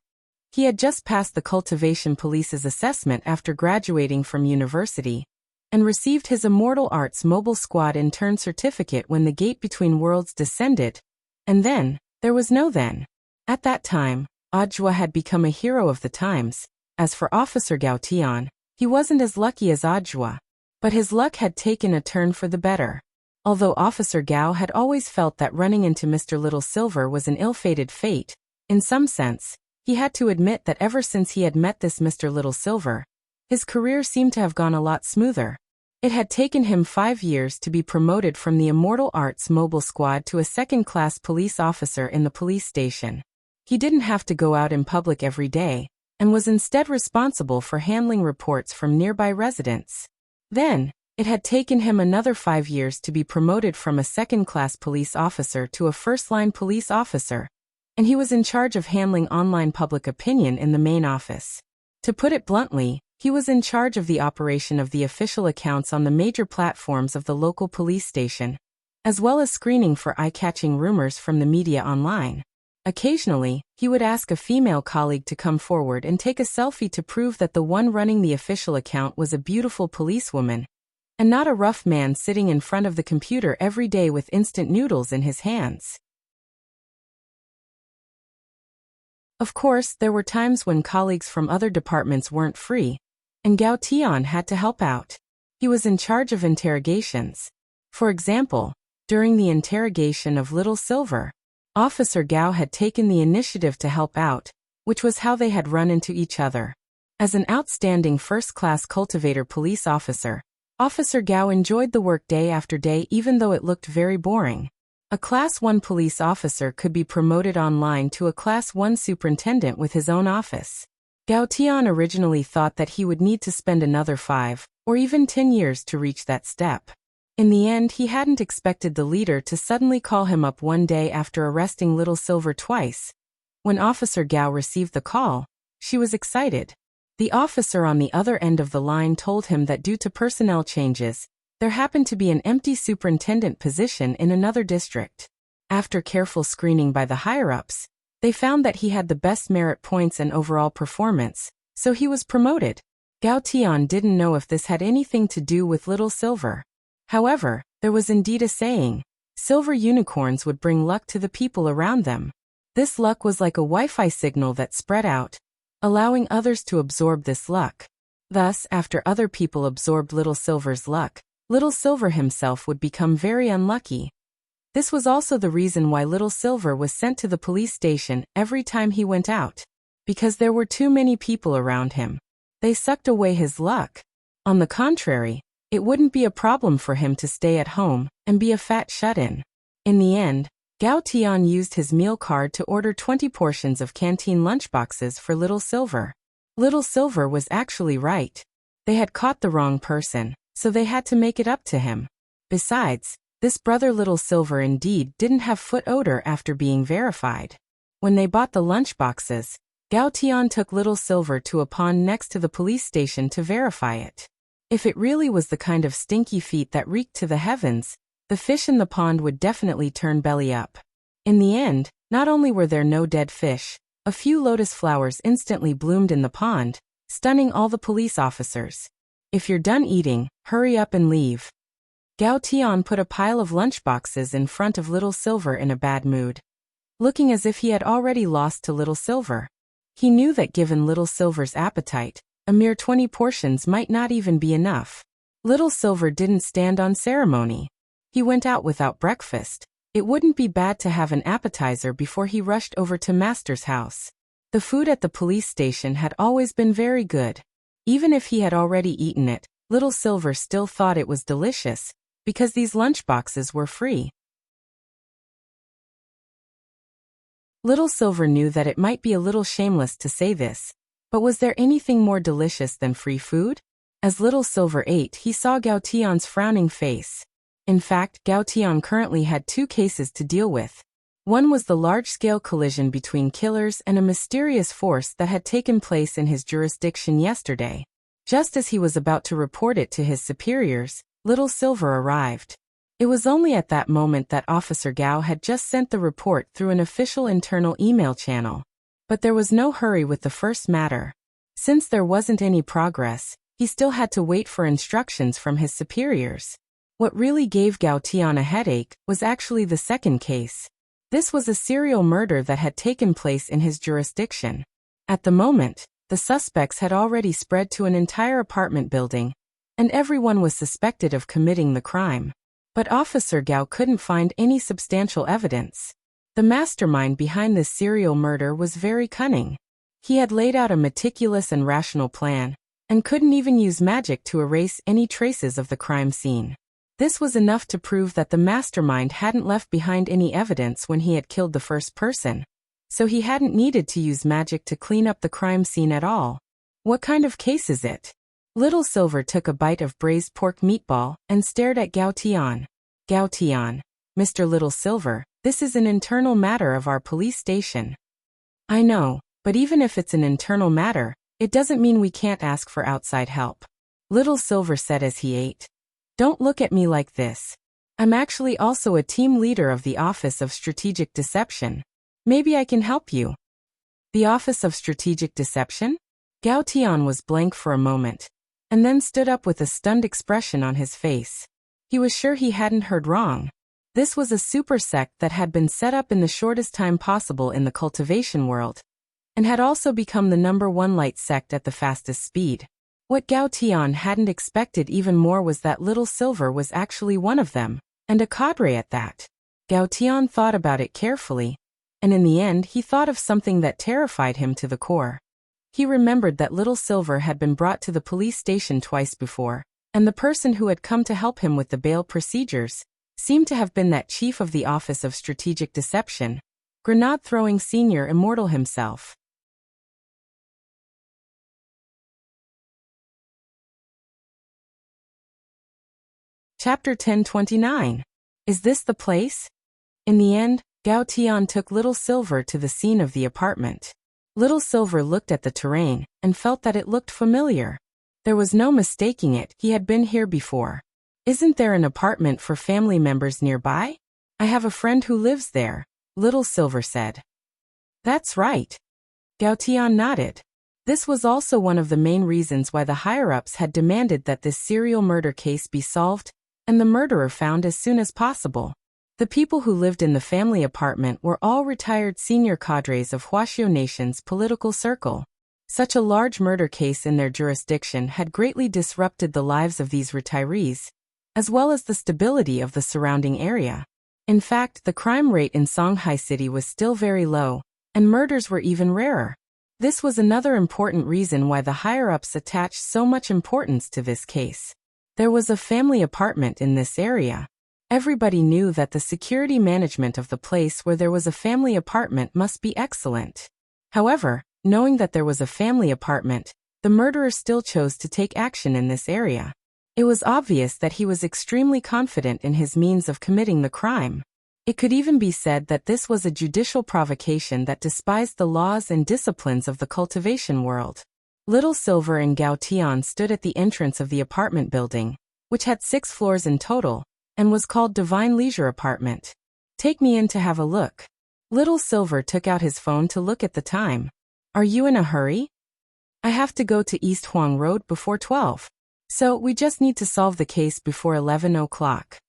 He had just passed the cultivation police's assessment after graduating from university, and received his Immortal Arts Mobile Squad intern certificate when the gate between worlds descended. And then, there was no then. At that time, Ajwa had become a hero of the times. As for Officer Gao Tian, he wasn't as lucky as Ajwa, but his luck had taken a turn for the better. Although Officer Gao had always felt that running into Mr. Little Silver was an ill-fated fate, in some sense, he had to admit that ever since he had met this Mr. Little Silver, his career seemed to have gone a lot smoother. It had taken him 5 years to be promoted from the Immortal Arts Mobile Squad to a second-class police officer in the police station. He didn't have to go out in public every day, and was instead responsible for handling reports from nearby residents. Then, it had taken him another 5 years to be promoted from a second-class police officer to a first-line police officer, and he was in charge of handling online public opinion in the main office. To put it bluntly, he was in charge of the operation of the official accounts on the major platforms of the local police station, as well as screening for eye-catching rumors from the media online. Occasionally, he would ask a female colleague to come forward and take a selfie to prove that the one running the official account was a beautiful policewoman, and not a rough man sitting in front of the computer every day with instant noodles in his hands. Of course, there were times when colleagues from other departments weren't free, and Gao Tian had to help out. He was in charge of interrogations. For example, during the interrogation of Little Silver, Officer Gao had taken the initiative to help out, which was how they had run into each other. As an outstanding first-class cultivator police officer, Officer Gao enjoyed the work day after day even though it looked very boring. A Class 1 police officer could be promoted online to a Class 1 superintendent with his own office. Gao Tian originally thought that he would need to spend another 5 or even 10 years to reach that step. In the end, he hadn't expected the leader to suddenly call him up one day after arresting Little Silver twice. When Officer Gao received the call, she was excited. The officer on the other end of the line told him that due to personnel changes, there happened to be an empty superintendent position in another district. After careful screening by the higher-ups, they found that he had the best merit points and overall performance, so he was promoted. Gao Tian didn't know if this had anything to do with Little Silver. However, there was indeed a saying, silver unicorns would bring luck to the people around them. This luck was like a Wi-Fi signal that spread out, allowing others to absorb this luck. Thus, after other people absorbed Little Silver's luck, Little Silver himself would become very unlucky. This was also the reason why Little Silver was sent to the police station every time he went out. Because there were too many people around him. They sucked away his luck. On the contrary, it wouldn't be a problem for him to stay at home and be a fat shut-in. In the end, Gao Tian used his meal card to order 20 portions of canteen lunchboxes for Little Silver. Little Silver was actually right. They had caught the wrong person, so they had to make it up to him. Besides, this brother Little Silver indeed didn't have foot odor after being verified. When they bought the lunchboxes, Gao Tian took Little Silver to a pond next to the police station to verify it. If it really was the kind of stinky feet that reeked to the heavens, the fish in the pond would definitely turn belly up. In the end, not only were there no dead fish, a few lotus flowers instantly bloomed in the pond, stunning all the police officers. If you're done eating, hurry up and leave. Gao Tian put a pile of lunchboxes in front of Little Silver in a bad mood, looking as if he had already lost to Little Silver. He knew that given Little Silver's appetite, a mere 20 portions might not even be enough. Little Silver didn't stand on ceremony. He went out without breakfast. It wouldn't be bad to have an appetizer before he rushed over to Master's house. The food at the police station had always been very good. Even if he had already eaten it, Little Silver still thought it was delicious, because these lunchboxes were free. Little Silver knew that it might be a little shameless to say this, but was there anything more delicious than free food? As Little Silver ate, he saw Gao Tian's frowning face. In fact, Gao Tian currently had 2 cases to deal with. One was the large-scale collision between killers and a mysterious force that had taken place in his jurisdiction yesterday. Just as he was about to report it to his superiors, Little Silver arrived. It was only at that moment that Officer Gao had just sent the report through an official internal email channel. But there was no hurry with the first matter. Since there wasn't any progress, he still had to wait for instructions from his superiors. What really gave Gao Tian a headache was actually the second case. This was a serial murder that had taken place in his jurisdiction. At the moment, the suspects had already spread to an entire apartment building, and everyone was suspected of committing the crime. But Officer Gao couldn't find any substantial evidence. The mastermind behind this serial murder was very cunning. He had laid out a meticulous and rational plan, and couldn't even use magic to erase any traces of the crime scene. This was enough to prove that the mastermind hadn't left behind any evidence when he had killed the first person, so he hadn't needed to use magic to clean up the crime scene at all. What kind of case is it? Little Silver took a bite of braised pork meatball and stared at Gao Tian. Gao Tian, Mr. Little Silver, this is an internal matter of our police station. I know, but even if it's an internal matter, it doesn't mean we can't ask for outside help. Little Silver said as he ate. Don't look at me like this. I'm actually also a team leader of the Office of Strategic Deception. Maybe I can help you. The Office of Strategic Deception? Gao Tian was blank for a moment, and then stood up with a stunned expression on his face. He was sure he hadn't heard wrong. This was a super sect that had been set up in the shortest time possible in the cultivation world, and had also become the #1 light sect at the fastest speed. What Gao Tian hadn't expected even more was that Little Silver was actually one of them, and a cadre at that. Gao Tian thought about it carefully, and in the end he thought of something that terrified him to the core. He remembered that Little Silver had been brought to the police station twice before, and the person who had come to help him with the bail procedures seemed to have been that chief of the Office of Strategic Deception, grenade-throwing senior immortal himself. Chapter 1029. Is this the place? In the end, Gao Tian took Little Silver to the scene of the apartment. Little Silver looked at the terrain and felt that it looked familiar. There was no mistaking it, he had been here before. Isn't there an apartment for family members nearby? I have a friend who lives there, Little Silver said. That's right. Gao Tian nodded. This was also one of the main reasons why the higher-ups had demanded that this serial murder case be solved and the murderer found as soon as possible. The people who lived in the family apartment were all retired senior cadres of Huaxiu Nation's political circle. Such a large murder case in their jurisdiction had greatly disrupted the lives of these retirees, as well as the stability of the surrounding area. In fact, the crime rate in Songhai City was still very low, and murders were even rarer. This was another important reason why the higher-ups attached so much importance to this case. There was a family apartment in this area. Everybody knew that the security management of the place where there was a family apartment must be excellent. However, knowing that there was a family apartment, the murderer still chose to take action in this area. It was obvious that he was extremely confident in his means of committing the crime. It could even be said that this was a judicial provocation that despised the laws and disciplines of the cultivation world. Little Silver and Gao Tian stood at the entrance of the apartment building, which had 6 floors in total, and was called Divine Leisure Apartment. Take me in to have a look. Little Silver took out his phone to look at the time. Are you in a hurry? I have to go to East Huang Road before 12. So we just need to solve the case before 11 o'clock.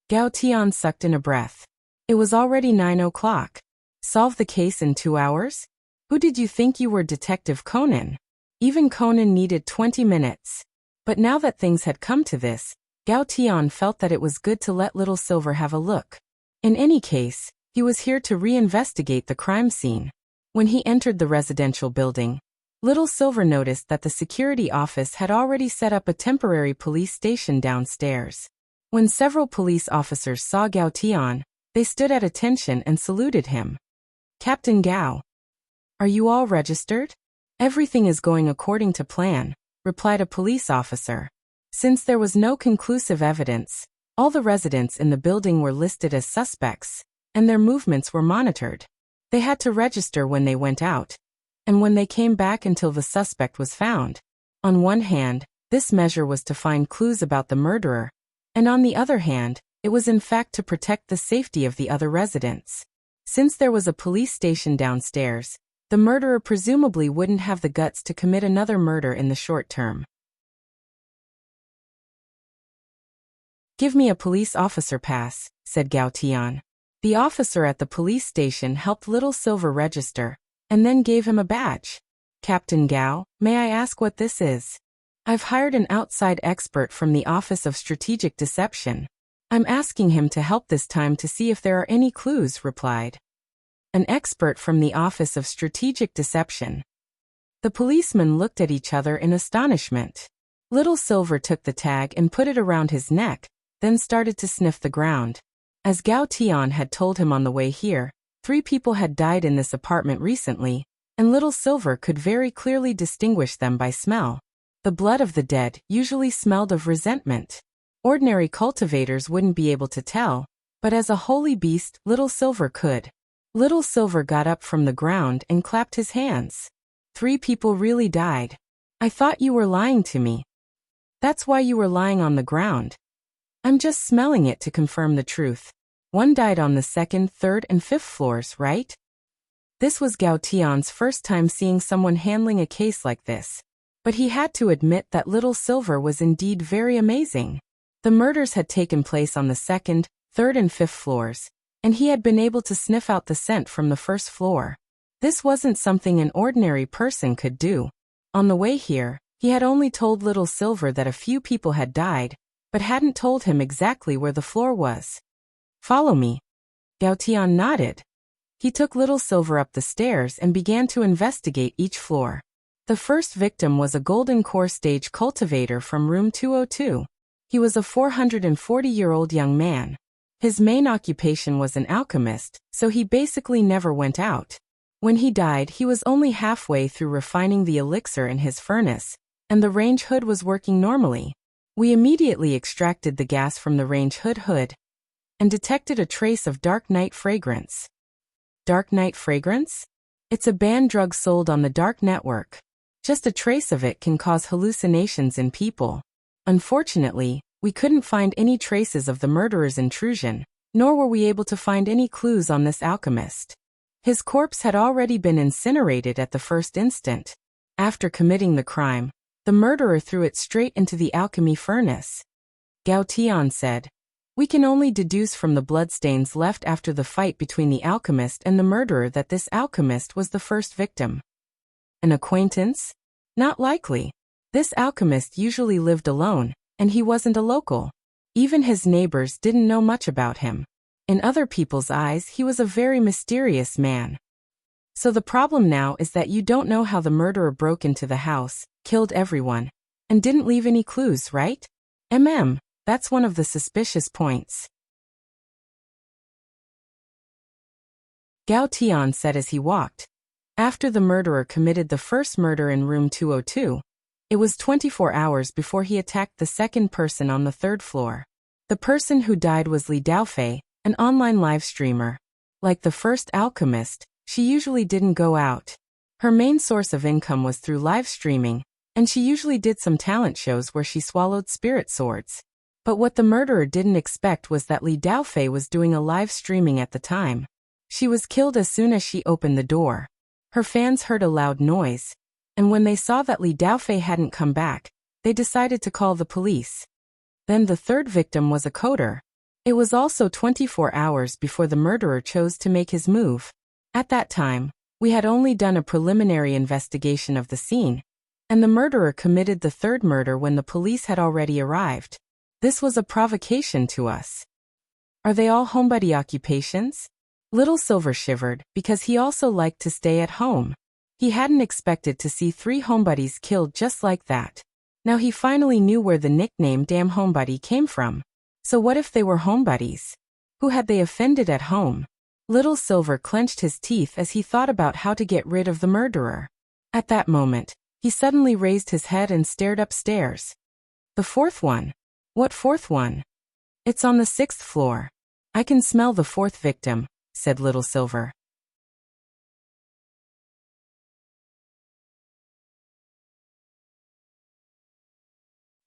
Gao Tian sucked in a breath. It was already 9 o'clock. Solve the case in 2 hours? Who did you think you were, Detective Conan? Even Conan needed 20 minutes. But now that things had come to this, Gao Tian felt that it was good to let Little Silver have a look. In any case, he was here to reinvestigate the crime scene. When he entered the residential building, Little Silver noticed that the security office had already set up a temporary police station downstairs. When several police officers saw Gao Tian, they stood at attention and saluted him. Captain Gao. Are you all registered? Everything is going according to plan, replied a police officer. Since there was no conclusive evidence, all the residents in the building were listed as suspects, and their movements were monitored. They had to register when they went out, and when they came back until the suspect was found. On one hand, this measure was to find clues about the murderer, and on the other hand, it was in fact to protect the safety of the other residents. Since there was a police station downstairs, the murderer presumably wouldn't have the guts to commit another murder in the short term. Give me a police officer pass, said Gao Tian. The officer at the police station helped Little Silver register, and then gave him a badge. Captain Gao, may I ask what this is? I've hired an outside expert from the Office of Strategic Deception. I'm asking him to help this time to see if there are any clues, replied. An expert from the Office of Strategic Deception. The policemen looked at each other in astonishment. Little Silver took the tag and put it around his neck, then started to sniff the ground. As Gao Tian had told him on the way here, 3 people had died in this apartment recently, and Little Silver could very clearly distinguish them by smell. The blood of the dead usually smelled of resentment. Ordinary cultivators wouldn't be able to tell, but as a holy beast, Little Silver could. Little Silver got up from the ground and clapped his hands. 3 people really died. I thought you were lying to me. That's why you were lying on the ground. I'm just smelling it to confirm the truth. 1 died on the 2nd, 3rd, and 5th floors, right? This was Gao Tian's first time seeing someone handling a case like this. But he had to admit that Little Silver was indeed very amazing. The murders had taken place on the 2nd, 3rd, and 5th floors, and he had been able to sniff out the scent from the 1st floor. This wasn't something an ordinary person could do. On the way here, He had only told Little Silver that a few people had died, but hadn't told him exactly where the floor was. "Follow me." Gao Tian nodded. He took Little Silver up the stairs and began to investigate each floor. The first victim was a golden core stage cultivator from room 202. He was a 440-year-old young man. His main occupation was an alchemist, so he basically never went out. When he died, he was only halfway through refining the elixir in his furnace, and the range hood was working normally. We immediately extracted the gas from the range hood and detected a trace of dark night fragrance. Dark night fragrance? It's a banned drug sold on the dark network. Just a trace of it can cause hallucinations in people. Unfortunately, we couldn't find any traces of the murderer's intrusion, nor were we able to find any clues on this alchemist. His corpse had already been incinerated at the first instant. After committing the crime, the murderer threw it straight into the alchemy furnace. Gao Tian said, "We can only deduce from the bloodstains left after the fight between the alchemist and the murderer that this alchemist was the first victim." An acquaintance? Not likely. This alchemist usually lived alone, and he wasn't a local. Even his neighbors didn't know much about him. In other people's eyes, he was a very mysterious man. So the problem now is that you don't know how the murderer broke into the house, killed everyone, and didn't leave any clues, right? That's one of the suspicious points. Gao Tian said as he walked. After the murderer committed the first murder in room 202, it was 24 hours before he attacked the second person on the third floor. The person who died was Li Daofei, an online live streamer. Like the first alchemist, she usually didn't go out. Her main source of income was through live streaming, and she usually did some talent shows where she swallowed spirit swords. But what the murderer didn't expect was that Li Daofei was doing a live streaming at the time. She was killed as soon as she opened the door. Her fans heard a loud noise, and when they saw that Li Daofei hadn't come back, they decided to call the police. Then the third victim was a coder. It was also 24 hours before the murderer chose to make his move. At that time, we had only done a preliminary investigation of the scene, and the murderer committed the third murder when the police had already arrived. This was a provocation to us. Are they all homebody occupations? Little Silver shivered because he also liked to stay at home. He hadn't expected to see 3 homebodies killed just like that. Now he finally knew where the nickname Damn Homebody came from. So what if they were homebodies? Who had they offended at home? Little Silver clenched his teeth as he thought about how to get rid of the murderer. At that moment, he suddenly raised his head and stared upstairs. The fourth one? What fourth one? It's on the 6th floor. I can smell the 4th victim, said Little Silver.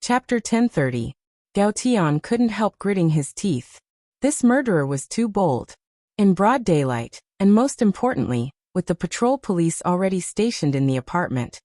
Chapter 1030. Gao Tian couldn't help gritting his teeth. This murderer was too bold. In broad daylight, and most importantly, with the patrol police already stationed in the apartment,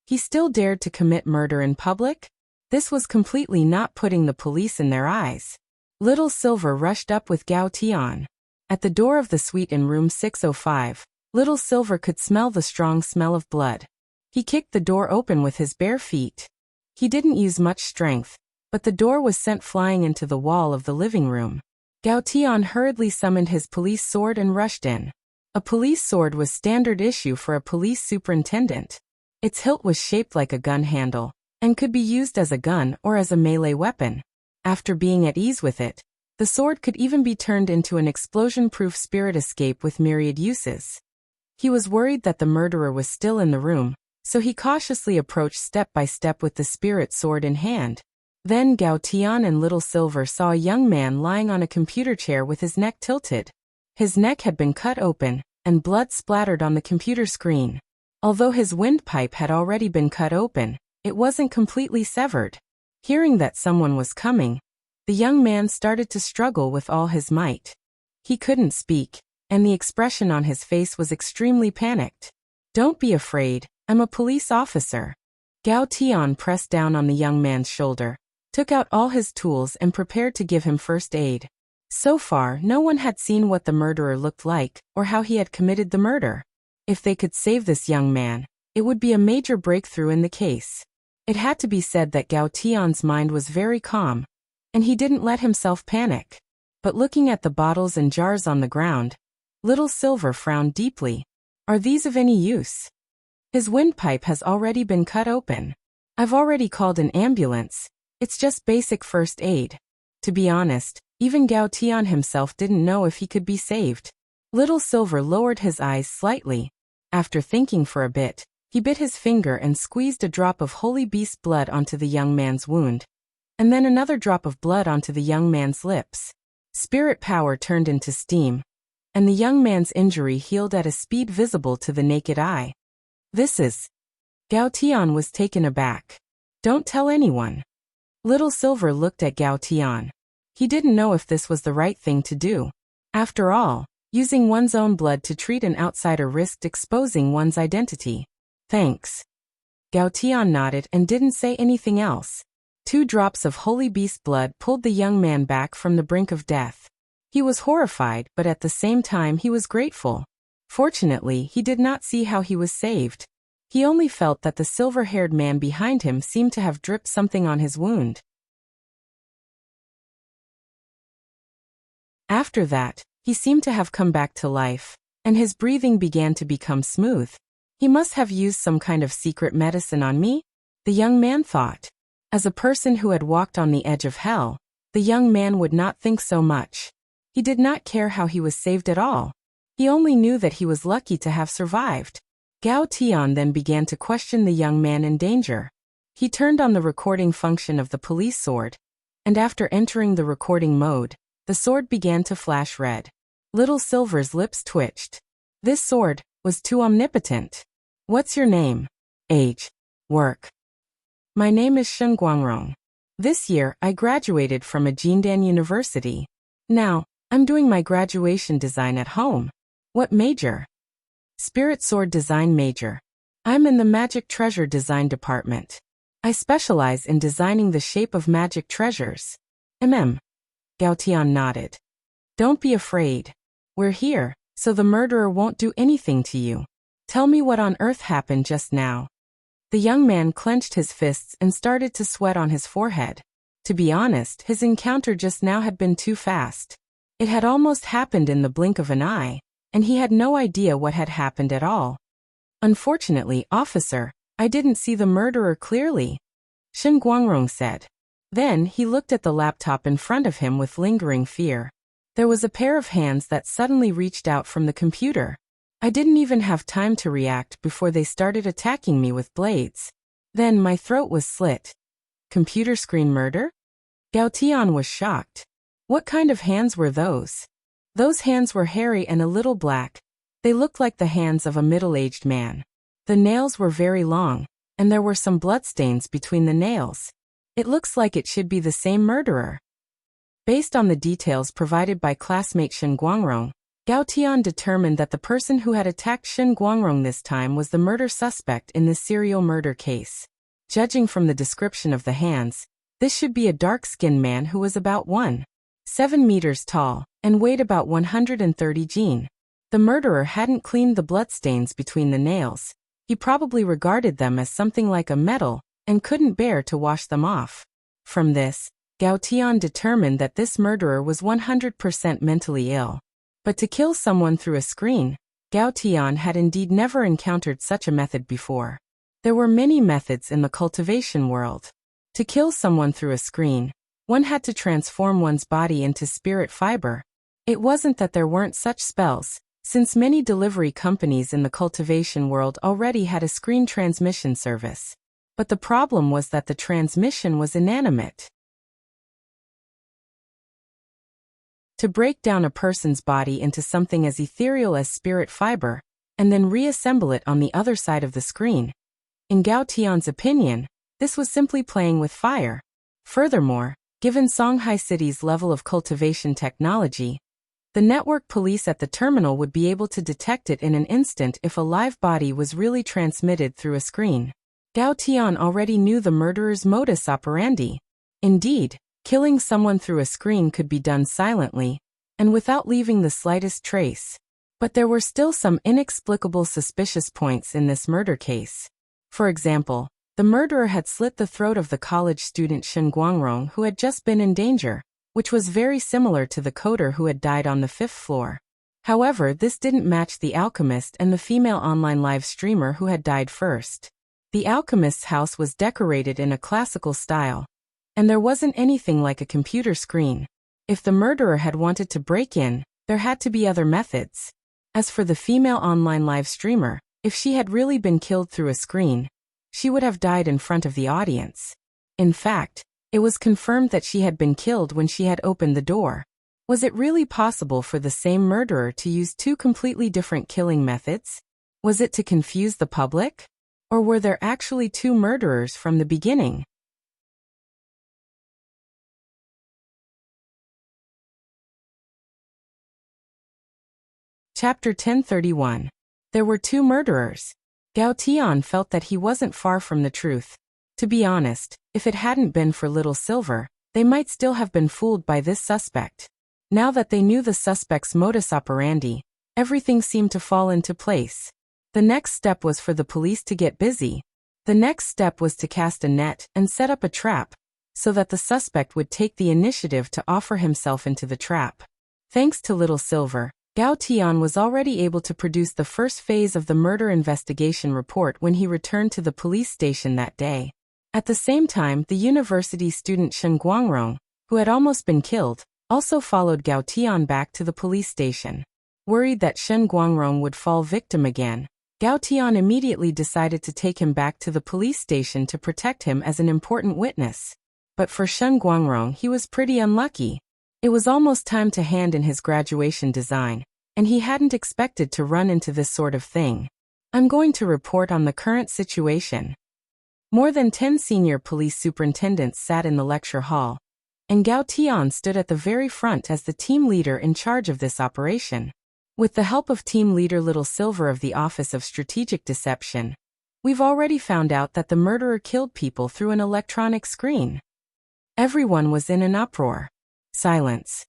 he still dared to commit murder in public? This was completely not putting the police in their eyes. Little Silver rushed up with Gao Tian. At the door of the suite in room 605, Little Silver could smell the strong smell of blood. He kicked the door open with his bare feet. He didn't use much strength, but the door was sent flying into the wall of the living room. Gao Tian hurriedly summoned his police sword and rushed in. A police sword was standard issue for a police superintendent. Its hilt was shaped like a gun handle, and could be used as a gun or as a melee weapon. After being at ease with it, the sword could even be turned into an explosion-proof spirit escape with myriad uses. He was worried that the murderer was still in the room, so he cautiously approached step by step with the spirit sword in hand. Then Gao Tian and Little Silver saw a young man lying on a computer chair with his neck tilted. His neck had been cut open, and blood splattered on the computer screen. Although his windpipe had already been cut open, it wasn't completely severed. Hearing that someone was coming, the young man started to struggle with all his might. He couldn't speak, and the expression on his face was extremely panicked. "Don't be afraid, I'm a police officer." Gao Tian pressed down on the young man's shoulder, took out all his tools and prepared to give him first aid. So far, no one had seen what the murderer looked like, or how he had committed the murder. If they could save this young man, it would be a major breakthrough in the case. It had to be said that Gao Tian's mind was very calm, and he didn't let himself panic. But looking at the bottles and jars on the ground, Little Silver frowned deeply. Are these of any use? His windpipe has already been cut open. I've already called an ambulance. It's just basic first aid. To be honest, even Gao Tian himself didn't know if he could be saved. Little Silver lowered his eyes slightly. After thinking for a bit, he bit his finger and squeezed a drop of holy beast blood onto the young man's wound, and then another drop of blood onto the young man's lips. Spirit power turned into steam, and the young man's injury healed at a speed visible to the naked eye. This is... Gao Tian was taken aback. Don't tell anyone. Little Silver looked at Gao Tian. He didn't know if this was the right thing to do. After all, using one's own blood to treat an outsider risked exposing one's identity. Thanks. Gao Tian nodded and didn't say anything else. 2 drops of holy beast blood pulled the young man back from the brink of death. He was horrified, but at the same time he was grateful. Fortunately, he did not see how he was saved. He only felt that the silver-haired man behind him seemed to have dripped something on his wound. After that, he seemed to have come back to life, and his breathing began to become smooth. He must have used some kind of secret medicine on me, the young man thought. As a person who had walked on the edge of hell, the young man would not think so much. He did not care how he was saved at all. He only knew that he was lucky to have survived. Gao Tian then began to question the young man in danger. He turned on the recording function of the police sword, and after entering the recording mode, the sword began to flash red. Little Silver's lips twitched. This sword was too omnipotent. What's your name? Age? Work? My name is Shen Guangrong. This year, I graduated from a Jindan University. Now, I'm doing my graduation design at home. What major? Spirit Sword Design major. I'm in the Magic Treasure Design department. I specialize in designing the shape of magic treasures. Gao Tian nodded. Don't be afraid. We're here, so the murderer won't do anything to you. Tell me what on earth happened just now. The young man clenched his fists and started to sweat on his forehead. To be honest, his encounter just now had been too fast. It had almost happened in the blink of an eye, and he had no idea what had happened at all. Unfortunately, officer, I didn't see the murderer clearly, Shen Guangrong said. Then he looked at the laptop in front of him with lingering fear. There was a pair of hands that suddenly reached out from the computer. I didn't even have time to react before they started attacking me with blades. Then my throat was slit. Computer screen murder? Gao Tian was shocked. What kind of hands were those? Those hands were hairy and a little black. They looked like the hands of a middle-aged man. The nails were very long, and there were some bloodstains between the nails. It looks like it should be the same murderer. Based on the details provided by classmate Shen Guangrong, Gao Tian determined that the person who had attacked Shen Guangrong this time was the murder suspect in this serial murder case. Judging from the description of the hands, this should be a dark-skinned man who was about 1.7 meters tall and weighed about 130 jin. The murderer hadn't cleaned the bloodstains between the nails. He probably regarded them as something like a metal and couldn't bear to wash them off. From this, Gao Tian determined that this murderer was 100% mentally ill. But to kill someone through a screen, Gao Tian had indeed never encountered such a method before. There were many methods in the cultivation world. To kill someone through a screen, one had to transform one's body into spirit fiber. It wasn't that there weren't such spells, since many delivery companies in the cultivation world already had a screen transmission service. But the problem was that the transmission was inanimate. To break down a person's body into something as ethereal as spirit fiber, and then reassemble it on the other side of the screen. In Gao Tian's opinion, this was simply playing with fire. Furthermore, given Songhai City's level of cultivation technology, the network police at the terminal would be able to detect it in an instant if a live body was really transmitted through a screen. Gao Tian already knew the murderer's modus operandi. Indeed, killing someone through a screen could be done silently, and without leaving the slightest trace. But there were still some inexplicable suspicious points in this murder case. For example, The murderer had slit the throat of the college student Shen Guangrong, who had just been in danger, which was very similar to the coder who had died on the 5th floor. However, this didn't match the alchemist and the female online live streamer who had died first. The alchemist's house was decorated in a classical style, and there wasn't anything like a computer screen. If the murderer had wanted to break in, there had to be other methods. As for the female online live streamer, if she had really been killed through a screen, she would have died in front of the audience. In fact, it was confirmed that she had been killed when she had opened the door. Was it really possible for the same murderer to use two completely different killing methods? Was it to confuse the public? Or were there actually two murderers from the beginning? Chapter 1031. There were two murderers. Gao Tian felt that he wasn't far from the truth. To be honest, if it hadn't been for Little Silver, they might still have been fooled by this suspect. Now that they knew the suspect's modus operandi, everything seemed to fall into place. The next step was for the police to get busy. The next step was to cast a net and set up a trap, so that the suspect would take the initiative to offer himself into the trap. Thanks to Little Silver, Gao Tian was already able to produce the first phase of the murder investigation report when he returned to the police station that day. At the same time, the university student Shen Guangrong, who had almost been killed, also followed Gao Tian back to the police station. Worried that Shen Guangrong would fall victim again, Gao Tian immediately decided to take him back to the police station to protect him as an important witness. But for Shen Guangrong, he was pretty unlucky. It was almost time to hand in his graduation design, and he hadn't expected to run into this sort of thing. I'm going to report on the current situation. More than 10 senior police superintendents sat in the lecture hall, and Gao Tian stood at the very front as the team leader in charge of this operation. With the help of team leader Little Silver of the Office of Strategic Deception, we've already found out that the murderer killed people through an electronic screen. Everyone was in an uproar. Silence.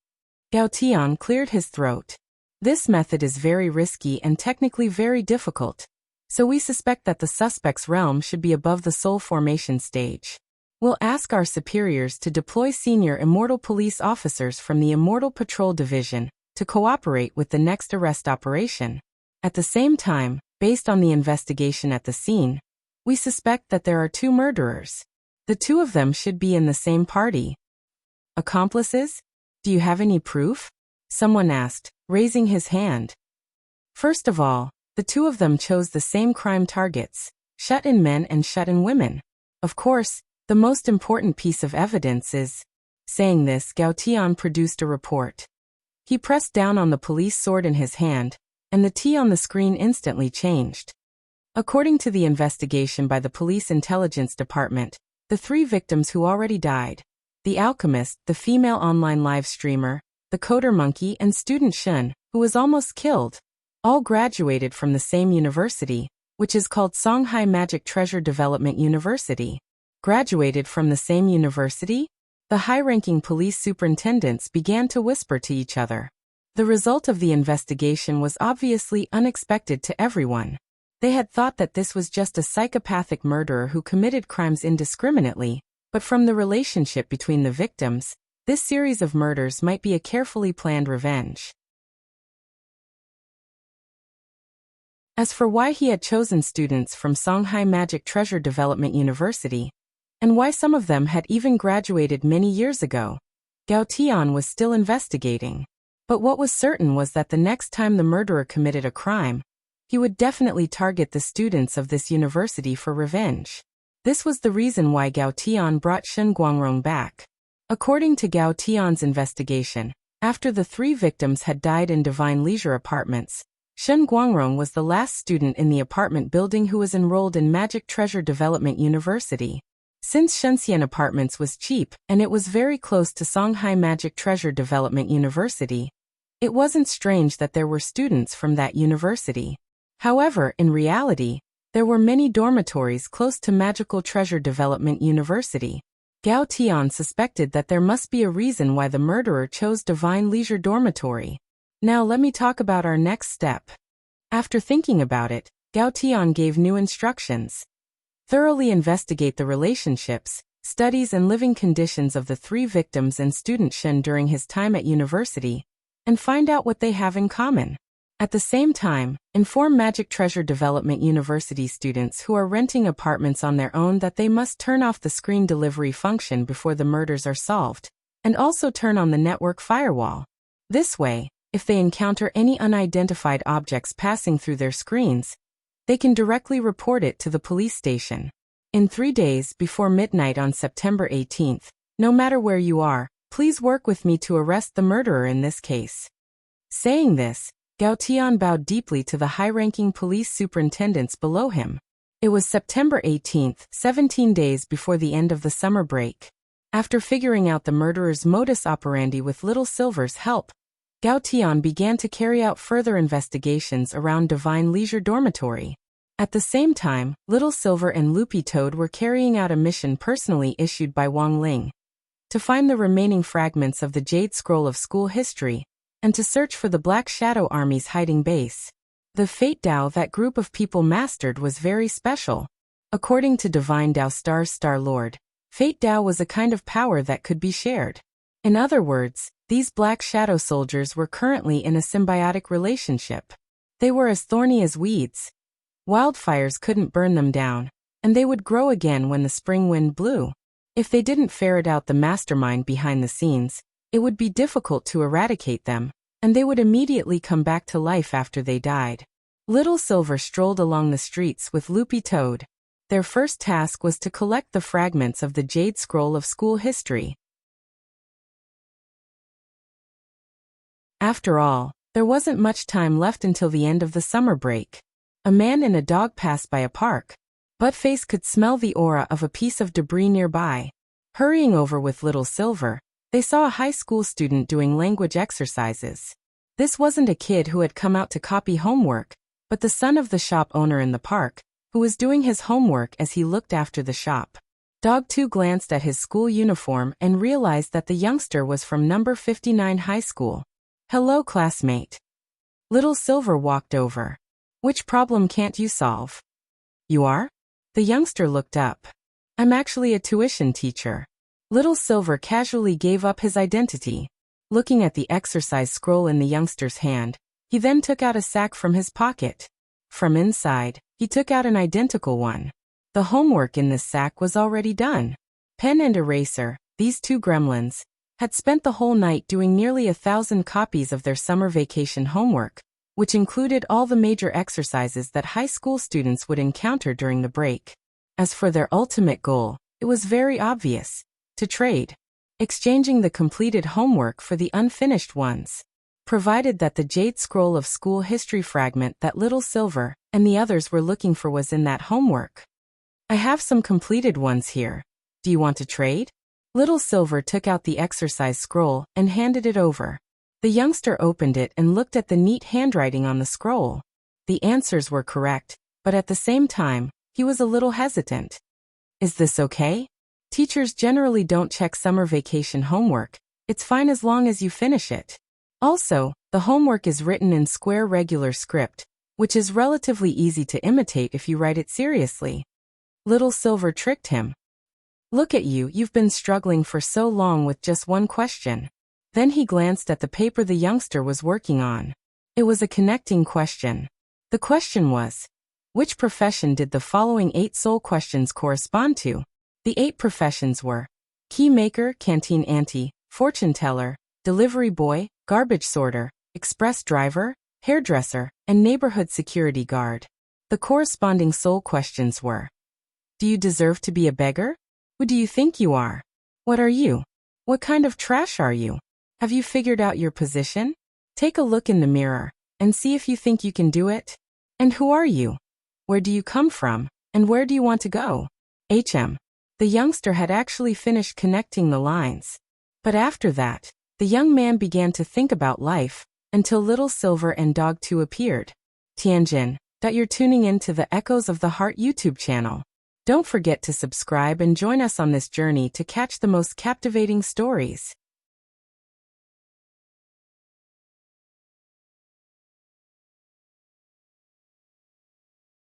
Gao Tian cleared his throat. This method is very risky and technically very difficult, so we suspect that the suspect's realm should be above the soul formation stage. We'll ask our superiors to deploy senior Immortal police officers from the Immortal Patrol Division to cooperate with the next arrest operation. At the same time, based on the investigation at the scene, we suspect that there are two murderers. The two of them should be in the same party. Accomplices? Do you have any proof? Someone asked, raising his hand. First of all, the two of them chose the same crime targets, shut-in men and shut-in women. Of course, the most important piece of evidence is... Saying this, Gao Tian produced a report. He pressed down on the police sword in his hand, and the T on the screen instantly changed. According to the investigation by the Police Intelligence Department, the three victims who already died, the alchemist, the female online live streamer, the coder monkey, and student Shen, who was almost killed, all graduated from the same university, which is called Songhai Magic Treasure Development University. Graduated from the same university? The high-ranking police superintendents began to whisper to each other. The result of the investigation was obviously unexpected to everyone. They had thought that this was just a psychopathic murderer who committed crimes indiscriminately, but from the relationship between the victims, this series of murders might be a carefully planned revenge. As for why he had chosen students from Songhai Magic Treasure Development University, and why some of them had even graduated many years ago, Gao Tian was still investigating. But what was certain was that the next time the murderer committed a crime, he would definitely target the students of this university for revenge. This was the reason why Gao Tian brought Shen Guangrong back. According to Gao Tian's investigation, after the three victims had died in Divine Leisure Apartments, Shen Guangrong was the last student in the apartment building who was enrolled in Magic Treasure Development University. Since Shenxian Apartments was cheap and it was very close to Songhai Magic Treasure Development University, it wasn't strange that there were students from that university. However, in reality, there were many dormitories close to Magical Treasure Development University. Gao Tian suspected that there must be a reason why the murderer chose Divine Leisure Dormitory. Now let me talk about our next step. After thinking about it, Gao Tian gave new instructions. thoroughly investigate the relationships, studies and living conditions of the 3 victims and student Shen during his time at university, and find out what they have in common. At the same time, inform Magic Treasure Development University students who are renting apartments on their own that they must turn off the screen delivery function before the murders are solved, and also turn on the network firewall. This way, if they encounter any unidentified objects passing through their screens, they can directly report it to the police station. In 3 days before midnight on September 18th, no matter where you are, please work with me to arrest the murderer in this case. Saying this, Gao Tian bowed deeply to the high-ranking police superintendents below him. It was September 18th, 17 days before the end of the summer break. After figuring out the murderer's modus operandi with Little Silver's help, Gao Tian began to carry out further investigations around Divine Leisure Dormitory. At the same time, Little Silver and Loopy Toad were carrying out a mission personally issued by Wang Ling to find the remaining fragments of the Jade Scroll of school history, and to search for the Black Shadow Army's hiding base. The Fate Dao that group of people mastered was very special. According to Divine Dao Star's Star Lord, Fate Dao was a kind of power that could be shared. In other words, these Black Shadow soldiers were currently in a symbiotic relationship. They were as thorny as weeds. Wildfires couldn't burn them down, and they would grow again when the spring wind blew. If they didn't ferret out the mastermind behind the scenes, it would be difficult to eradicate them, and they would immediately come back to life after they died. Little Silver strolled along the streets with Loopy Toad. Their first task was to collect the fragments of the Jade Scroll of school history. After all, there wasn't much time left until the end of the summer break. A man and a dog passed by a park. Buttface could smell the aura of a piece of debris nearby. Hurrying over with Little Silver, they saw a high school student doing language exercises. This wasn't a kid who had come out to copy homework, but the son of the shop owner in the park, who was doing his homework as he looked after the shop. Dog 2 glanced at his school uniform and realized that the youngster was from number 59 high school. "Hello, classmate." Little Silver walked over. "Which problem can't you solve?" "You are?" The youngster looked up. "I'm actually a tuition teacher." Little Silver casually gave up his identity. Looking at the exercise scroll in the youngster's hand, he then took out a sack from his pocket. From inside, he took out an identical one. The homework in this sack was already done. Pen and eraser, these 2 gremlins, had spent the whole night doing nearly 1,000 copies of their summer vacation homework, which included all the major exercises that high school students would encounter during the break. As for their ultimate goal, it was very obvious: to trade, exchanging the completed homework for the unfinished ones. Provided that the Jade Scroll of school history fragment that Little Silver and the others were looking for was in that homework. "I have some completed ones here. Do you want to trade?" Little Silver took out the exercise scroll and handed it over. The youngster opened it and looked at the neat handwriting on the scroll. The answers were correct, but at the same time, he was a little hesitant. "Is this okay? Teachers generally don't check summer vacation homework. It's fine as long as you finish it. Also, the homework is written in square regular script, which is relatively easy to imitate if you write it seriously." Little Silver tricked him. "Look at you, you've been struggling for so long with just one question." Then he glanced at the paper the youngster was working on. It was a connecting question. The question was, which profession did the following 8 soul questions correspond to? The 8 professions were key maker, canteen auntie, fortune teller, delivery boy, garbage sorter, express driver, hairdresser, and neighborhood security guard. The corresponding soul questions were: do you deserve to be a beggar? Who do you think you are? What are you? What kind of trash are you? Have you figured out your position? Take a look in the mirror and see if you think you can do it. And who are you? Where do you come from? And where do you want to go? The youngster had actually finished connecting the lines. But after that, the young man began to think about life, until Little Silver and Dog 2 appeared. Tianjin, that you're tuning in to the Echoes of the Heart YouTube channel. Don't forget to subscribe and join us on this journey to catch the most captivating stories.